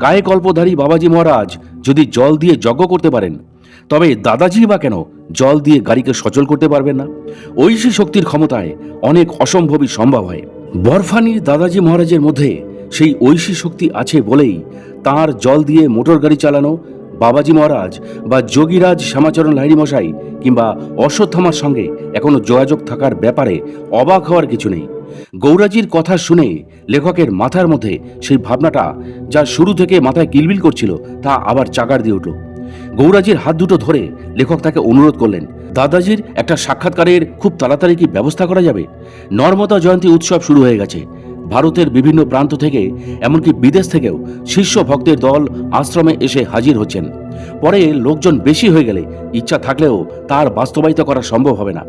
কায়ে কল্পধারী বাবাজি মহারাজ যদি জল দিয়ে যজ্ঞ করতে পারেন, তবে দাদাজি বা কেন জল দিয়ে গাড়িকে সচল করতে পারবেন না? ঐশী শক্তির ক্ষমতায় অনেক অসম্ভবই সম্ভব হয়। বরফানির দাদাজি মহারাজের মধ্যে সেই ঐশী শক্তি আছে বলেই তার জল দিয়ে মোটর গাড়ি চালানো বাবাজি মহারাজ বা যোগীরাজ শ্যামাচরণ লাহিড়ী মশাই কিংবা অশ্বত্থামার সঙ্গে এখনো যোগাযোগ থাকার ব্যাপারে অবাক হওয়ার কিছু নেই। গৌরাজির কথা শুনে লেখকের মাথার মধ্যে সেই ভাবনাটা যা শুরু থেকে মাথায় কিলবিল করছিল তা আবার চাকার দিয়ে উঠল। গৌরাজির হাত দুটো ধরে লেখক তাকে অনুরোধ করলেন, দাদাজির একটা সাক্ষাৎকারের খুব তাড়াতাড়ি কি ব্যবস্থা করা যাবে? নর্মদা জয়ন্তী উৎসব শুরু হয়ে গেছে। ভারতের বিভিন্ন প্রান্ত থেকে এমনকি বিদেশ থেকেও শিষ্য ভক্তের দল আশ্রমে এসে হাজির হচ্ছেন। পরে লোকজন বেশি হয়ে গেলে ইচ্ছা থাকলেও তার বাস্তবায়িত করা সম্ভব হবে না।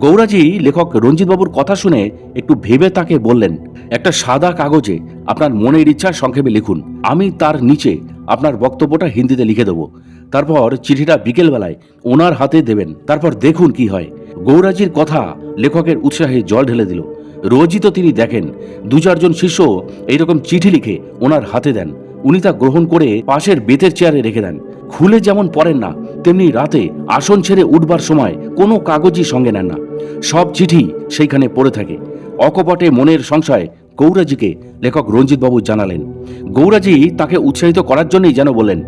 গৌরাজি লেখক রঞ্জিতবাবুর কথা শুনে একটু ভেবে তাকে বললেন, একটা সাদা কাগজে আপনার মনের ইচ্ছা সংক্ষেপে লিখুন, আমি তার নিচে আপনার বক্তব্যটা হিন্দিতে লিখে দেবো। তারপর চিঠিটা বিকেলবেলায় ওনার হাতে দেবেন, তারপর দেখুন কি হয়। গৌরাজির কথা লেখকের উৎসাহে জল ঢেলে দিল। রোজই তো তিনি দেখেন 2-4 জন শিষ্য এইরকম চিঠি লিখে ওনার হাতে দেন, উনি তা গ্রহণ করে পাশের বেতের চেয়ারে রেখে দেন। খুলে যেমন পড়েন না, তেমনি রাতে আসন ছেড়ে উঠবার সময় কোনো কাগজই সঙ্গে নেন না। সব চিঠি সেইখানে পড়ে থাকে। অকপটে মনের সংশয় গৌরাজিকে লেখক রঞ্জিতবাবু জানালেন। গৌরাজি তাকে উৎসাহিত করার জন্যই যেন বললেন,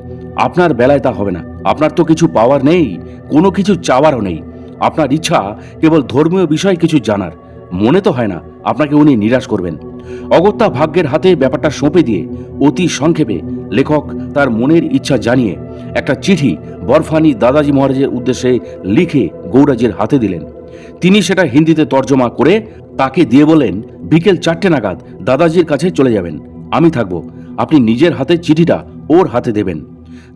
আপনার বেলায় তা হবে না। আপনার তো কিছু পাওয়ার নেই, কোনো কিছু চাওয়ারও নেই। আপনার ইচ্ছা কেবল ধর্মীয় বিষয় কিছু জানার। মনে তো হয় না আপনাকে উনি নিরাশ করবেন। অগত্যা ভাগ্যের হাতে ব্যাপারটা সঁপে দিয়ে অতি সংক্ষেপে লেখক তার মনের ইচ্ছা জানিয়ে একটা চিঠি বরফানি দাদাজি মহারাজের উদ্দেশ্যে লিখে গৌরাজির হাতে দিলেন। তিনি সেটা হিন্দিতে তর্জমা করে তাকে দিয়ে বলেন, বিকেল 4টে নাগাদ দাদাজির কাছে চলে যাবেন, আমি থাকবো, আপনি নিজের হাতে চিঠিটা ওর হাতে দেবেন।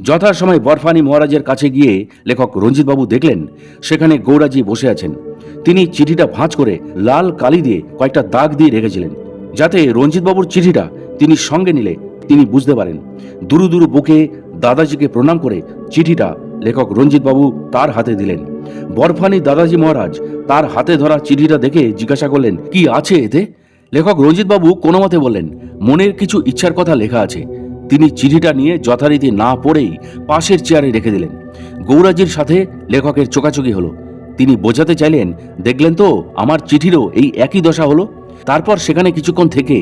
যথাসময় বরফানি মহারাজের কাছে গিয়ে লেখক রঞ্জিতবাবু দেখলেন সেখানে গৌরাজি বসে আছেন। তিনি চিঠিটা ভাঁজ করে লাল কালি দিয়ে কয়েকটা দাগ দিয়ে রেখেছিলেন, যাতে রঞ্জিতবাবুর চিঠিটা তিনি সঙ্গে নিলে তিনি বুঝতে পারেন। দুরু দুরু বুকে দাদাজিকে প্রণাম করে চিঠিটা লেখক রঞ্জিতবাবু তার হাতে দিলেন। বরফানি দাদাজি মহারাজ তার হাতে ধরা চিঠিটা দেখে জিজ্ঞাসা করলেন, কি আছে এতে? লেখক রঞ্জিতবাবু কোনো মতে বললেন, মনের কিছু ইচ্ছার কথা লেখা আছে। তিনি চিঠিটা নিয়ে যথারীতি না পড়েই পাশের চেয়ারে রেখে দিলেন। গৌরাজির সাথে লেখকের চোকাচোকি হলো। তিনি বোঝাতে চাইলেন, দেখলেন তো আমার চিঠিরও এই একই দশা হলো। তারপর সেখানে কিছুক্ষণ থেকে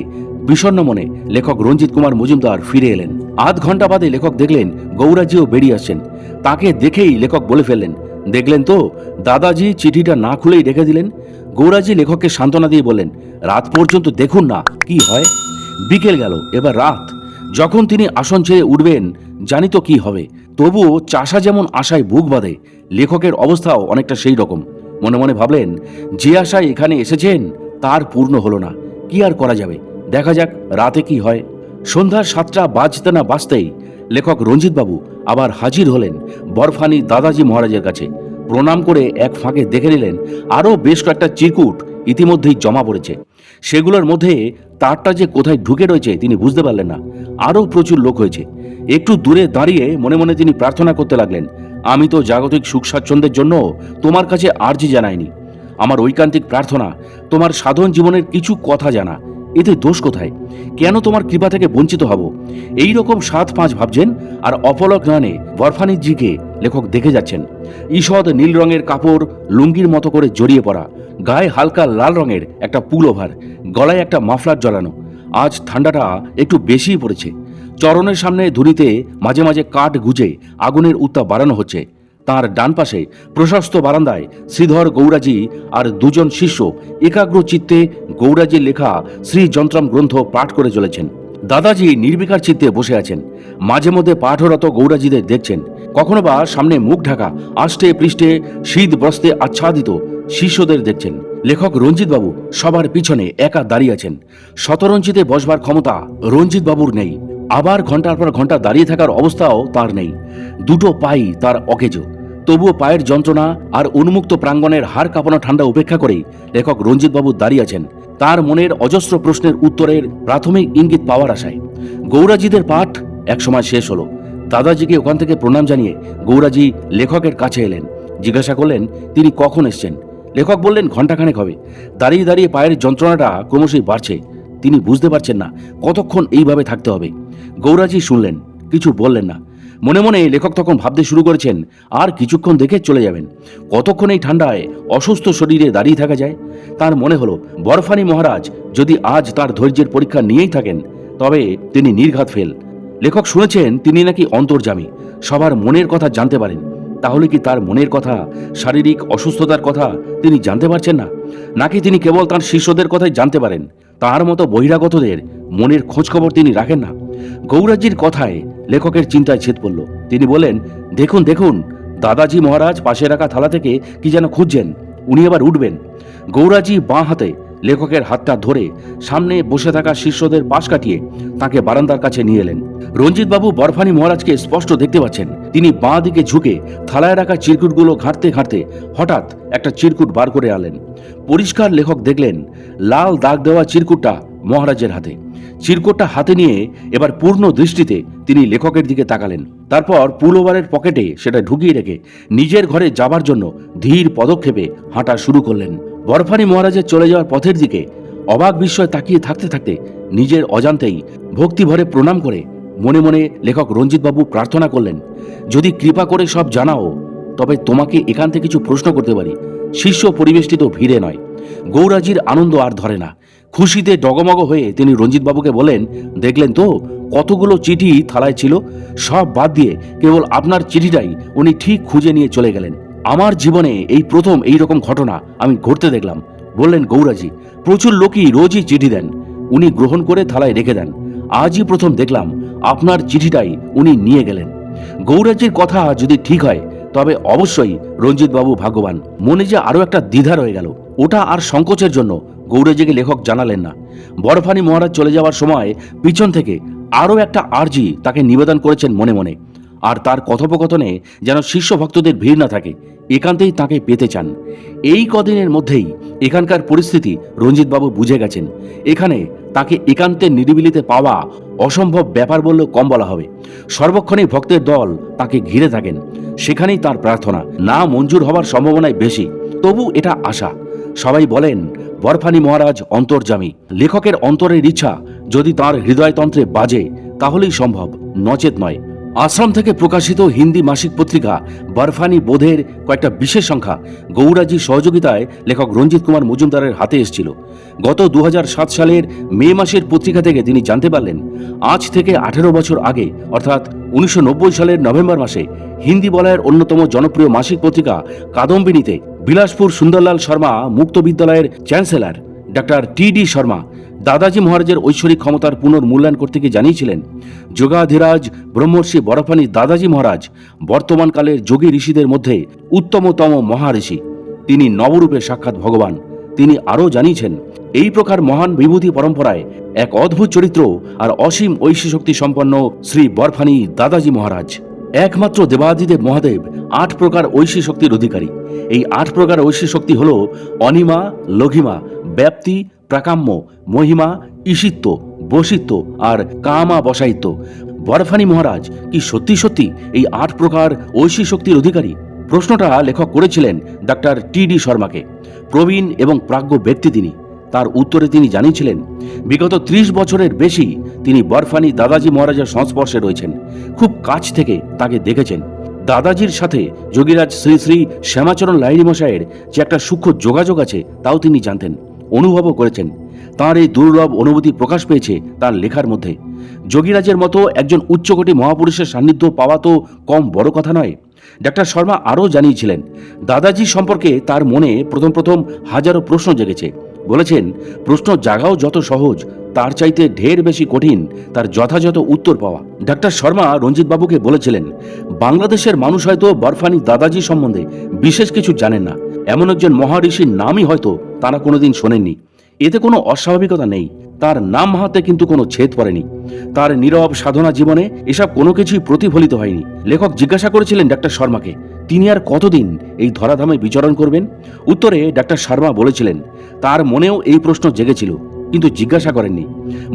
বিষণ্ণ মনে লেখক রঞ্জিত কুমার মজুমদার ফিরে এলেন। আধ ঘন্টা বাদে লেখক দেখলেন গৌরাজিও বেরিয়ে আসছেন। তাকে দেখেই লেখক বলে ফেললেন, দেখলেন তো দাদাজি চিঠিটা না খুলেই রেখে দিলেন। গৌরাজি লেখককে সান্ত্বনা দিয়ে বললেন, রাত পর্যন্ত দেখুন না কি হয়। বিকেল গেল, এবার রাত। যখন তিনি আসন ছেড়ে উঠবেন জানি তো কি হবে, তবুও চাষা যেমন আশায় বুক বাঁধে, লেখকের অবস্থাও অনেকটা সেই রকম। মনে মনে ভাবলেন, যে আশায় এখানে এসেছেন তার পূর্ণ হলো না, কি আর করা যাবে, দেখা যাক রাতে কি হয়। সন্ধ্যা 7টা বাজতে না বাজতেই লেখক রঞ্জিতবাবু আবার হাজির হলেন বরফানি দাদাজি মহারাজের কাছে। প্রণাম করে এক ফাঁকে দেখে নিলেন আরও বেশ কয়েকটা চিরকুট ইতিমধ্যেই জমা পড়েছে। সেগুলোর মধ্যে তারটা যে কোথায় ঢুকে রয়েছে তিনি বুঝতে পারলেন না। আরও প্রচুর লোক হয়েছে। একটু দূরে দাঁড়িয়ে মনে মনে তিনি প্রার্থনা করতে লাগলেন, আমি তো জাগতিক সুখ স্বাচ্ছন্দ্যের জন্য তোমার কাছে আর্জি জানাইনি। আমার ঐকান্তিক প্রার্থনা তোমার সাধারণ জীবনের কিছু কথা জানা, এতে দোষ কোথায়? কেন তোমার কৃপা থেকে বঞ্চিত হব? এই রকম 7-5 ভাবছেন আর অপলক নয়নে বরফানিজিকে লেখক দেখে যাচ্ছেন। ঈষৎ নীল রঙের কাপড় লুঙ্গির মতো করে জড়িয়ে পড়া, গায়ে হালকা লাল রঙের একটা পুলওভার, গলায় একটা মাফলার জড়ানো। আজ ঠান্ডাটা একটু বেশিই পড়েছে। চরণের সামনে ধুনিতে মাঝে মাঝে কাঠ গুজে আগুনের উত্তাপ বাড়ানো হচ্ছে। তার ডান পাশে প্রশস্ত বারান্দায় শ্রীধর গৌরাজি আর দুজন শিষ্য একাগ্র চিত্তে গৌরাজির লেখা শ্রী যন্ত্রম গ্রন্থ পাঠ করে চলেছেন। দাদাজি নির্বিকার চিত্তে বসে আছেন। মাঝে মধ্যে পাঠরত গৌরাজিদের দেখছেন। কখনো বা সামনে মুখ ঢাকা আষ্টে পৃষ্ঠে শীত বস্ত্রে আচ্ছাদিত শিষ্যদের দেখছেন। লেখক রঞ্জিতবাবু সবার পিছনে একা দাঁড়িয়ে আছেন। শতরঞ্জিতে বসবার ক্ষমতা রঞ্জিতবাবুর নেই, আবার ঘন্টার পর ঘন্টা দাঁড়িয়ে থাকার অবস্থাও তার নেই। দুটো পাই তার অকেজো। তবুও পায়ের যন্ত্রণা আর উন্মুক্ত প্রাঙ্গণের হাড় কাঁপানো ঠান্ডা উপেক্ষা করেই লেখক রঞ্জিতবাবু দাঁড়িয়ে আছেন, তার মনের অজস্র প্রশ্নের উত্তরের প্রাথমিক ইঙ্গিত পাওয়ার আশায়। গৌরাজিদের পাঠ একসময় শেষ হলো। দাদাজিকে ওখান থেকে প্রণাম জানিয়ে গৌরাজি লেখকের কাছে এলেন। জিজ্ঞাসা করলেন তিনি কখন এসছেন। লেখক বললেন ঘণ্টাখানেক হবে। দাঁড়িয়ে দাঁড়িয়ে পায়ের যন্ত্রণাটা ক্রমশই বাড়ছে। তিনি বুঝতে পারছেন না কতক্ষণ এইভাবে থাকতে হবে। গৌরাজি শুনলেন, কিছু বললেন না। মনে মনে লেখক তখন ভাবতে শুরু করেছেন আর কিছুক্ষণ দেখে চলে যাবেন। কতক্ষণ এই ঠান্ডায় অসুস্থ শরীরে দাঁড়িয়ে থাকা যায়? তার মনে হলো বরফানি মহারাজ যদি আজ তার ধৈর্যের পরীক্ষা নিয়েই থাকেন তবে তিনি নির্ঘাত ফেল। লেখক শুনেছেন তিনি নাকি অন্তর্যামী, সবার মনের কথা জানতে পারেন। তাহলে কি তার মনের কথা, শারীরিক অসুস্থতার কথা তিনি জানতে পারছেন না, নাকি তিনি কেবল তার শিষ্যদের কথাই জানতে পারেন? তার মতো বহিরাগতদের মনের খোঁজখবর তিনি রাখেন না। গৌরাজির কথায় লেখকের চিন্তায় ছেদ পড়ল। তিনি বলেন, দেখুন দেখুন, দাদাজি মহারাজ পাশে রাখা থালা থেকে কি যেন খুঁজছেন, উনি এবার উঠবেন। গৌরাজি বাঁ হাতে লেখকের হাতটা ধরে সামনে বসে থাকা শিষ্যদের পাশ কাটিয়ে তাকে বারান্দার কাছে নিয়ে এলেন। রঞ্জিতবাবু বরফানি মহারাজকে স্পষ্ট দেখতে পাচ্ছেন। তিনি বাঁ দিকে ঝুঁকে থালায় রাখা চিরকুটগুলো ঘাঁটতে ঘাঁটতে হঠাৎ একটা চিরকুট বার করে আনলেন। পরিষ্কার লেখক দেখলেন লাল দাগ দেওয়া চিরকুটটা মহারাজের হাতে। চিরকুটটা হাতে নিয়ে এবার পূর্ণ দৃষ্টিতে তিনি লেখকের দিকে তাকালেন। তারপর পুলোভারের পকেটে সেটা ঢুকিয়ে রেখে নিজের ঘরে যাবার জন্য ধীর পদক্ষেপে হাঁটা শুরু করলেন। বরফানি মহারাজের চলে যাওয়ার পথের দিকে অবাক বিস্ময়ে তাকিয়ে থাকতে থাকতে নিজের অজান্তেই ভক্তিভরে প্রণাম করে মনে মনে লেখক রঞ্জিতবাবু প্রার্থনা করলেন, যদি কৃপা করে সব জানাও তবে তোমাকে এখান থেকে কিছু প্রশ্ন করতে পারি। শিষ্য পরিবেষ্টিত ভিড়ে নয়। গৌরাজির আনন্দ আর ধরে না। খুশিতে ডগমগ হয়ে তিনি রঞ্জিতবাবুকে বলেন, দেখলেন তো কতগুলো চিঠি থালায় ছিল, সব বাদ দিয়ে কেবল আপনার চিঠিটাই উনি ঠিক খুঁজে নিয়ে চলে গেলেন। আমার জীবনে এই প্রথম এই রকম ঘটনা আমি ঘটতে দেখলাম। বললেন, গৌরাজি, প্রচুর লোকই রোজই চিঠি দেন, উনি গ্রহণ করে থালায় রেখে দেন। আজই প্রথম দেখলাম আপনার চিঠিটাই উনি নিয়ে গেলেন। গৌরাজির কথা যদি ঠিক হয় তবে অবশ্যই রঞ্জিতবাবু ভাগ্যবান। মনে যে আরও একটা দ্বিধা রয়ে গেল, ওটা আর সংকোচের জন্য গৌরাজিকে লেখক জানালেন না। বরফানি মহারাজ চলে যাওয়ার সময় পিছন থেকে আরও একটা আর্জি তাকে নিবেদন করেছেন মনে মনে। আর তার কথোপকথনে যেন শিষ্য ভক্তদের ভিড় না থাকে, একান্তেই তাকে পেতে চান। এই কদিনের মধ্যেই এখানকার পরিস্থিতি রঞ্জিতবাবু বুঝে গেছেন। এখানে তাকে একান্তের নিরিবিলিতে পাওয়া অসম্ভব ব্যাপার বললেও কম বলা হবে। সর্বক্ষণেই ভক্তের দল তাকে ঘিরে থাকেন, সেখানেই তার প্রার্থনা না মঞ্জুর হবার সম্ভাবনাই বেশি। তবু এটা আশা। সবাই বলেন বরফানি মহারাজ অন্তর্যামী। লেখকের অন্তরের ইচ্ছা যদি তার হৃদয়তন্ত্রে বাজে তাহলেই সম্ভব, নচেত নয়। আশ্রম থেকে প্রকাশিত হিন্দি মাসিক পত্রিকা বরফানি বোধের কয়েকটা বিশেষ সংখ্যা গৌরাজির সহযোগিতায় লেখক রঞ্জিত কুমার মজুমদারের হাতে এসেছিল। গত 2007 সালের মে মাসের পত্রিকা থেকে তিনি জানতে পারলেন আজ থেকে 18 বছর আগে অর্থাৎ 1990 সালের নভেম্বর মাসে হিন্দি বলয়ের অন্যতম জনপ্রিয় মাসিক পত্রিকা কাদম্বিনীতে বিলাসপুর সুন্দরলাল শর্মা মুক্ত বিদ্যালয়ের চ্যান্সেলর ডক্টর টি.ডি. শর্মা দাদাজি মহারাজের ঐশ্বরিক ক্ষমতার পুনর্মূল্যায়ন করতে গিয়ে জানিয়েছিলেন, যোগাধিরাজ ব্রহ্মর্ষি বরফানি দাদাজি মহারাজ বর্তমানকালের যোগী ঋষিদের মধ্যে উত্তমতম মহাঋষি। তিনি নবরূপে সাক্ষাৎ ভগবান। তিনি আরও জানিয়েছেন, এই প্রকার মহান বিভূতি পরম্পরায় এক অদ্ভুত চরিত্র আর অসীম ঐশী শক্তি সম্পন্ন শ্রী বরফানি দাদাজি মহারাজ। একমাত্র দেবাদিদেব মহাদেব 8 প্রকার ঐশী শক্তির অধিকারী। এই 8 প্রকার ঐশী শক্তি হল অনিমা, লঘিমা, ব্যাপ্তি, প্রাকাম্য, মহিমা, ঈশিত্ব, বশিত্ব আর কামা বসায়িত্ব। বরফানি মহারাজ কি সত্যি সত্যি এই 8 প্রকার ঐশী শক্তির অধিকারী? প্রশ্নটা লেখক করেছিলেন ডক্টর টি.ডি. শর্মাকে। প্রবীণ এবং প্রাজ্ঞ ব্যক্তি তিনি। তার উত্তরে তিনি জানিয়েছিলেন, বিগত 30 বছরের বেশি তিনি বরফানি দাদাজি মহারাজের সংস্পর্শে রয়েছেন, খুব কাছ থেকে তাকে দেখেছেন। দাদাজির সাথে যোগীরাজ শ্রী শ্রী শ্যামাচরণ লাহিড়ী মশাইয়ের যে একটা সূক্ষ্ম যোগাযোগ আছে তাও তিনি জানতেন, অনুভবও করেছেন। তাঁর এই দুর্লভ অনুভূতি প্রকাশ পেয়েছে তার লেখার মধ্যে। যোগীরাজের মতো একজন উচ্চকোটি মহাপুরুষের সান্নিধ্য পাওয়া তো কম বড় কথা নয়। ডক্টর শর্মা আরও জানিয়েছিলেন, দাদাজি সম্পর্কে তার মনে প্রথম হাজারো প্রশ্ন জেগেছে। বলেছেন, প্রশ্ন জাগাও যত সহজ তার চাইতে ঢের বেশি কঠিন তার যথাযথ উত্তর পাওয়া। ডক্টর শর্মা রঞ্জিতবাবুকে বলেছিলেন, বাংলাদেশের মানুষ হয়তো বরফানি দাদাজি সম্বন্ধে বিশেষ কিছু জানেন না, এমন একজন মহাঋষির নামই হয়তো তারা কোনোদিন শোনেননি। এতে কোনো অস্বাভাবিকতা নেই, তার নাম হাতে কিন্তু কোনো ছেদ পড়েনি। তার নীরব সাধনা জীবনে এসব কোনো কিছুই প্রতিফলিত হয়নি। লেখক জিজ্ঞাসা করেছিলেন ডক্টর শর্মাকে, তিনি আর কতদিন এই ধরাধামে বিচরণ করবেন? উত্তরে ডক্টর শর্মা বলেছিলেন, তার মনেও এই প্রশ্ন জেগেছিল, কিন্তু জিজ্ঞাসা করেননি।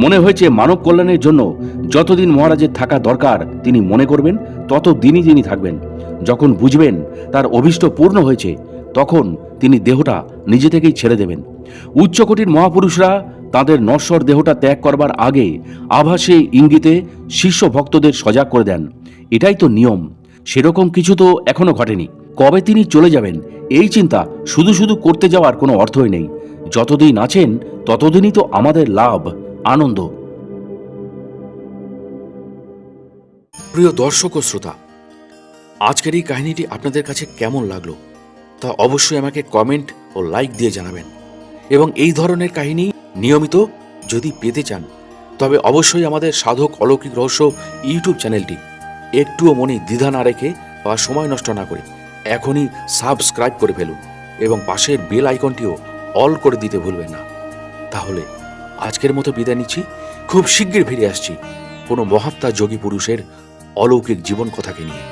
মনে হয়েছে মানব কল্যাণের জন্য যতদিন মহারাজের থাকা দরকার তিনি মনে করবেন, ততদিনই তিনি থাকবেন। যখন বুঝবেন তার অভীষ্ট পূর্ণ হয়েছে তখন তিনি দেহটা নিজে থেকেই ছেড়ে দেবেন। উচ্চকোটির মহাপুরুষরা তাদের নশ্বর দেহটা ত্যাগ করবার আগে আভাসে ইঙ্গিতে শিষ্য ভক্তদের সজাগ করে দেন। এটাই তো নিয়ম। সেরকম কিছু তো এখনো ঘটেনি। কবে তিনি চলে যাবেন এই চিন্তা শুধু শুধু করতে যাওয়ার কোনো অর্থই নেই। যতদিন আছেন ততদিনই তো আমাদের লাভ, আনন্দ। প্রিয় দর্শক ও শ্রোতা, আজকের এই কাহিনীটি আপনাদের কাছে কেমন লাগলো তা অবশ্যই আমাকে কমেন্ট ও লাইক দিয়ে জানাবেন। এবং এই ধরনের কাহিনী নিয়মিত যদি পেতে চান তবে অবশ্যই আমাদের সাধক অলৌকিক রহস্য ইউটিউব চ্যানেলটি একটুও মনে দ্বিধা না রেখে বা সময় নষ্ট না করে এখনই সাবস্ক্রাইব করে ফেলুন এবং পাশের বেল আইকনটিও অল করে দিতে ভুলবেন না। তাহলে আজকের মতো বিদায় নিচ্ছি। খুব শীঘ্রই ফিরে আসছি কোনো মহাত্মা যোগী পুরুষের অলৌকিক জীবন কথাকে নিয়ে।